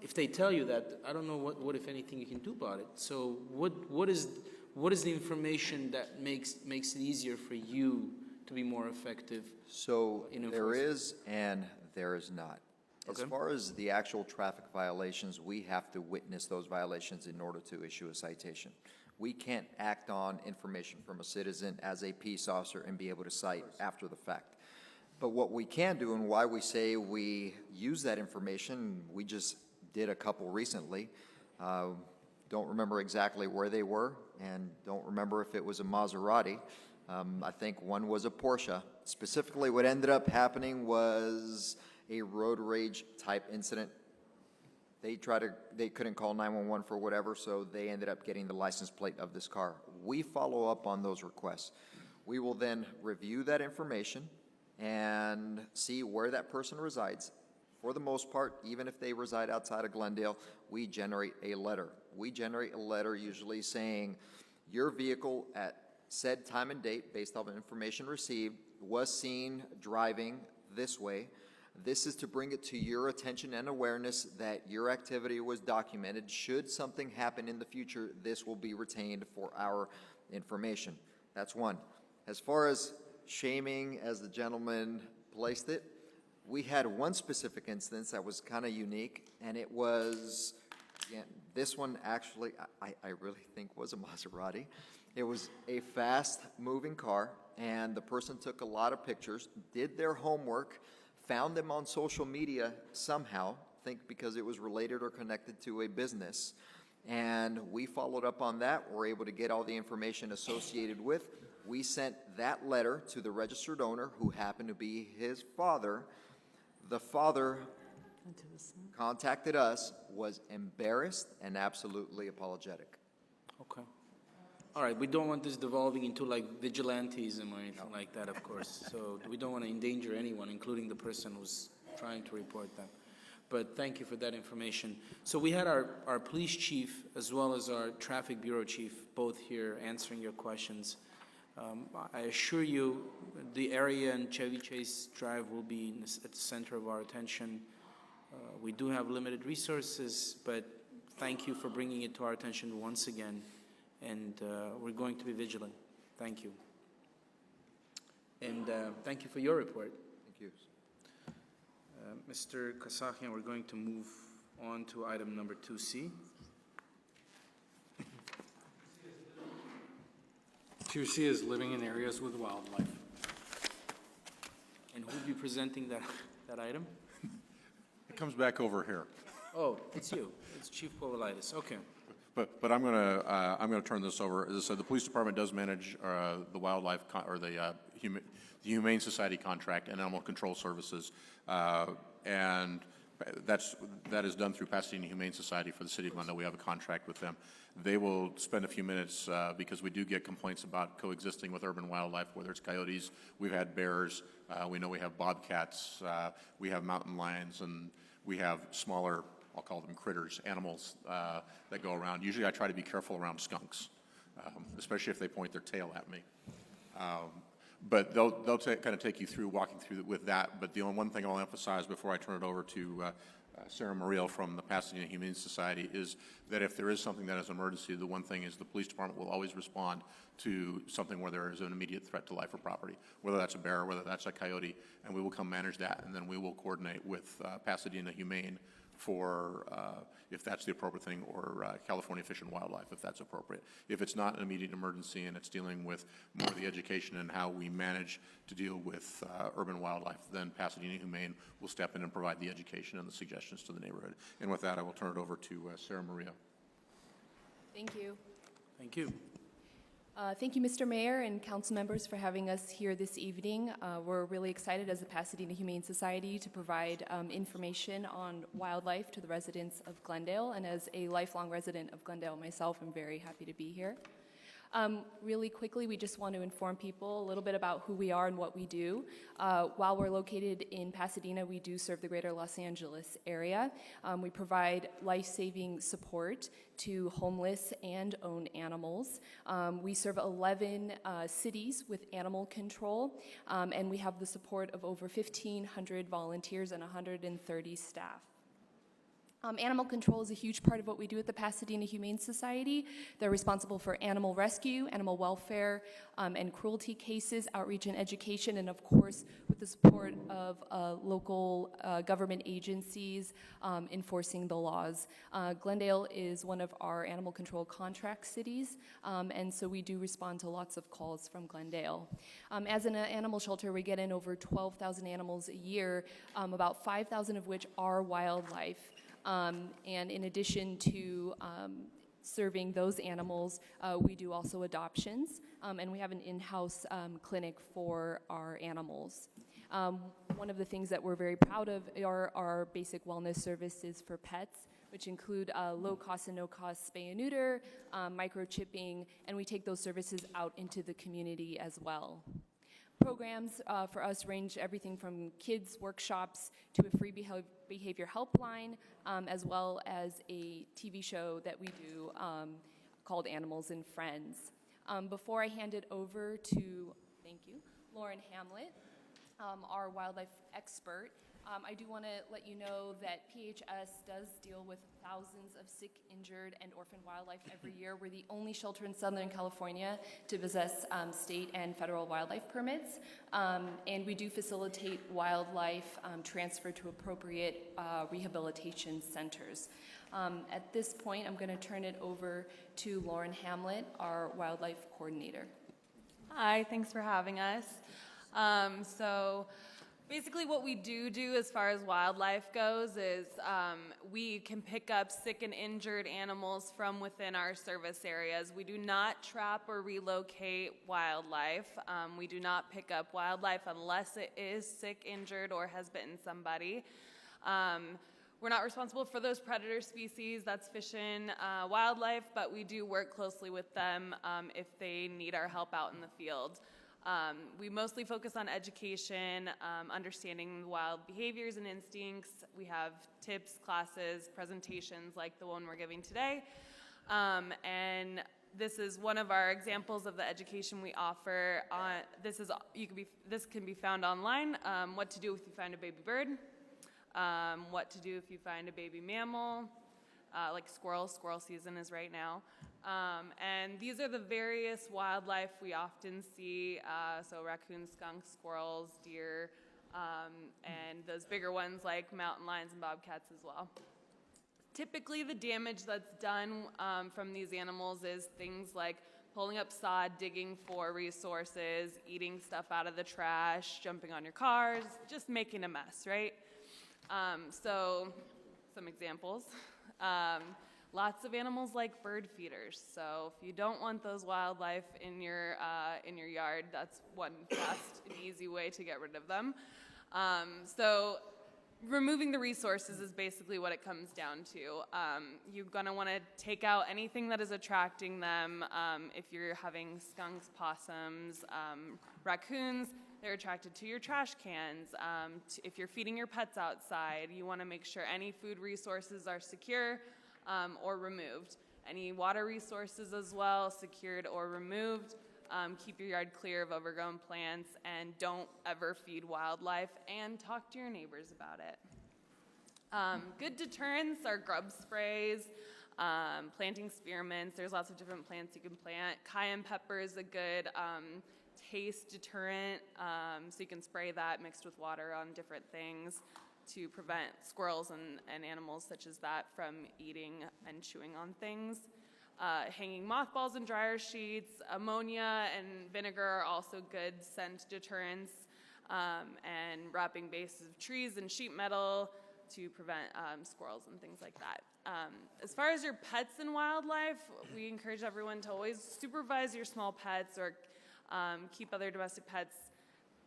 if they tell you that, I don't know what if anything, you can do about it. So what is the information that makes it easier for you to be more effective? So in there enforcement? is and there is not. As Okay. far as the actual traffic violations, we have to witness those violations in order to issue a citation. We can't act on information from a citizen as a peace officer and be able to cite after the fact. But what we can do, and why we say we use that information, we just did a couple recently. Don't remember exactly where they were, and don't remember if it was a Maserati. I think one was a Porsche. Specifically, what ended up happening was a road rage type incident. They couldn't call 911 for whatever, so they ended up getting the license plate of this car. We follow up on those requests. We will then review that information and see where that person resides. For the most part, even if they reside outside of Glendale, we generate a letter. We generate a letter usually saying, your vehicle at said time and date, based on information received, was seen driving this way. This is to bring it to your attention and awareness that your activity was documented. Should something happen in the future, this will be retained for our information. That's one. As far as shaming, as the gentleman placed it, we had one specific instance that was kind of unique, and it was, again, this one actually, I really think was a Maserati. It was a fast-moving car, and the person took a lot of pictures, did their homework, found them on social media somehow, think because it was related or connected to a business. And we followed up on that. We're able to get all the information associated with. We sent that letter to the registered owner, who happened to be his father. The father contacted us, was embarrassed and absolutely apologetic. Okay. All right, we don't want this devolving into like vigilantism or anything like that, of course. So we don't want to endanger anyone, including the person who's trying to report them. But thank you for that information. So we had our police chief as well as our traffic bureau chief both here answering your questions. I assure you the area in Chevy Chase Drive will be at the center of our attention. We do have limited resources, but thank you for bringing it to our attention once again. And we're going to be vigilant. Thank you. And thank you for your report. Thank you. Mr. Kasakian, we're going to move on to item number 2C. 2C is living in areas with wildlife. And who will be presenting that item? It comes back over here. Oh, it's you. It's Chief Povolitis. Okay. But I'm gonna turn this over. As I said, the police department does manage the wildlife the Humane Society contract and animal control services, and that is done through Pasadena Humane Society for the city of Glendale. We have a contract with them. They will spend a few minutes because we do get complaints about coexisting with urban wildlife, whether it's coyotes. We've had bears. We know we have bobcats. We have mountain lions, and we have smaller, I'll call them critters, animals that go around. Usually I try to be careful around skunks, especially if they point their tail at me. But they'll kind of take you through, walking through with that. But the only one thing I'll emphasize before I turn it over to Sarah Muriel from the Pasadena Humane Society is that if there is something that is an emergency, the one thing is the police department will always respond to something where there is an immediate threat to life or property, whether that's a bear, whether that's a coyote, and we will come manage that, and then we will coordinate with Pasadena Humane for if that's the appropriate thing, or California Fish and Wildlife if that's appropriate. If it's not an immediate emergency and it's dealing with more of the education and how we manage to deal with urban wildlife, then Pasadena Humane will step in and provide the education and the suggestions to the neighborhood. And with that, I will turn it over to Sarah Maria. Thank you. Thank you. Thank you, Mr. Mayor and council members, for having us here this evening. We're really excited as the Pasadena Humane Society to provide information on wildlife to the residents of Glendale. And as a lifelong resident of Glendale myself, I'm very happy to be here. Really quickly, we just want to inform people a little bit about who we are and what we do. While we're located in Pasadena, we do serve the greater Los Angeles area. We provide life-saving support to homeless and owned animals. We serve 11 cities with animal control, and we have the support of over 1,500 volunteers and 130 staff. Animal control is a huge part of what we do at the Pasadena Humane Society. They're responsible for animal rescue, animal welfare, and cruelty cases, outreach and education, and of course, with the support of local government agencies enforcing the laws. Glendale is one of our animal control contract cities, and so we do respond to lots of calls from Glendale. As an animal shelter, we get in over 12,000 animals a year, about 5,000 of which are wildlife. And in addition to serving those animals, we do also adoptions, and we have an in-house clinic for our animals. One of the things that we're very proud of are our basic wellness services for pets, which include low-cost and no-cost spay and neuter, microchipping, and we take those services out into the community as well. Programs for us range everything from kids workshops to a free behavior helpline, as well as a TV show that we do called Animals and Friends. Before I hand it over to, thank you, Lauren Hamlet, our wildlife expert, I do want to let you know that PHS does deal with thousands of sick, injured, and orphaned wildlife every year. We're the only shelter in Southern California to possess state and federal wildlife permits, and we do facilitate wildlife transfer to appropriate rehabilitation centers. At this point, I'm going to turn it over to Lauren Hamlet, our wildlife coordinator. Hi, thanks for having us. Basically what we do as far as wildlife goes is we can pick up sick and injured animals from within our service areas. We do not trap or relocate wildlife. We do not pick up wildlife unless it is sick, injured, or has bitten somebody. We're not responsible for those predator species, that's fish and wildlife, but we do work closely with them if they need our help out in the field. We mostly focus on education, understanding wild behaviors and instincts. We have tips, classes, presentations like the one we're giving today. And this is one of our examples of the education we offer. This can be found online. What to do if you find a baby bird, what to do if you find a baby mammal, like squirrels. Squirrel season is right now. And these are the various wildlife we often see, so raccoons, skunks, squirrels, deer, and those bigger ones like mountain lions and bobcats as well. Typically, the damage that's done from these animals is things like pulling up sod, digging for resources, eating stuff out of the trash, jumping on your cars, just making a mess, right? So, some examples. Lots of animals like bird feeders. So if you don't want those wildlife in your yard, that's one fast and easy way to get rid of them. So removing the resources is basically what it comes down to. You're gonna wanna take out anything that is attracting them. If you're having skunks, possums, raccoons, they're attracted to your trash cans. If you're feeding your pets outside, you wanna make sure any food resources are secure or removed. Any water resources as well, secured or removed. Keep your yard clear of overgrown plants, and don't ever feed wildlife, and talk to your neighbors about it. Good deterrents are grub sprays, planting spearmints. There's lots of different plants you can plant. Cayenne pepper is a good taste deterrent, so you can spray that mixed with water on different things to prevent squirrels and animals such as that from eating and chewing on things. Hanging mothballs and dryer sheets, ammonia and vinegar are also good scent deterrents, and wrapping bases of trees and sheet metal to prevent squirrels and things like that. As far as your pets and wildlife, we encourage everyone to always supervise your small pets or keep other domestic pets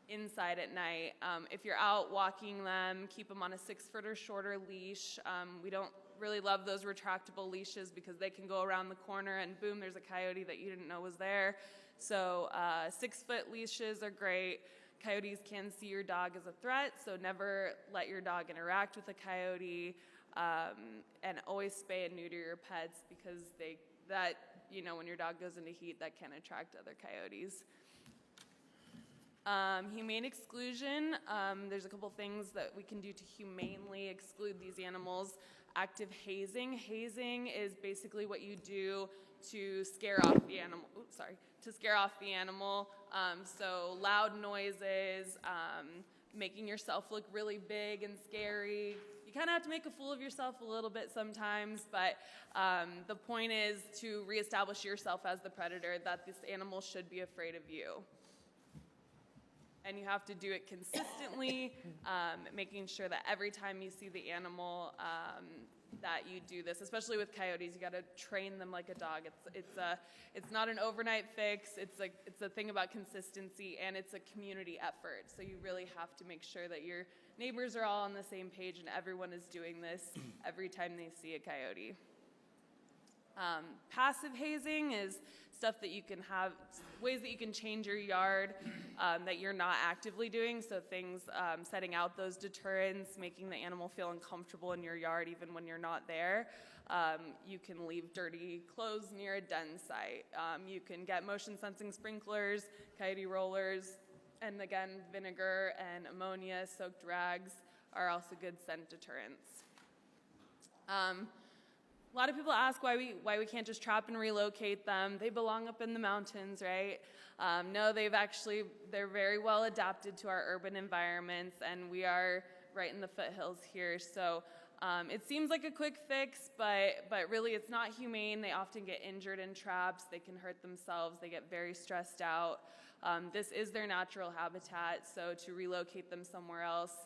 inside at night. If you're out walking them, keep them on a 6-foot or shorter leash. We don't really love those retractable leashes because they can go around the corner and boom, there's a coyote that you didn't know was there. So 6-foot leashes are great. Coyotes can see your dog as a threat, so never let your dog interact with a coyote, and always spay and neuter your pets because when your dog goes into heat, that can attract other coyotes. Humane exclusion, there's a couple things that we can do to humanely exclude these animals. Active hazing. Hazing is basically what you do to scare off the animal. So loud noises, making yourself look really big and scary. You kind of have to make a fool of yourself a little bit sometimes, but the point is to reestablish yourself as the predator, that this animal should be afraid of you. And you have to do it consistently, making sure that every time you see the animal that you do this, especially with coyotes, you got to train them like a dog. It's not an overnight fix. It's a thing about consistency, and it's a community effort. So you really have to make sure that your neighbors are all on the same page and everyone is doing this every time they see a coyote. Passive hazing is stuff that you can have, ways that you can change your yard that you're not actively doing. So things, setting out those deterrents, making the animal feel uncomfortable in your yard even when you're not there. You can leave dirty clothes near a den site. You can get motion sensing sprinklers, coyote rollers, and again, vinegar and ammonia soaked rags are also good scent deterrents. A lot of people ask why we can't just trap and relocate them. They belong up in the mountains, right? No, they're very well adapted to our urban environments, and we are right in the foothills here. So it seems like a quick fix, but really it's not humane. They often get injured in traps. They can hurt themselves. They get very stressed out. This is their natural habitat, so to relocate them somewhere else,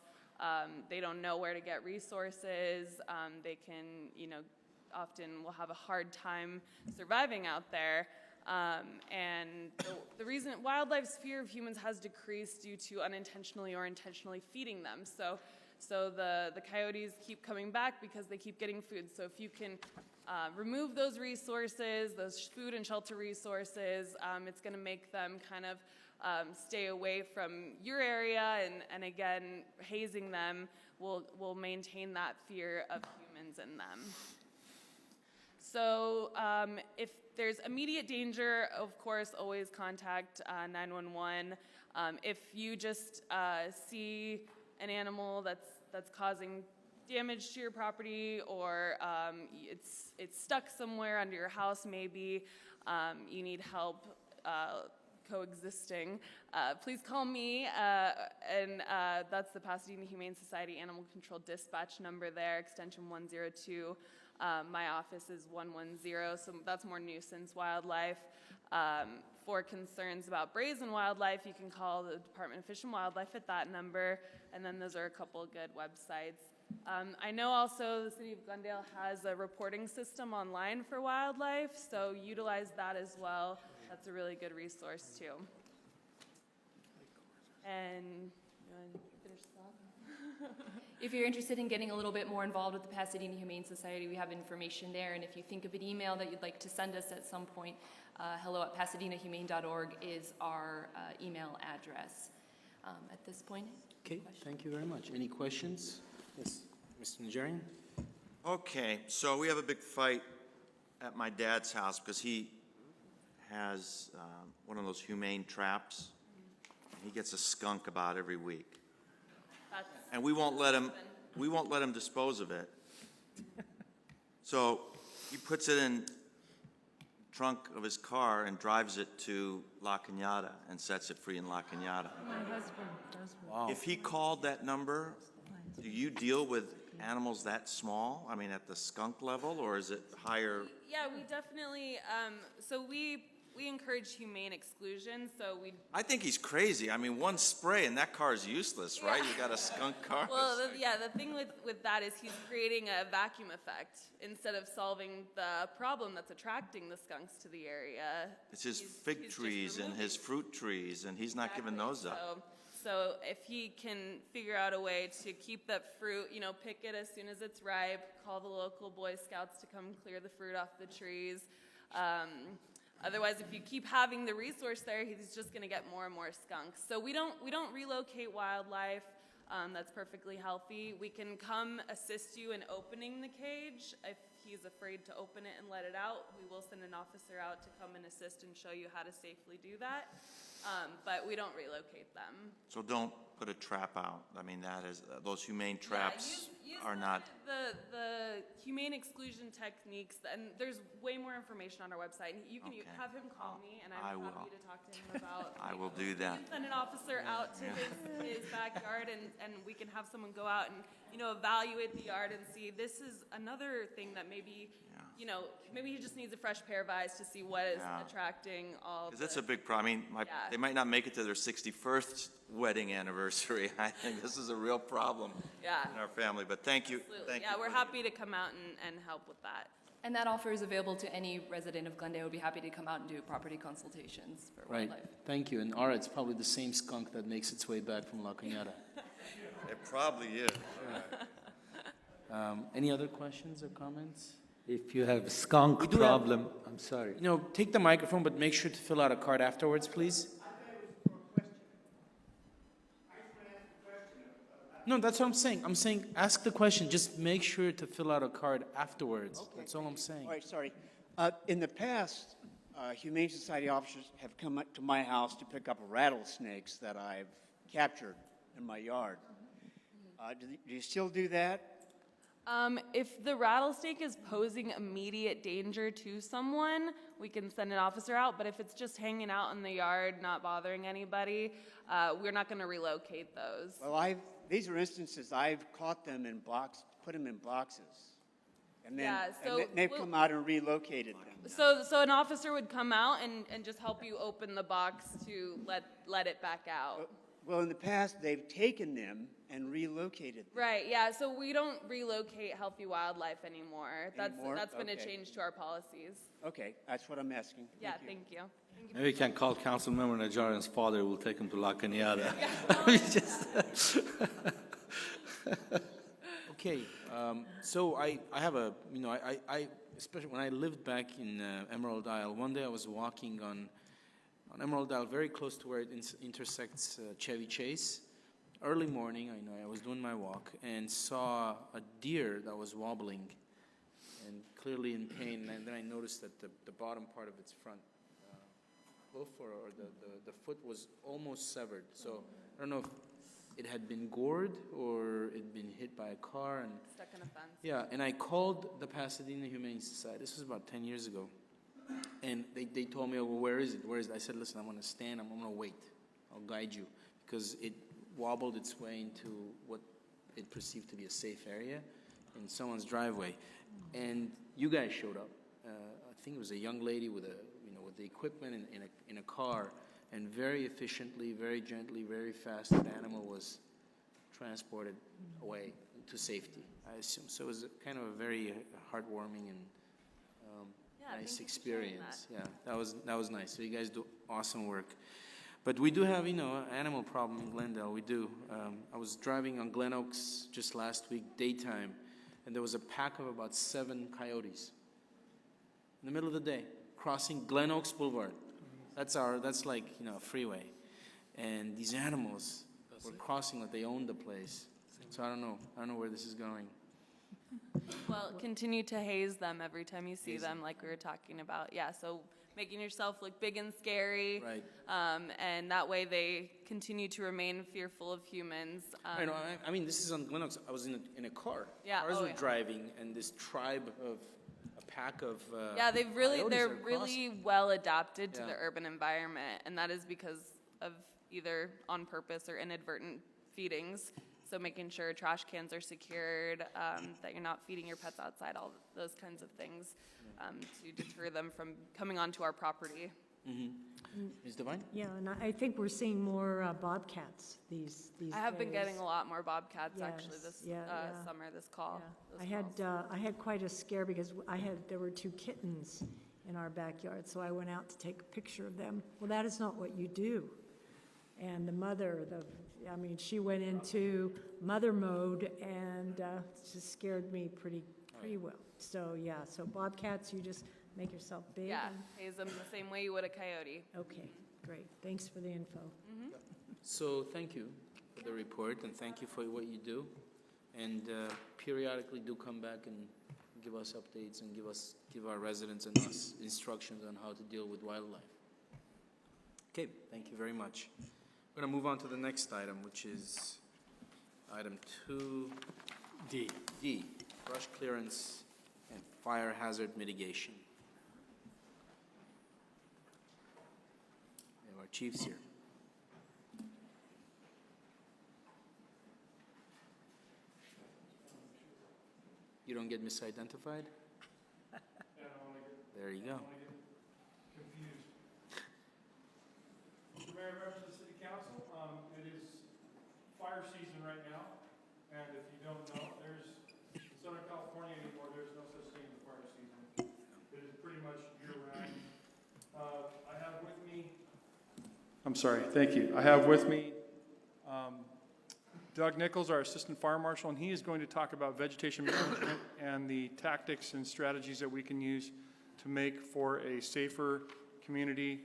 they don't know where to get resources. They can, often will have a hard time surviving out there. And the reason wildlife's fear of humans has decreased due to unintentionally or intentionally feeding them. So the coyotes keep coming back because they keep getting food. So if you can remove those resources, those food and shelter resources, it's going to make them kind of stay away from your area, and again, hazing them will maintain that fear of humans in them. So if there's immediate danger, of course, always contact 911. If you just see an animal that's causing damage to your property, or it's stuck somewhere under your house, maybe you need help coexisting, please call me, and that's the Pasadena Humane Society Animal Control Dispatch number there, extension 102. My office is 110, so that's more nuisance wildlife. For concerns about brazen wildlife, you can call the Department of Fish and Wildlife at that number, and then those are a couple of good websites. I know also the City of Glendale has a reporting system online for wildlife, so utilize that as well. That's a really good resource too. And you want to finish this off? If you're interested in getting a little bit more involved with the Pasadena Humane Society, we have information there. And if you think of an email that you'd like to send us at some point, hello@pasadenahumane.org is our email address. At this point. Okay, thank you very much. Any questions? Yes, Mr. Nigerian? Okay, so we have a big fight at my dad's house because he has one of those humane traps. He gets a skunk about every week. And we won't let him dispose of it. So he puts it in the trunk of his car and drives it to La Cañada and sets it free in La Cañada. My husband does. Wow. If he called that number, do you deal with animals that small? I mean, at the skunk level, or is it higher? Yeah, we definitely, so we encourage humane exclusion, so we... I think he's crazy. I mean, one spray and that car is useless, right? You got a skunk car. Well, the thing with that is he's creating a vacuum effect instead of solving the problem that's attracting the skunks to the area. It's his fig trees and his fruit trees, and he's not giving those up. So if he can figure out a way to keep that fruit, pick it as soon as it's ripe, call the local Boy Scouts to come clear the fruit off the trees. Otherwise, if you keep having the resource there, he's just going to get more and more skunks. So we don't relocate wildlife. That's perfectly healthy. We can come assist you in opening the cage. If he's afraid to open it and let it out, we will send an officer out to come and assist and show you how to safely do that. But we don't relocate them. So don't put a trap out. I mean, that is, those humane traps are not... The humane exclusion techniques, and there's way more information on our website. You can have him call me, and I'm happy to talk to him about... I will do that. We can send an officer out to his backyard, and we can have someone go out and, evaluate the yard and see. This is another thing that maybe... maybe he just needs a fresh pair of eyes to see what is attracting all. Because that's a big problem. I mean, they might not make it to their 61st wedding anniversary. I think this is a real problem in our family. But thank you. Absolutely. We're happy to come out and help with that. And that offer is available to any resident of Glendale. We'd be happy to come out and do property consultations for wildlife. Thank you. And Ara, it's probably the same skunk that makes its way back from La Cañada. It probably is. Any other questions or comments? If you have skunk problem, I'm sorry. Take the microphone, but make sure to fill out a card afterwards, please. No, that's what I'm saying. I'm saying ask the question. Just make sure to fill out a card afterwards. Okay. That's all I'm saying. All right, sorry. In the past, Humane Society officers have come up to my house to pick up rattlesnakes that I've captured in my yard. Do you still do that? If the rattlesnake is posing immediate danger to someone, we can send an officer out. But if it's just hanging out in the yard, not bothering anybody, we're not going to relocate those. Well, these are instances I've caught them in put them in boxes, and then they've come out and relocated them. So an officer would come out and just help you open the box to let it back out. Well, in the past, they've taken them and relocated them. Right, so we don't relocate healthy wildlife anymore. That's been a change to our policies. Okay, that's what I'm asking. Thank you. Maybe we can call Councilmember Najarian's father. We'll take him to La Cañada. Okay, so I have a, I especially when I lived back in Emerald Isle, one day I was walking on Emerald Isle, very close to where it intersects Chevy Chase. Early morning, I was doing my walk and saw a deer that was wobbling and clearly in pain. And then I noticed that the bottom part of its front hoof or the foot was almost severed. So I don't know if it had been gored or it had been hit by a car. And Stuck in a fence. yeah, and I called the Pasadena Humane Society. This was about 10 years ago. And they told me, oh, well, where is it? Where is it? I said, listen, I'm going to stand. I'm going to wait. I'll guide you. Because it wobbled its way into what it perceived to be a safe area in someone's driveway. And you guys showed up. I think it was a young lady with with the equipment in a car, and very efficiently, very gently, very fast, that animal was transported away to safety, I assume. So it was kind of a very heartwarming and nice experience. Yeah, that was nice. So you guys do awesome work. But we do have, an animal problem in Glendale. We do. I was driving on Glen Oaks just last week, daytime, and there was a pack of about 7 coyotes in the middle of the day, crossing Glen Oaks Boulevard. That's like, a freeway. And these animals were crossing like they owned the place. So I don't know where this is going. Well, continue to haze them every time you see them, like we were talking about. Yeah, so making yourself look big and scary. Right. And that way they continue to remain fearful of humans. I know. I mean, this is on Glen Oaks. I was in a car. Yeah. Cars were driving, and this tribe of a pack of yeah, they're coyotes are really well adapted to Yeah. the urban environment, and that is because of either on purpose or inadvertent feedings. So making sure trash cans are secured, that you're not feeding your pets outside, all those kinds of things, to deter them from coming onto our property. Ms. Devine? Yeah, and I think we're seeing more bobcats these I have been days. getting a lot more bobcats actually Yes, this yeah. summer, this call. Yeah. I had quite a scare because there were 2 kittens in our backyard, so I went out to take a picture of them. Well, that is not what you do. And the mother, she went into mother mode and just scared me pretty well. So yeah, so bobcats, you just make yourself big. Yeah, haze them the same way you would a coyote. Okay, great. Thanks for the info. So thank you for the report, and thank you for what you do. And periodically do come back and give us updates and give our residents and us instructions on how to deal with wildlife. Okay, thank you very much. We're going to move on to the next item, which is item 2D. D, brush clearance and fire hazard mitigation. We have our chiefs here. You don't get misidentified? There you go. Confused. Mr. Mayor, members of the City Council, it is fire season right now, and if you don't know, in Southern California anymore, there's no such thing as fire season. It is pretty much year-round. I have with me, I'm sorry, thank you. I have with me Doug Nichols, our Assistant Fire Marshal, and he is going to talk about vegetation management and the tactics and strategies that we can use to make for a safer community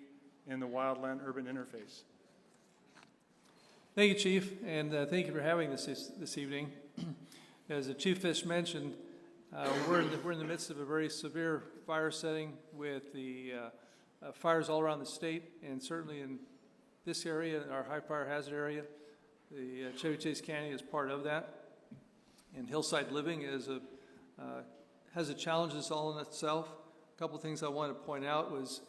in the wildland-urban interface. Thank you, Chief, and thank you for having us this evening. As the Chief Fish mentioned, we're in the midst of a very severe fire setting with the fires all around the state, and certainly in this area, our high fire hazard area. The Chevy Chase Canyon is part of that, and hillside living has a challenge that's all in itself. A couple of things I wanted to point out was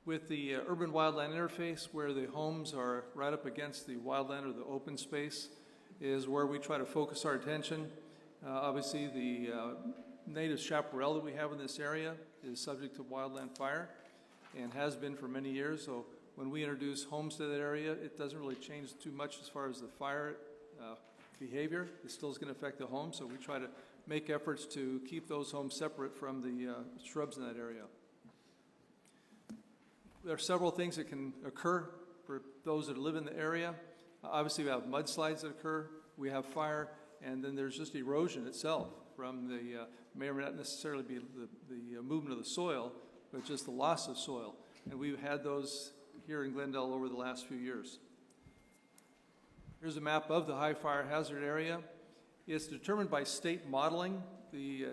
with the urban wildland interface, where the homes are right up against the wildland or the open space, is where we try to focus our attention. Obviously, the native chaparral that we have in this area is subject to wildland fire and has been for many years. So when we introduce homes to that area, it doesn't really change too much as far as the fire behavior. It still is going to affect the home, so we try to make efforts to keep those homes separate from the shrubs in that area. There are several things that can occur for those that live in the area. Obviously, we have mudslides that occur, we have fire, and then there's just erosion itself from the, may or may not necessarily be the movement of the soil, but just the loss of soil. And we've had those here in Glendale over the last few years. Here's a map of the high fire hazard area. It's determined by state modeling. The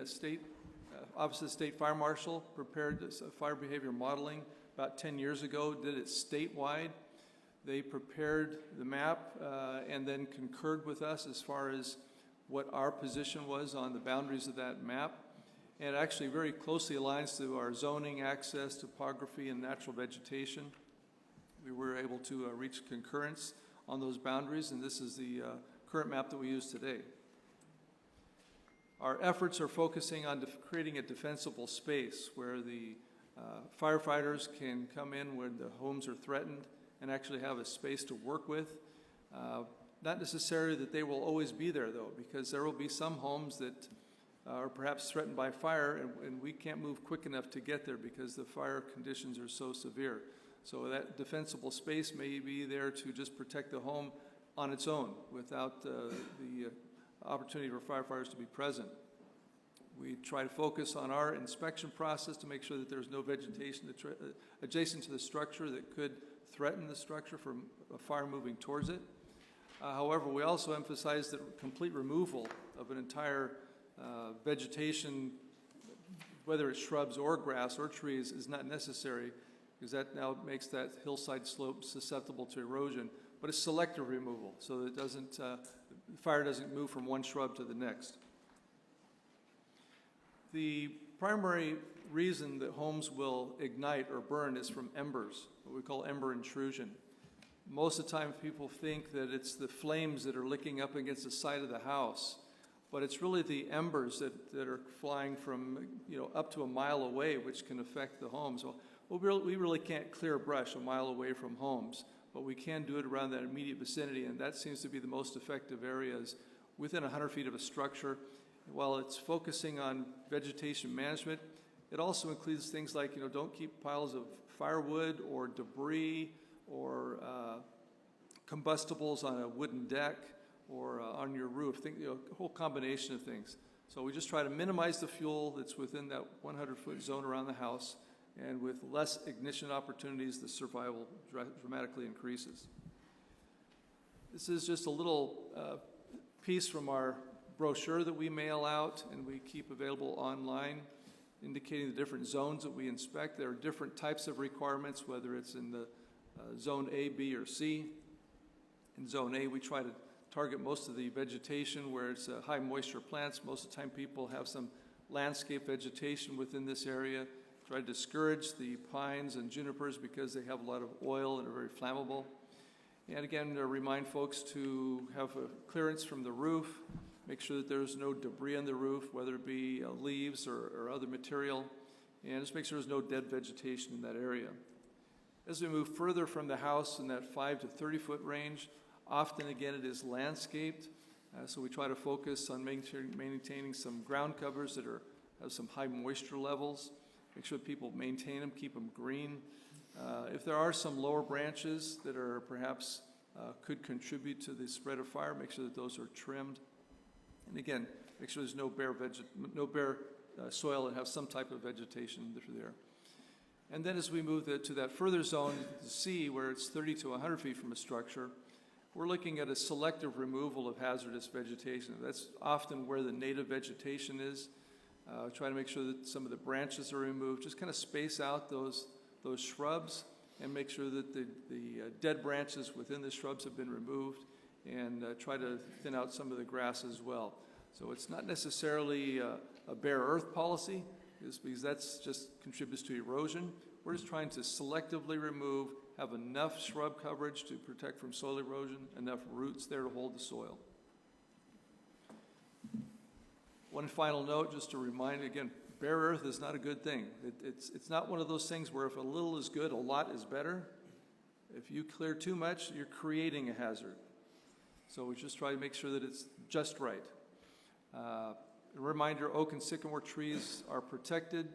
Office of the State Fire Marshal prepared this fire behavior modeling about 10 years ago, did it statewide. They prepared the map and then concurred with us as far as what our position was on the boundaries of that map. And it actually very closely aligns to our zoning, access, topography, and natural vegetation. We were able to reach concurrence on those boundaries, and this is the current map that we use today. Our efforts are focusing on creating a defensible space where the firefighters can come in when the homes are threatened and actually have a space to work with. Not necessarily that they will always be there, though, because there will be some homes that are perhaps threatened by fire, and we can't move quick enough to get there because the fire conditions are so severe. So that defensible space may be there to just protect the home on its own without the opportunity for firefighters to be present. We try to focus on our inspection process to make sure that there's no vegetation adjacent to the structure that could threaten the structure from a fire moving towards it. However, we also emphasize that complete removal of an entire vegetation, whether it's shrubs or grass or trees, is not necessary, because that now makes that hillside slope susceptible to erosion. But it's selective removal, so that the fire doesn't move from one shrub to the next. The primary reason that homes will ignite or burn is from embers, what we call ember intrusion. Most of the time people think that it's the flames that are licking up against the side of the house, but it's really the embers that are flying from up to a mile away, which can affect the homes. Well, we really can't clear brush a mile away from homes, but we can do it around that immediate vicinity, and that seems to be the most effective areas within 100 feet of a structure. While it's focusing on vegetation management, it also includes things like, don't keep piles of firewood or debris or combustibles on a wooden deck or on your roof, a whole combination of things. So we just try to minimize the fuel that's within that 100-foot zone around the house, and with less ignition opportunities, the survival dramatically increases. This is just a little piece from our brochure that we mail out and we keep available online, indicating the different zones that we inspect. There are different types of requirements, whether it's in the zone A, B, or C. In zone A, we try to target most of the vegetation where it's high moisture plants. Most of the time people have some landscape vegetation within this area. Try to discourage the pines and junipers because they have a lot of oil and are very flammable. And again, remind folks to have a clearance from the roof, make sure that there's no debris on the roof, whether it be leaves or other material, and just make sure there's no dead vegetation in that area. As we move further from the house in that 5 to 30 foot range, often again it is landscaped, so we try to focus on maintaining some ground covers that have some high moisture levels. Make sure people maintain them, keep them green. If there are some lower branches that are perhaps could contribute to the spread of fire, make sure that those are trimmed. And again, make sure there's no bare soil that has some type of vegetation there. And then as we move to that further zone, to C, where it's 30 to 100 feet from a structure, we're looking at a selective removal of hazardous vegetation. That's often where the native vegetation is. Try to make sure that some of the branches are removed. Just kind of space out those shrubs and make sure that the dead branches within the shrubs have been removed, and try to thin out some of the grass as well. So it's not necessarily a bare earth policy, because that's just contributes to erosion. We're just trying to selectively remove, have enough shrub coverage to protect from soil erosion, enough roots there to hold the soil. One final note, just to remind, again, bare earth is not a good thing. It's not one of those things where if a little is good, a lot is better. If you clear too much, you're creating a hazard. So we just try to make sure that it's just right. A reminder, oak and sycamore trees are protected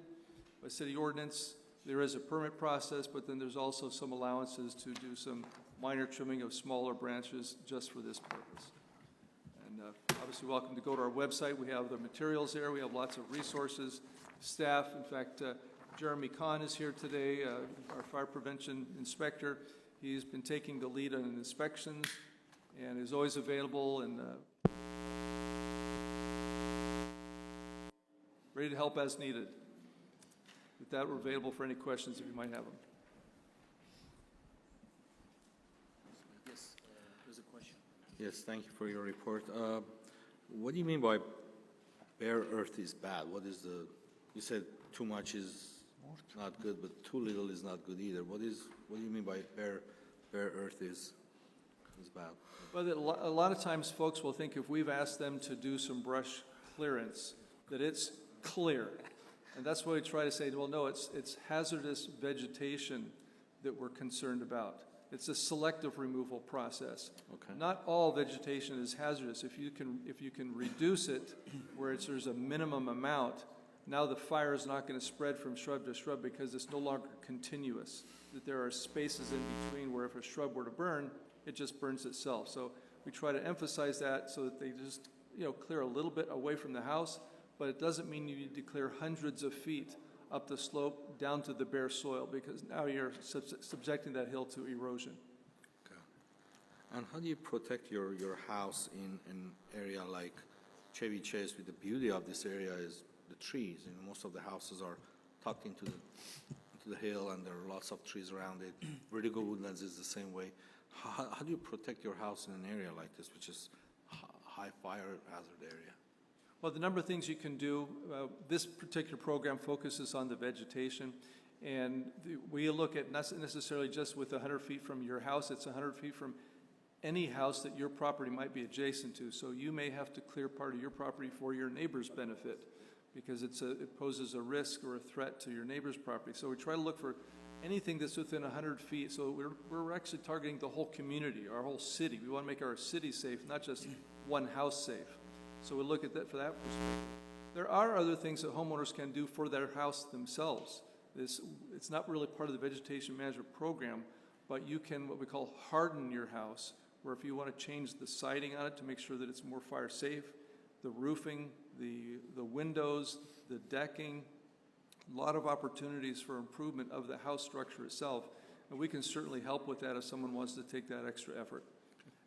by city ordinance. There is a permit process, but then there's also some allowances to do some minor trimming of smaller branches just for this purpose. And obviously welcome to go to our website. We have the materials there. We have lots of resources, staff. In fact, Jeremy Kahn is here today, our fire prevention inspector. He's been taking the lead on inspections and is always available and ready to help as needed. With that, we're available for any questions if you might have them. Yes, thank you for your report. What do you mean by bare earth is bad? What is the, you said too much is not good, but too little is not good either. What do you mean by bare earth is bad? Well, a lot of times folks will think if we've asked them to do some brush clearance, that it's clear. And that's why we try to say, well, no, it's hazardous vegetation that we're concerned about. It's a selective removal process. Okay. Not all vegetation is hazardous. If you can reduce it where there's a minimum amount, now the fire is not going to spread from shrub to shrub because it's no longer continuous. That there are spaces in between where if a shrub were to burn, it just burns itself. So we try to emphasize that so that they just clear a little bit away from the house, but it doesn't mean you need to clear hundreds of feet up the slope down to the bare soil, because now you're subjecting that hill to erosion. Okay. And how do you protect your house in an area like Chevy Chase? With the beauty of this area is the trees. Most of the houses are tucked into the hill, and there are lots of trees around it. Vertigo Woodlands is the same way. How do you protect your house in an area like this, which is high fire hazard area? Well, the number of things you can do, this particular program focuses on the vegetation, and we look at not necessarily just with 100 feet from your house, it's 100 feet from any house that your property might be adjacent to. So you may have to clear part of your property for your neighbor's benefit because it poses a risk or a threat to your neighbor's property. So we try to look for anything that's within 100 feet. So we're actually targeting the whole community, our whole city. We want to make our city safe, not just one house safe. So we look at that for that perspective. There are other things that homeowners can do for their house themselves. It's not really part of the vegetation management program, but you can what we call harden your house, where if you want to change the siding on it to make sure that it's more fire safe, the roofing, the windows, the decking, a lot of opportunities for improvement of the house structure itself. And we can certainly help with that if someone wants to take that extra effort.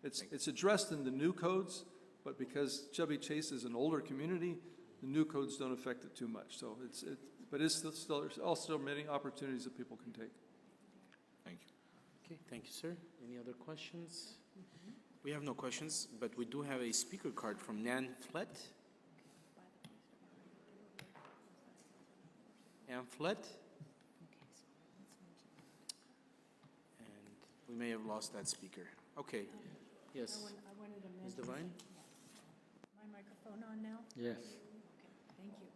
It's addressed in the new codes, but because Chevy Chase is an older community, the new codes don't affect it too much. So there's still many opportunities that people can take. Thank you. Okay, thank you, sir. Any other questions? We have no questions, but we do have a speaker card from Nan Flett. Nan Flett. And we may have lost that speaker. Okay. Yes. I wanted to Ms. mention. Devine? My microphone on now? Yes. Okay, thank you.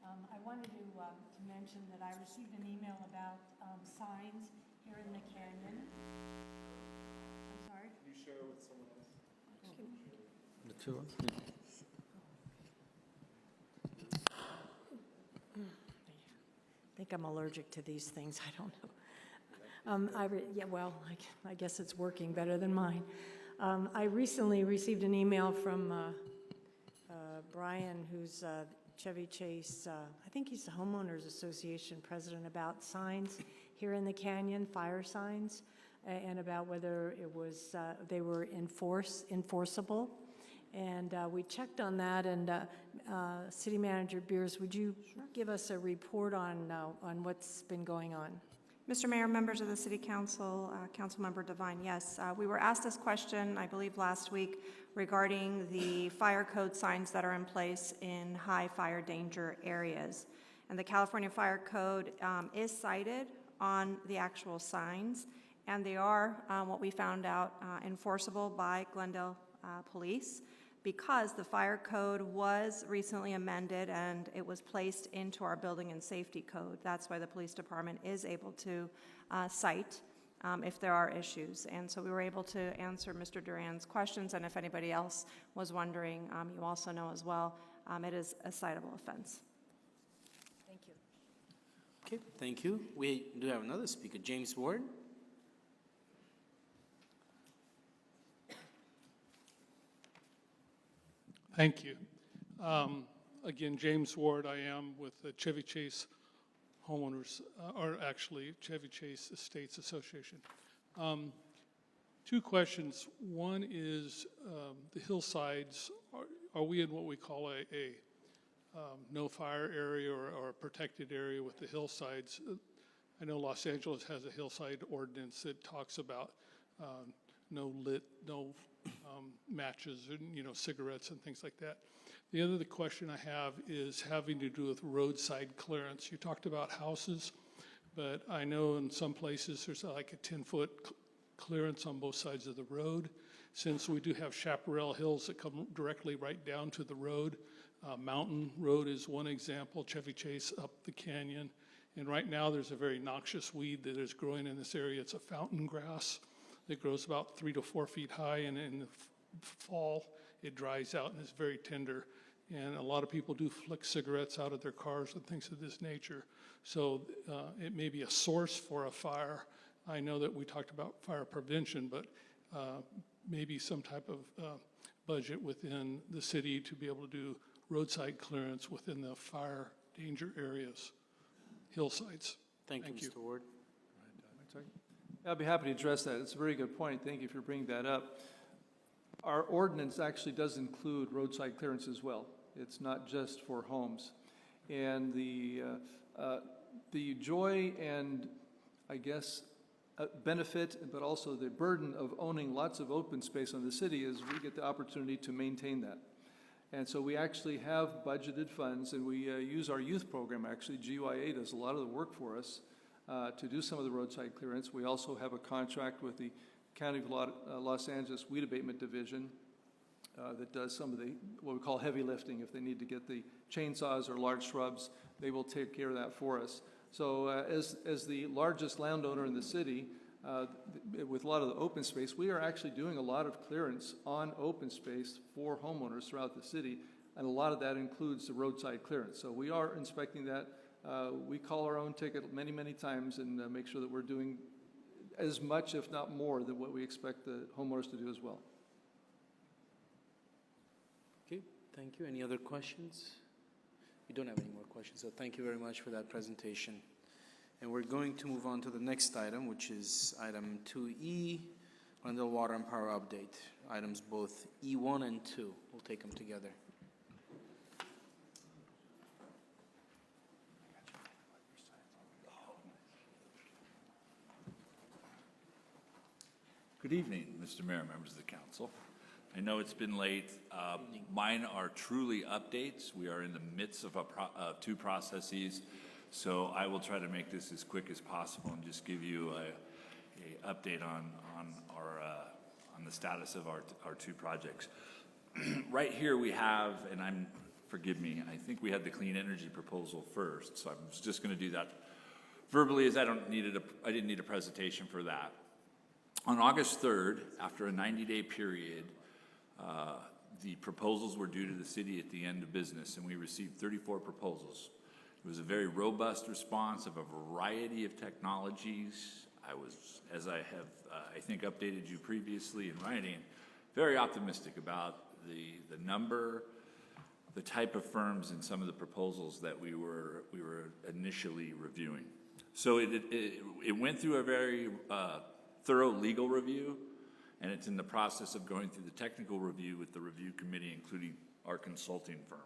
I wanted to mention that I received an email about signs here in the canyon. I'm sorry? Can you share with someone else? The two. I think I'm allergic to these things. I don't know. I guess it's working better than mine. I recently received an email from Brian, who's Chevy Chase, I think he's the Homeowners Association president, about signs here in the canyon, fire signs, and about whether it was they were enforceable. And we checked on that, and City Manager Beers, would you give us a report on what's been going on? Mr. Mayor, members of the City Council, Councilmember Devine, yes. We were asked this question, I believe, last week regarding the fire code signs that are in place in high fire danger areas. And the California Fire Code is cited on the actual signs, and they are, what we found out, enforceable by Glendale Police, because the fire code was recently amended and it was placed into our building and safety code. That's why the police department is able to cite if there are issues. And so we were able to answer Mr. Duran's questions, and if anybody else was wondering, you also know as well, it is a citable offense. Thank you. Okay, thank you. We do have another speaker, James Ward. Thank you. Again, James Ward, I am with the Chevy Chase Homeowners, or actually Chevy Chase Estates Association. Two questions. One is the hillsides. Are we in what we call a no fire area or a protected area with the hillsides? I know Los Angeles has a hillside ordinance that talks about no lit, no matches, and, you know, cigarettes and things like that. The other question I have is having to do with roadside clearance. You talked about houses, but I know in some places there's like a 10-foot clearance on both sides of the road. Since we do have chaparral hills that come directly right down to the road, Mountain Road is one example, Chevy Chase up the canyon. And right now there's a very noxious weed that is growing in this area. It's a fountain grass that grows about 3 to 4 feet high, and in the fall it dries out and is very tender. And a lot of people do flick cigarettes out of their cars and things of this nature. So it may be a source for a fire. I know that we talked about fire prevention, but maybe some type of budget within the city to be able to do roadside clearance within the fire danger areas, hillsides. Thank you, Mr. Ward. I'll be happy to address that. It's a very good point. Thank you for bringing that up. Our ordinance actually does include roadside clearance as well. It's not just for homes. And the joy and, I guess, benefit, but also the burden of owning lots of open space on the city is we get the opportunity to maintain that. And so we actually have budgeted funds, and we use our youth program, actually. GYA does a lot of the work for us to do some of the roadside clearance. We also have a contract with the County of Los Angeles Weed Abatement Division that does some of the, what we call heavy lifting. If they need to get the chainsaws or large shrubs, they will take care of that for us. So as the largest landowner in the city, with a lot of the open space, we are actually doing a lot of clearance on open space for homeowners throughout the city, and a lot of that includes the roadside clearance. So we are inspecting that. We call our own ticket many, many times and make sure that we're doing as much, if not more, than what we expect the homeowners to do as well. Okay, thank you. Any other questions? We don't have any more questions, so thank you very much for that presentation. And we're going to move on to the next item, which is item 2E, Glendale Water and Power Update. Items both E1 and 2. We'll take them together. Good evening, Mr. Mayor, members of the council. I know it's been late. Mine are truly updates. We are in the midst of two processes, so I will try to make this as quick as possible and just give you a update on the status of our two projects. Right here we have, and forgive me, I think we had the clean energy proposal first, so I'm just going to do that verbally, as I didn't need a presentation for that. On August 3rd, after a 90-day period, the proposals were due to the city at the end of business, and we received 34 proposals. It was a very robust response of a variety of technologies. I was, as I have, I think, updated you previously in writing, very optimistic about the number, the type of firms and some of the proposals that we were initially reviewing. So it went through a very thorough legal review, and it's in the process of going through the technical review with the review committee, including our consulting firm.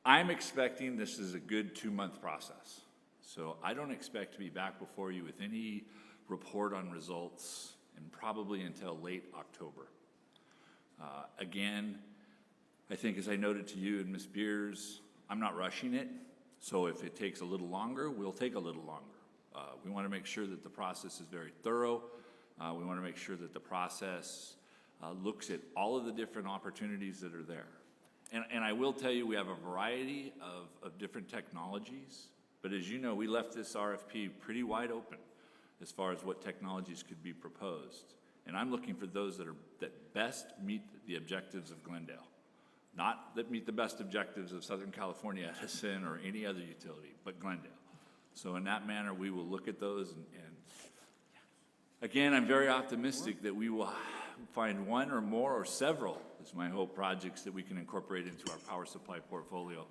I'm expecting this is a good 2-month process. So I don't expect to be back before you with any report on results, and probably until late October. Again, I think, as I noted to you and Ms. Beers, I'm not rushing it. So if it takes a little longer, we'll take a little longer. We want to make sure that the process is very thorough. We want to make sure that the process looks at all of the different opportunities that are there. And I will tell you, we have a variety of different technologies. But as you know, we left this RFP pretty wide open as far as what technologies could be proposed. And I'm looking for those that best meet the objectives of Glendale. Not that meet the best objectives of Southern California Edison or any other utility, but Glendale. So in that manner, we will look at those. And again, I'm very optimistic that we will find one or more or several, is my hope, projects that we can incorporate into our power supply portfolio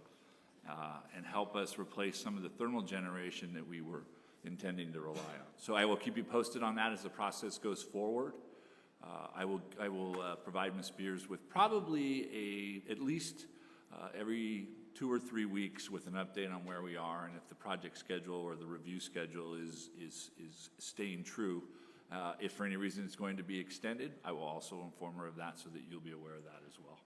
and help us replace some of the thermal generation that we were intending to rely on. So I will keep you posted on that as the process goes forward. I will provide Ms. Beers with probably at least every 2 or 3 weeks with an update on where we are, and if the project schedule or the review schedule is staying true If for any reason it's going to be extended, I will also inform her of that so that you'll be aware of that as well.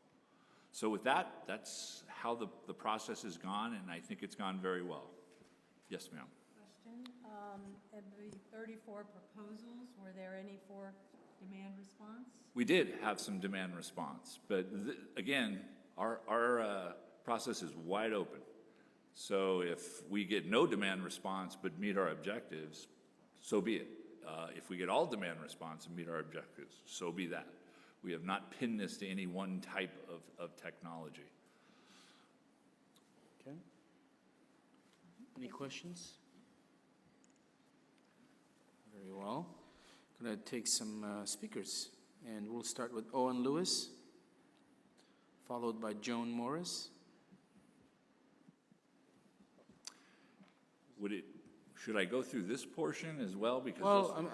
So with that, that's how the process has gone, and I think it's gone very well. Yes, ma'am. Question, of the 34 proposals, were there any for demand response? We did have some demand response, but again, our process is wide open. So if we get no demand response but meet our objectives, so be it. If we get all demand response and meet our objectives, so be that. We have not pinned this to any one type of technology. Okay. Any questions? Very well. Going to take some speakers, and we'll start with Owen Lewis, followed by Joan Morris. Should I go through this portion as well? Because well,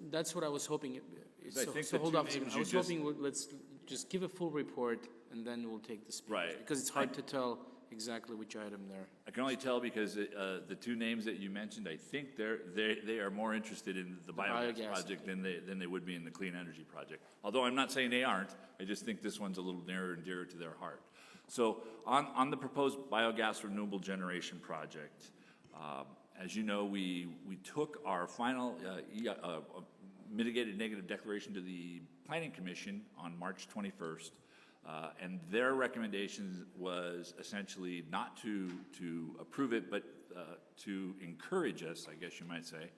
that's what I was hoping. So hold on a second. I was hoping let's just give a full report, and then we'll take the speakers. Right. Because it's hard to tell exactly which item there. I can only tell because the two names that you mentioned, I think they are more interested in the biogas project than they would be in the clean energy project. Although I'm not saying they aren't, I just think this one's a little nearer and dearer to their heart. So on the proposed biogas renewable generation project, as you know, we took our final mitigated negative declaration to the Planning Commission on March 21st. And their recommendation was essentially not to approve it, but to encourage us, I guess you might say,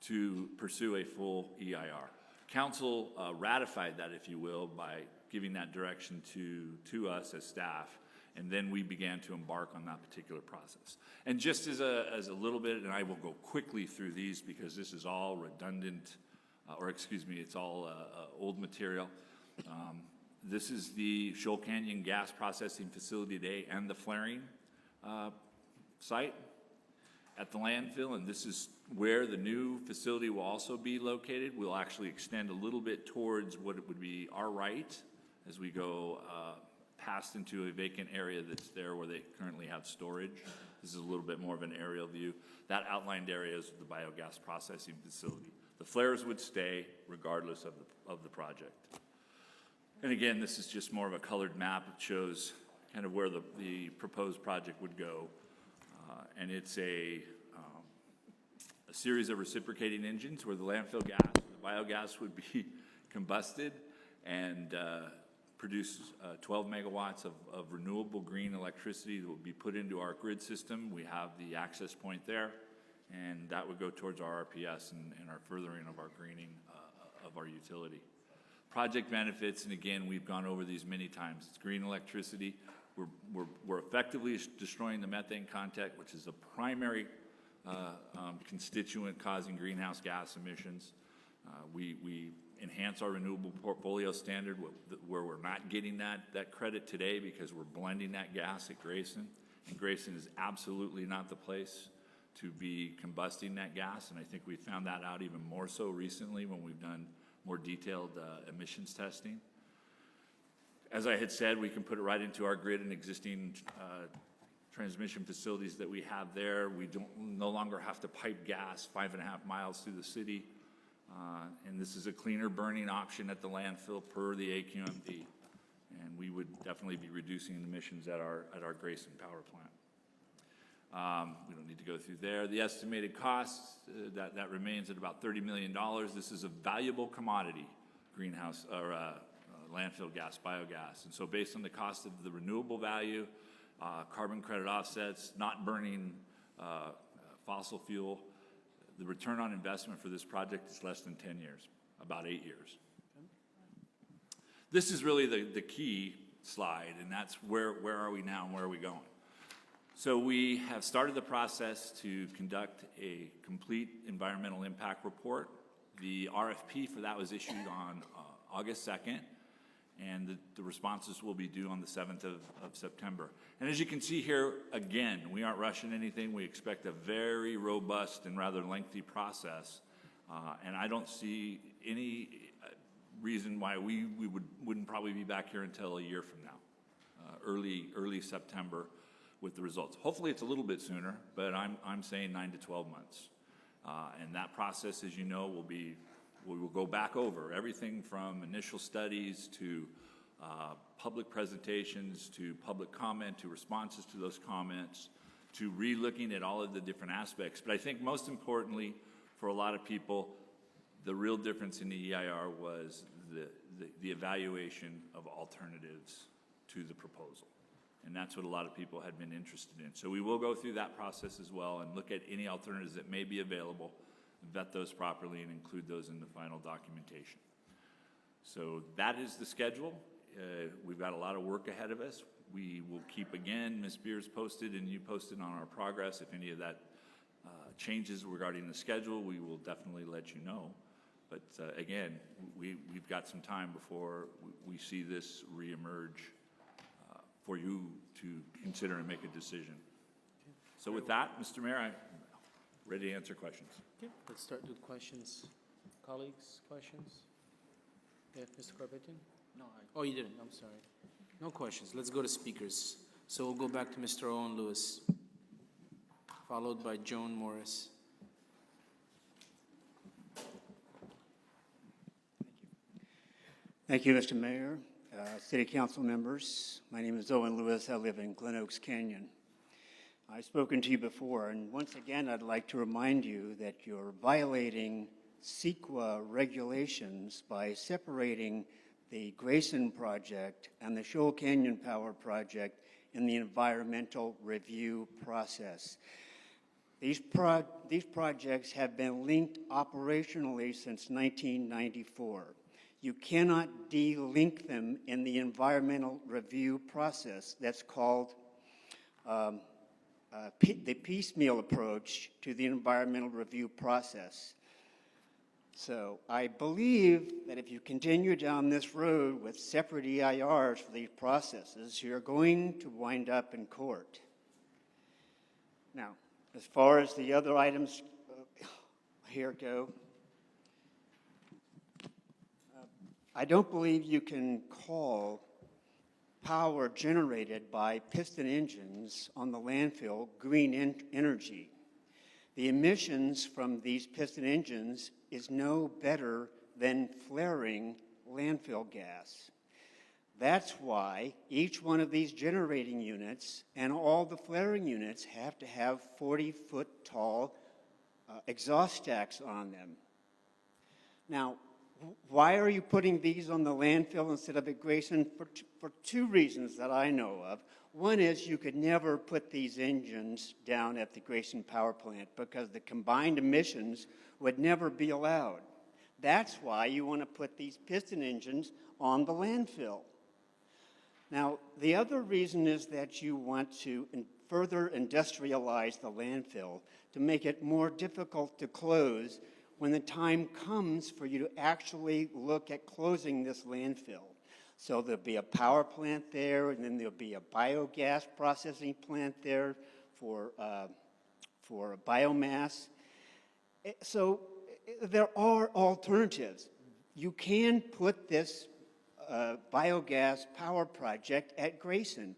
to pursue a full EIR. Council ratified that, if you will, by giving that direction to us as staff, and then we began to embark on that particular process. And just as a little bit, and I will go quickly through these because this is all redundant, it's all old material. This is the Shoal Canyon Gas Processing Facility today and the flaring site at the landfill, and this is where the new facility will also be located. We'll actually extend a little bit towards what it would be our right as we go past into a vacant area that's there where they currently have storage. This is a little bit more of an aerial view. That outlined area is the biogas processing facility. The flares would stay regardless of the project. And again, this is just more of a colored map. It shows kind of where the proposed project would go. And it's a series of reciprocating engines where the landfill gas, the biogas would be combusted and produce 12 megawatts of renewable green electricity that would be put into our grid system. We have the access point there, and that would go towards our RPS and our furthering of our greening of our utility. Project benefits, and again, we've gone over these many times. It's green electricity. We're effectively destroying the methane content, which is a primary constituent causing greenhouse gas emissions. We enhance our renewable portfolio standard where we're not getting that credit today because we're blending that gas at Grayson. And Grayson is absolutely not the place to be combusting that gas, and I think we found that out even more so recently when we've done more detailed emissions testing. As I had said, we can put it right into our grid and existing transmission facilities that we have there. We no longer have to pipe gas 5.5 miles through the city. And this is a cleaner burning option at the landfill per the AQMD. And we would definitely be reducing emissions at our Grayson power plant. We don't need to go through there. The estimated costs, that remains at about $30 million. This is a valuable commodity, greenhouse or landfill gas, biogas. And so based on the cost of the renewable value, carbon credit offsets, not burning fossil fuel, the return on investment for this project is less than 10 years, about 8 years. This is really the key slide, and that's where are we now and where are we going? So we have started the process to conduct a complete environmental impact report. The RFP for that was issued on August 2nd, and the responses will be due on the 7th of September. And as you can see here, again, we aren't rushing anything. We expect a very robust and rather lengthy process, and I don't see any reason why we wouldn't probably be back here until a year from now, early September with the results. Hopefully it's a little bit sooner, but I'm saying 9 to 12 months. And that process, as you know, will be We will go back over everything from initial studies to public presentations, to public comment, to responses to those comments, to re-looking at all of the different aspects. But I think most importantly, for a lot of people, the real difference in the EIR was the evaluation of alternatives to the proposal. And that's what a lot of people had been interested in. So we will go through that process as well and look at any alternatives that may be available, vet those properly, and include those in the final documentation. So that is the schedule. We've got a lot of work ahead of us. We will keep, again, Ms. Beers posted and you posted on our progress. If any of that changes regarding the schedule, we will definitely let you know. But again, we've got some time before we see this reemerge for you to consider and make a decision. So with that, Mr. Mayor, I'm ready to answer questions. Okay, let's start with questions. Colleagues, questions? Yeah, Mr. Carpetian? No, oh, you didn't, I'm sorry. No questions. Let's go to speakers. So we'll go back to Mr. Owen Lewis, followed by Joan Morris. Thank you, Mr. Mayor, City Council members. My name is Owen Lewis. I live in Glen Oaks Canyon. I've spoken to you before, and once again, I'd like to remind you that you're violating CEQA regulations by separating the Grayson project and the Shoal Canyon Power project in the environmental review process. These projects have been linked operationally since 1994. You cannot de-link them in the environmental review process. That's called the piecemeal approach to the environmental review process. So I believe that if you continue down this road with separate EIRs for these processes, you're going to wind up in court. Now, as far as the other items here go, I don't believe you can call power generated by piston engines on the landfill green energy. The emissions from these piston engines is no better than flaring landfill gas. That's why each one of these generating units and all the flaring units have to have 40-foot tall exhaust stacks on them. Now, why are you putting these on the landfill instead of at Grayson? For two reasons that I know of. One is you could never put these engines down at the Grayson power plant because the combined emissions would never be allowed. That's why you want to put these piston engines on the landfill. Now, the other reason is that you want to further industrialize the landfill to make it more difficult to close when the time comes for you to actually look at closing this landfill. So there'll be a power plant there, and then there'll be a biogas processing plant there for biomass. So there are alternatives. You can put this biogas power project at Grayson.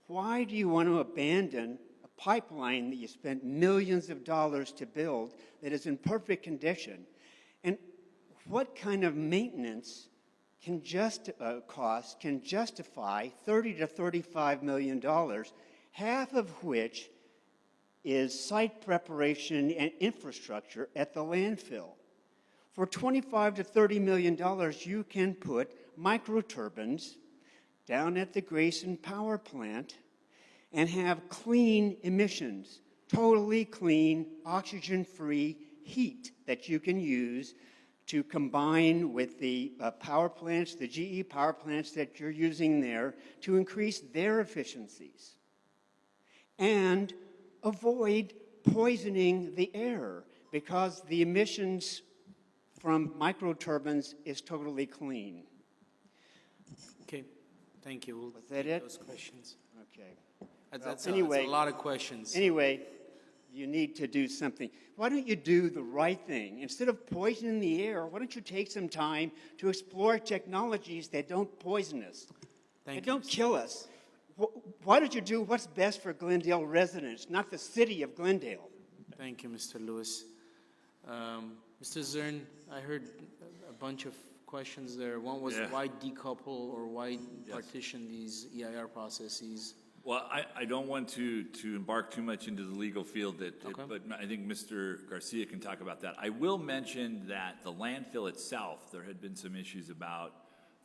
Why do you want to abandon a pipeline that you spent millions of dollars to build that is in perfect condition? And what kind of maintenance can cost can justify $30 to $35 million, half of which is site preparation and infrastructure at the landfill? For $25 to $30 million, you can put microturbines down at the Grayson power plant and have clean emissions, totally clean, oxygen-free heat that you can use to combine with the power plants, the GE power plants that you're using there to increase their efficiencies and avoid poisoning the air because the emissions from microturbines is totally clean. Okay, thank you. We'll Was that take it? those questions. Okay. That's Anyway, a lot of questions. Anyway, you need to do something. Why don't you do the right thing? Instead of poisoning the air, why don't you take some time to explore technologies that don't poison us, that don't kill us? Why don't you do what's best for Glendale residents, not the city of Glendale? Thank you, Mr. Lewis. Mr. Zern, I heard a bunch of questions there. One was why decouple or why partition these EIR processes? Well, I don't want to embark too much into the legal field, but I think Mr. Garcia can talk about that. I will mention that the landfill itself, there had been some issues about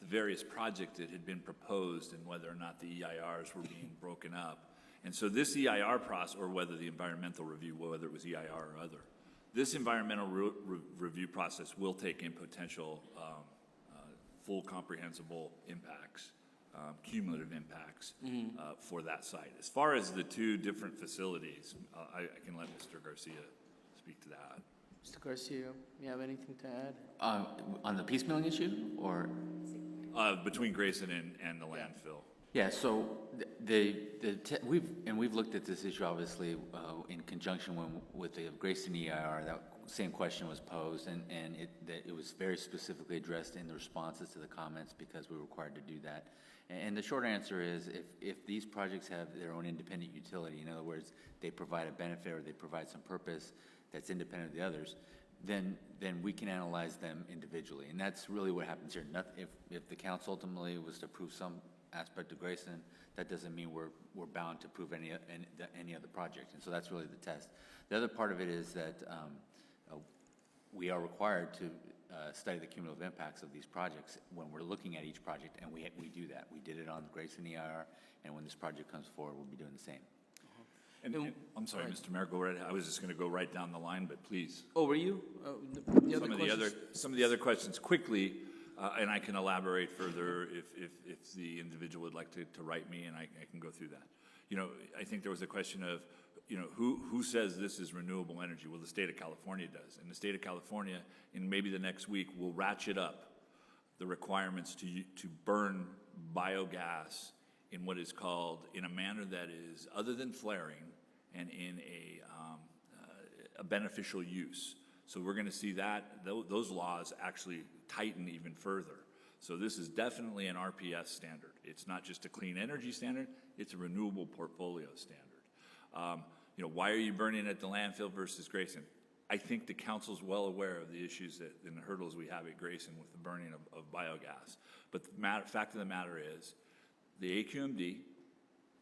the various projects that had been proposed and whether or not the EIRs were being broken up. And so this EIR process, or whether the environmental review, whether it was EIR or other, this environmental review process will take in potential full comprehensible impacts, cumulative impacts for that site. As far as the two different facilities, I can let Mr. Garcia speak to that. Mr. Garcia, you have anything to add? On the piecemealing issue, or? Between Grayson and the landfill. Yeah, so we've looked at this issue obviously in conjunction with the Grayson EIR. That same question was posed, and it was very specifically addressed in the responses to the comments because we were required to do that. And the short answer is, if these projects have their own independent utility, in other words, they provide a benefit or they provide some purpose that's independent of the others, then we can analyze them individually. And that's really what happens here. If the council ultimately was to approve some aspect of Grayson, that doesn't mean we're bound to approve any other project. And so that's really the test. The other part of it is that we are required to study the cumulative impacts of these projects when we're looking at each project, and we do that. We did it on the Grayson EIR, and when this project comes forward, we'll be doing the same. And I'm sorry, Mr. Mayor, go right ahead. I was just going to go right down the line, but please. Oh, were you? Some of the other questions quickly, and I can elaborate further if the individual would like to write me, and I can go through that. You know, I think there was a question of, you know, who says this is renewable energy? Well, the state of California does, and the state of California, in maybe the next week, will ratchet up the requirements to burn biogas in what is called, in a manner that is other than flaring and in a beneficial use. So we're going to see that those laws actually tighten even further. So this is definitely an RPS standard. It's not just a clean energy standard, it's a renewable portfolio standard. You know, why are you burning at the landfill versus Grayson? I think the council's well aware of the issues and the hurdles we have at Grayson with the burning of biogas. But the fact of the matter is, the AQMD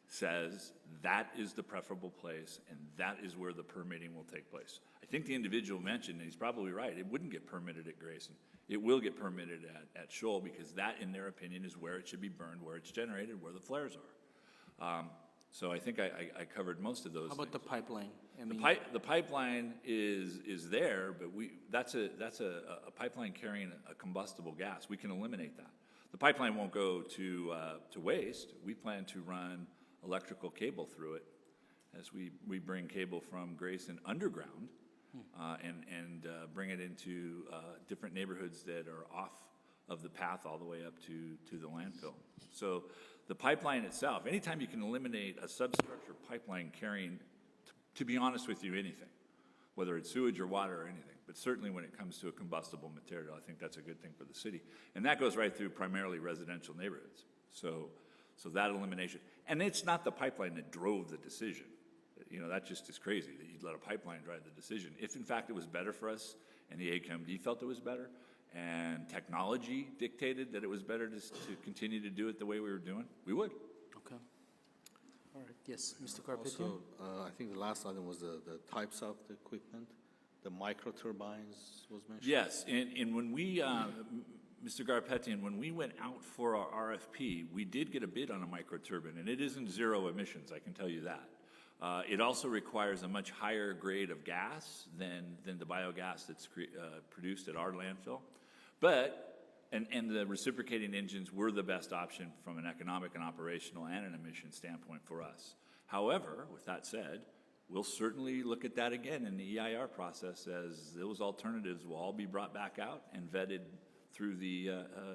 says that is the preferable place, and that is where the permitting will take place. I think the individual mentioned, and he's probably right, it wouldn't get permitted at Grayson. It will get permitted at Shoal, because that, in their opinion, is where it should be burned, where it's generated, where the flares are. So I think I covered most of those. How about the pipeline? The pipeline is there, but that's a pipeline carrying a combustible gas. We can eliminate that. The pipeline won't go to waste. We plan to run electrical cable through it as we bring cable from Grayson underground and bring it into different neighborhoods that are off of the path all the way up to the landfill. So the pipeline itself, anytime you can eliminate a substructure pipeline carrying, to be honest with you, anything, whether it's sewage or water or anything, but certainly when it comes to a combustible material, I think that's a good thing for the city. And that goes right through primarily residential neighborhoods. So that elimination, and it's not the pipeline that drove the decision. You know, that just is crazy that you'd let a pipeline drive the decision. If in fact it was better for us and the AQMD felt it was better and technology dictated that it was better to continue to do it the way we were doing, we would. Okay. All right. Yes, Mr. Carpenter. Also, I think the last item was the types of the equipment. The micro turbines was mentioned. Yes, and when we, Mr. Garpetian, when we went out for our RFP, we did get a bid on a microturbine, and it isn't zero emissions, I can tell you that. It also requires a much higher grade of gas than the biogas that's produced at our landfill. But, and the reciprocating engines were the best option from an economic and operational and an emission standpoint for us. However, with that said, we'll certainly look at that again in the EIR process, as those alternatives will all be brought back out and vetted through the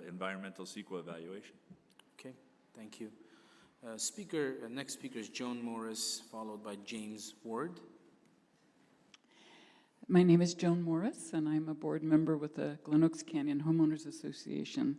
environmental CEQA evaluation. Okay, thank you. Next speaker is Joan Morris, followed by James Ward. My name is Joan Morris, and I'm a board member with the Glen Oaks Canyon Homeowners Association.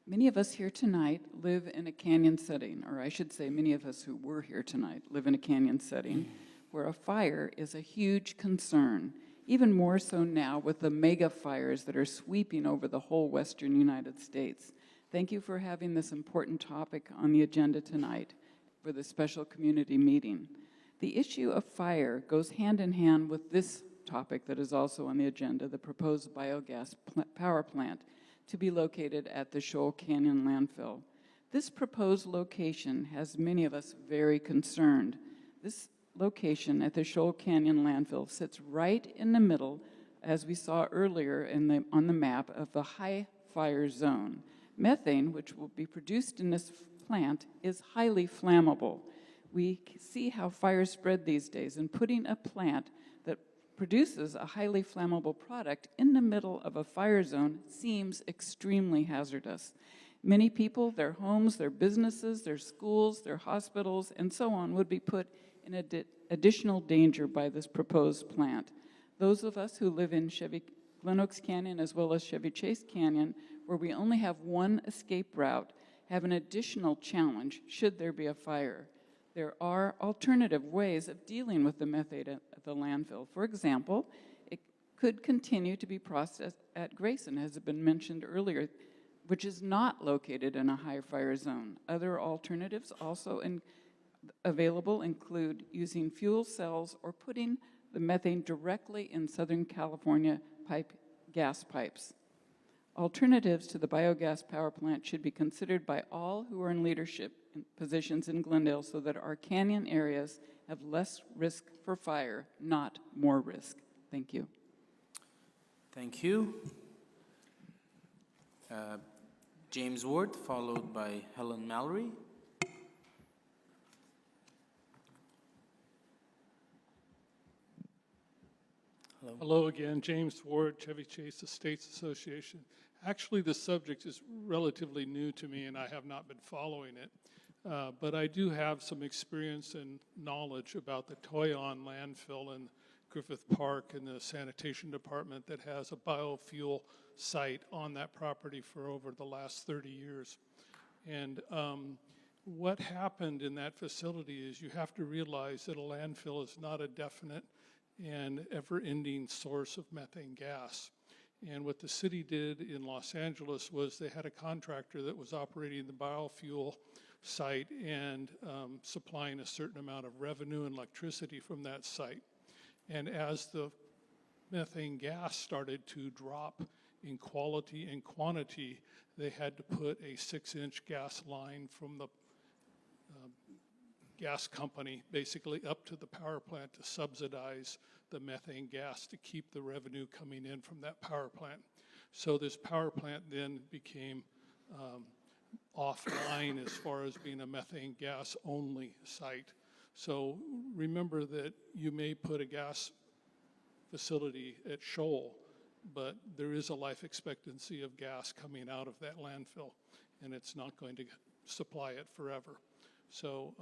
Many of us here tonight live in a canyon setting, or I should say many of us who were here tonight live in a canyon setting where a fire is a huge concern, even more so now with the mega fires that are sweeping over the whole western United States. Thank you for having this important topic on the agenda tonight for the special community meeting. The issue of fire goes hand in hand with this topic that is also on the agenda, the proposed biogas power plant to be located at the Shoal Canyon landfill. This proposed location has many of us very concerned. This location at the Shoal Canyon landfill sits right in the middle, as we saw earlier on the map, of the high fire zone. Methane, which will be produced in this plant, is highly flammable. We see how fires spread these days, and putting a plant that produces a highly flammable product in the middle of a fire zone seems extremely hazardous. Many people, their homes, their businesses, their schools, their hospitals, and so on would be put in additional danger by this proposed plant. Those of us who live in Glenoaks Canyon as well as Chevy Chase Canyon, where we only have one escape route, have an additional challenge should there be a fire. There are alternative ways of dealing with the methane at the landfill. For example, it could continue to be processed at Grayson, as has been mentioned earlier, which is not located in a high fire zone. Other alternatives also available include using fuel cells or putting the methane directly in Southern California gas pipes. Alternatives to the biogas power plant should be considered by all who are in leadership positions in Glendale so that our canyon areas have less risk for fire, not more risk. Thank you. Thank you. James Ward, followed by Helen Mallory. Hello. Hello again, James Ward, Chevy Chase Estates Association. Actually, the subject is relatively new to me and I have not been following it, but I do have some experience and knowledge about the Toyon landfill in Griffith Park and the sanitation department that has a biofuel site on that property for over the last 30 years. And what happened in that facility is you have to realize that a landfill is not a definite and ever-ending source of methane gas. And what the city did in Los Angeles was they had a contractor that was operating the biofuel site and supplying a certain amount of revenue and electricity from that site. And as the methane gas started to drop in quality and quantity, they had to put a 6-inch gas line from the gas company basically up to the power plant to subsidize the methane gas to keep the revenue coming in from that power plant. So this power plant then became offline as far as being a methane gas only site. So remember that you may put a gas facility at Shoal, but there is a life expectancy of gas coming out of that landfill, and it's not going to supply it forever. So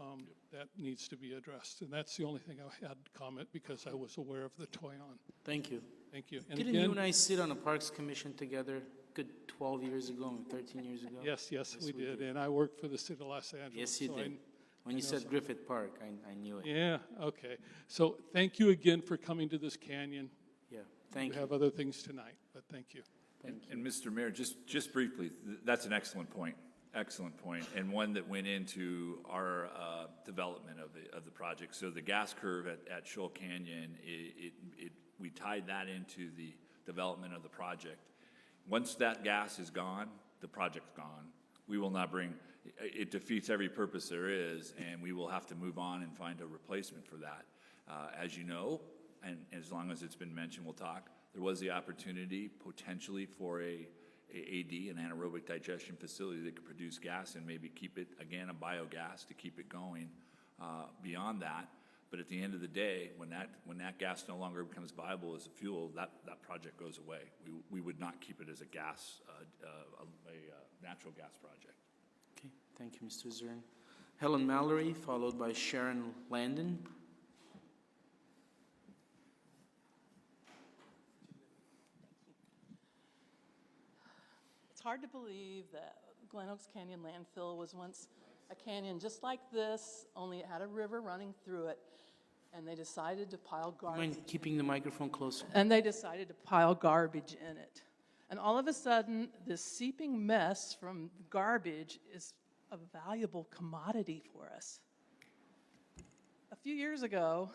that needs to be addressed. And that's the only thing I had to comment because I was aware of the Toyon. Thank you. Thank you. And Didn't again, you and I sit on a Parks Commission together good 12 years ago, 13 years ago? Yes, we did. And I worked for the city of Los Angeles. Yes, you so did. When you said Griffith Park, I knew it. Yeah, okay. So thank you again for coming to this canyon. Yeah, thank you. We have other things tonight, but thank you. And Mr. Mayor, just briefly, that's an excellent point. Excellent point, and one that went into our development of the project. So the gas curve at Shoal Canyon, we tied that into the development of the project. Once that gas is gone, the project's gone. We will not bring, it defeats every purpose there is, and we will have to move on and find a replacement for that. As you know, and as long as it's been mentioned, we'll talk, there was the opportunity potentially for a AD, an anaerobic digestion facility that could produce gas and maybe keep it, again, a biogas to keep it going beyond that. But at the end of the day, when that gas no longer becomes viable as a fuel, that project goes away. We would not keep it as a gas, a natural gas project. Okay, thank you, Mr. Zern. Helen Mallory, followed by Sharon Landon. It's hard to believe that Glenoaks Canyon landfill was once a canyon just like this, only it had a river running through it. and they decided to pile garbage. Mind keeping the microphone closer? And they decided to pile garbage in it. And all of a sudden, this seeping mess from garbage is a valuable commodity for us. A few years ago,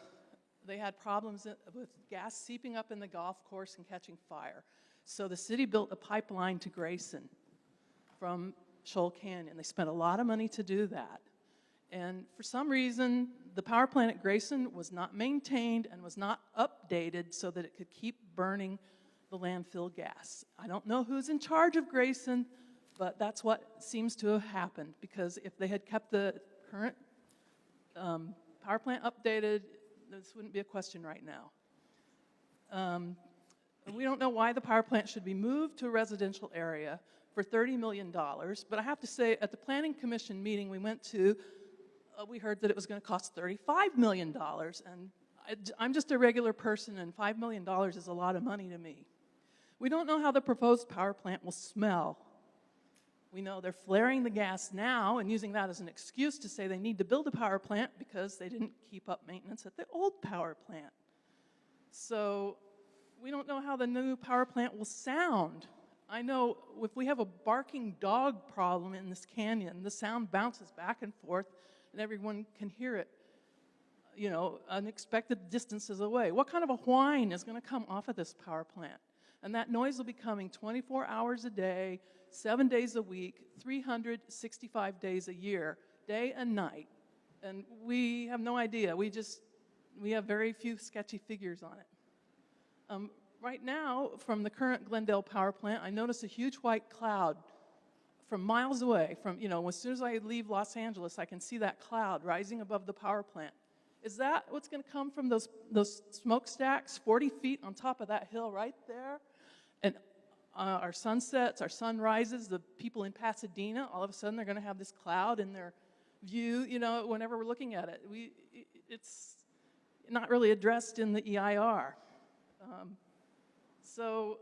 they had problems with gas seeping up in the golf course and catching fire. So the city built a pipeline to Grayson from Shoal Canyon. They spent a lot of money to do that. And for some reason, the power plant at Grayson was not maintained and was not updated so that it could keep burning the landfill gas. I don't know who's in charge of Grayson, but that's what seems to have happened, because if they had kept the current power plant updated, this wouldn't be a question right now. We don't know why the power plant should be moved to a residential area for $30 million, but I have to say, at the Planning Commission meeting we went to, we heard that it was going to cost $35 million, and I'm just a regular person, and $5 million is a lot of money to me. We don't know how the proposed power plant will smell. We know they're flaring the gas now and using that as an excuse to say they need to build a power plant because they didn't keep up maintenance at the old power plant. So we don't know how the new power plant will sound. I know if we have a barking dog problem in this canyon, the sound bounces back and forth and everyone can hear it, you know, unexpected distances away. What kind of a whine is going to come off of this power plant? And that noise will be coming 24 hours a day, 7 days a week, 365 days a year, day and night. And we have no idea. We have very few sketchy figures on it. Right now, from the current Glendale power plant, I notice a huge white cloud from miles away. From, you know, as soon as I leave Los Angeles, I can see that cloud rising above the power plant. Is that what's going to come from those smokestacks 40 feet on top of that hill right there? And our sunsets, our sunrises, the people in Pasadena, all of a sudden they're going to have this cloud in their view, you know, whenever we're looking at it. It's not really addressed in the EIR. So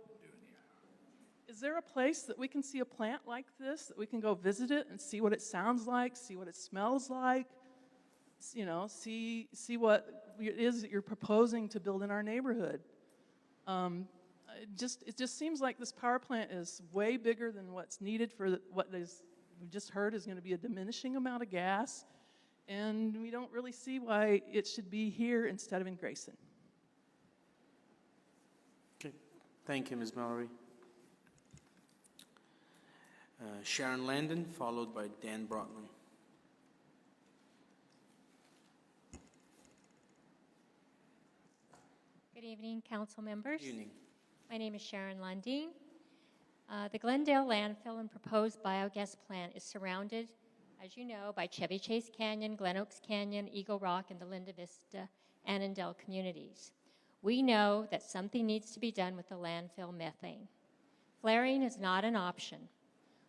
is there a place that we can see a plant like this, that we can go visit it and see what it sounds like, see what it smells like, you know, see what it is that you're proposing to build in our neighborhood? It just seems like this power plant is way bigger than what's needed for what we just heard is going to be a diminishing amount of gas, and we don't really see why it should be here instead of in Grayson. Okay, thank you, Ms. Mallory. Sharon Landon, followed by Dan Brotman. Good evening, council members. Good evening. My name is Sharon Lundeen. The Glendale landfill and proposed biogas plant is surrounded, as you know, by Chevy Chase Canyon, Glen Oaks Canyon, Eagle Rock, and the Linda Vista Annandale communities. We know that something needs to be done with the landfill methane. Flaring is not an option.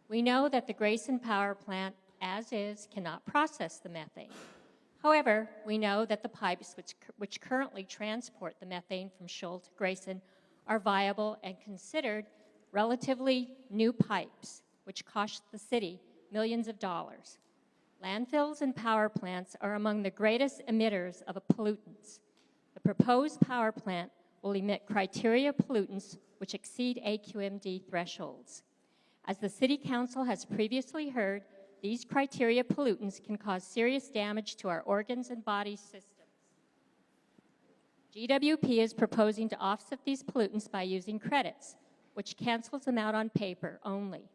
We know that the Grayson power plant, as is, cannot process the methane. However, we know that the pipes which currently transport the methane from Shoal to Grayson are viable and considered relatively new pipes, which cost the city millions of dollars. Landfills and power plants are among the greatest emitters of pollutants. The proposed power plant will emit criteria pollutants which exceed AQMD thresholds. As the City Council has previously heard, these criteria pollutants can cause serious damage to our organs and body systems. GWP is proposing to offset these pollutants by using credits, which cancels them out on paper only.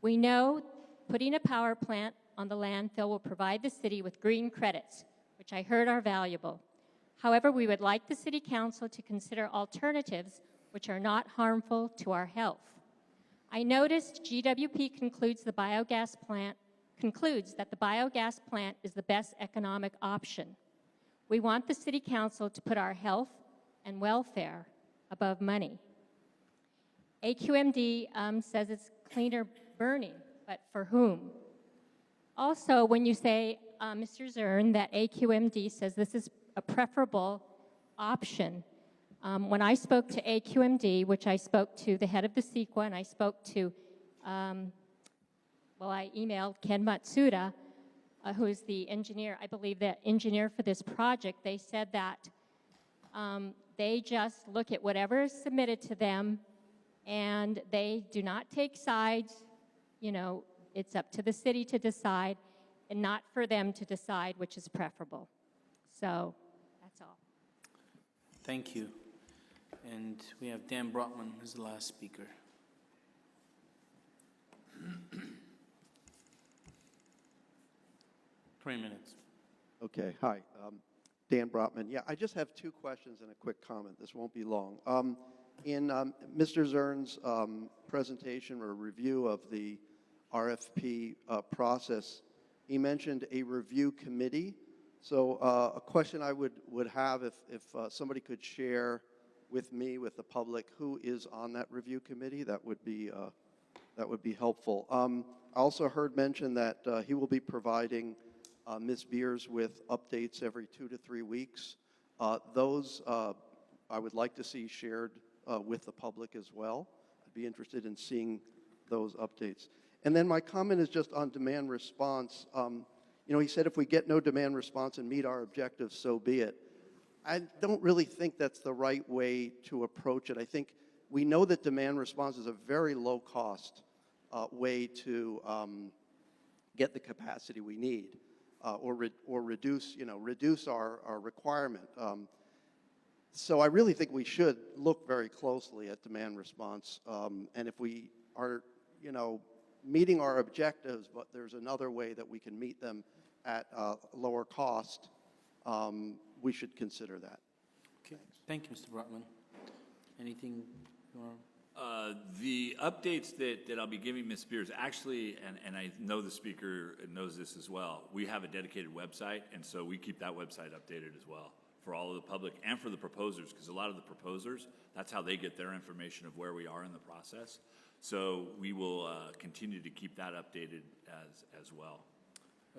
We know putting a power plant on the landfill will provide the city with green credits, which I heard are valuable. However, we would like the City Council to consider alternatives which are not harmful to our health. I noticed GWP concludes that the biogas plant is the best economic option. We want the City Council to put our health and welfare above money. AQMD says it's cleaner burning, but for whom? Also, when you say, Mr. Zern, that AQMD says this is a preferable option, when I spoke to AQMD, which I spoke to the head of the CEQA, and I spoke to, I emailed Ken Matsuda, who's the engineer, I believe the engineer for this project, they said that they just look at whatever is submitted to them, and they do not take sides. You know, it's up to the city to decide, and not for them to decide which is preferable. So that's all. Thank you. And we have Dan Brotman as the last speaker. 20 minutes. Okay, hi. Dan Brotman. Yeah, I just have two questions and a quick comment. This won't be long. In Mr. Zern's presentation or review of the RFP process, he mentioned a review committee. So a question I would have if somebody could share with me, with the public, who is on that review committee, that would be helpful. I also heard mention that he will be providing Ms. Beers with updates every 2 to 3 weeks. Those I would like to see shared with the public as well. I'd be interested in seeing those updates. And then my comment is just on demand response. You know, he said if we get no demand response and meet our objectives, so be it. I don't really think that's the right way to approach it. I think we know that demand response is a very low-cost way to get the capacity we need, or reduce our requirement. So I really think we should look very closely at demand response, and if we are, meeting our objectives, but there's another way that we can meet them at lower cost, we should consider that. Okay. Thank you, Mr. Brotman. Anything you want? The updates that I'll be giving Ms. Spears, actually, and I know the speaker knows this as well, we have a dedicated website, and so we keep that website updated as well for all of the public and for the proposers, because a lot of the proposers, that's how they get their information of where we are in the process. So we will continue to keep that updated as well.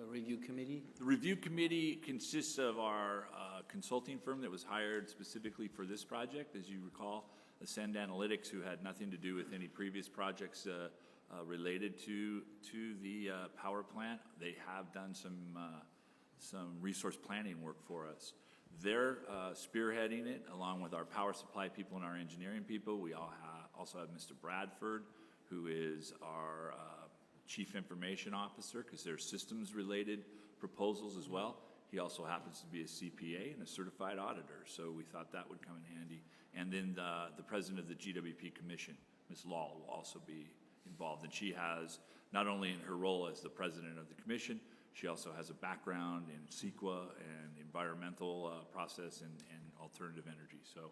A review committee? The review committee consists of our consulting firm that was hired specifically for this project, as you recall, Ascend Analytics, who had nothing to do with any previous projects related to the power plant. They have done some resource planning work for us. They're spearheading it along with our power supply people and our engineering people. We also have Mr. Bradford, who is our Chief Information Officer, because they're systems-related proposals as well. He also happens to be a CPA and a certified auditor, so we thought that would come in handy. And then the president of the GWP Commission, Ms. Law, will also be involved. And she has, not only in her role as the president of the commission, she also has a background in CEQA and environmental process and alternative energy. So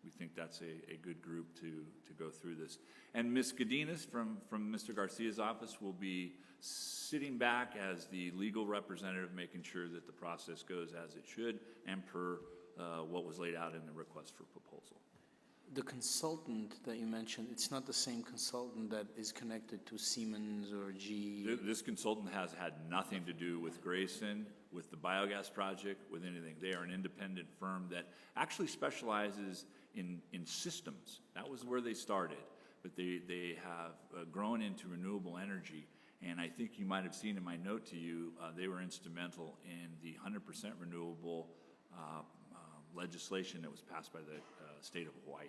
we think that's a good group to go through this. And Ms. Godinez from Mr. Garcia's office will be sitting back as the legal representative, making sure that the process goes as it should and per what was laid out in the request for proposal. The consultant that you mentioned, it's not the same consultant that is connected to Siemens or GE? This consultant has had nothing to do with Grayson, with the biogas project, with anything. They are an independent firm that actually specializes in systems. That was where they started, but they have grown into renewable energy. And I think you might have seen in my note to you, they were instrumental in the 100% renewable legislation that was passed by the state of Hawaii.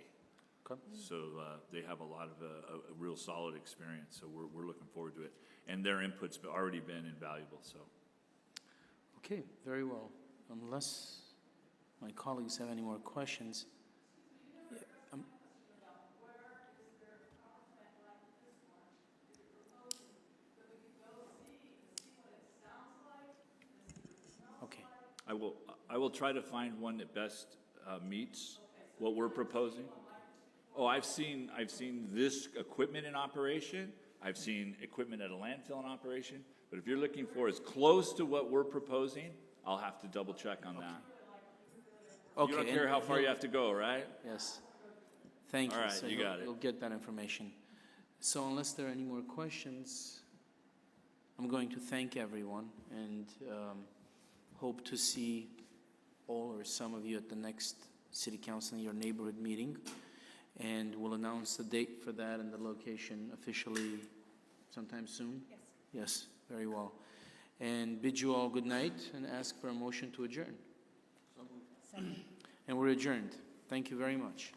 Okay. So they have a lot of a real solid experience. So we're looking forward to it. And their input's already been invaluable. So. Okay, very well. Unless my colleagues have any more questions. Okay. I will try to find one that best meets what we're proposing. Oh, I've seen this equipment in operation. I've seen equipment at a landfill in operation. But if you're looking for as close to what we're proposing, I'll have to double check on that. Okay. You don't care how far you have to go, right? Yes. Thank you. All right, so you got it. You'll get that information. So unless there are any more questions, I'm going to thank everyone and hope to see all or some of you at the next City Council in your neighborhood meeting. And we'll announce the date for that and the location officially sometime soon? Yes. Yes, very well. and bid you all good night and ask for a motion to adjourn. And we're adjourned. Thank you very much.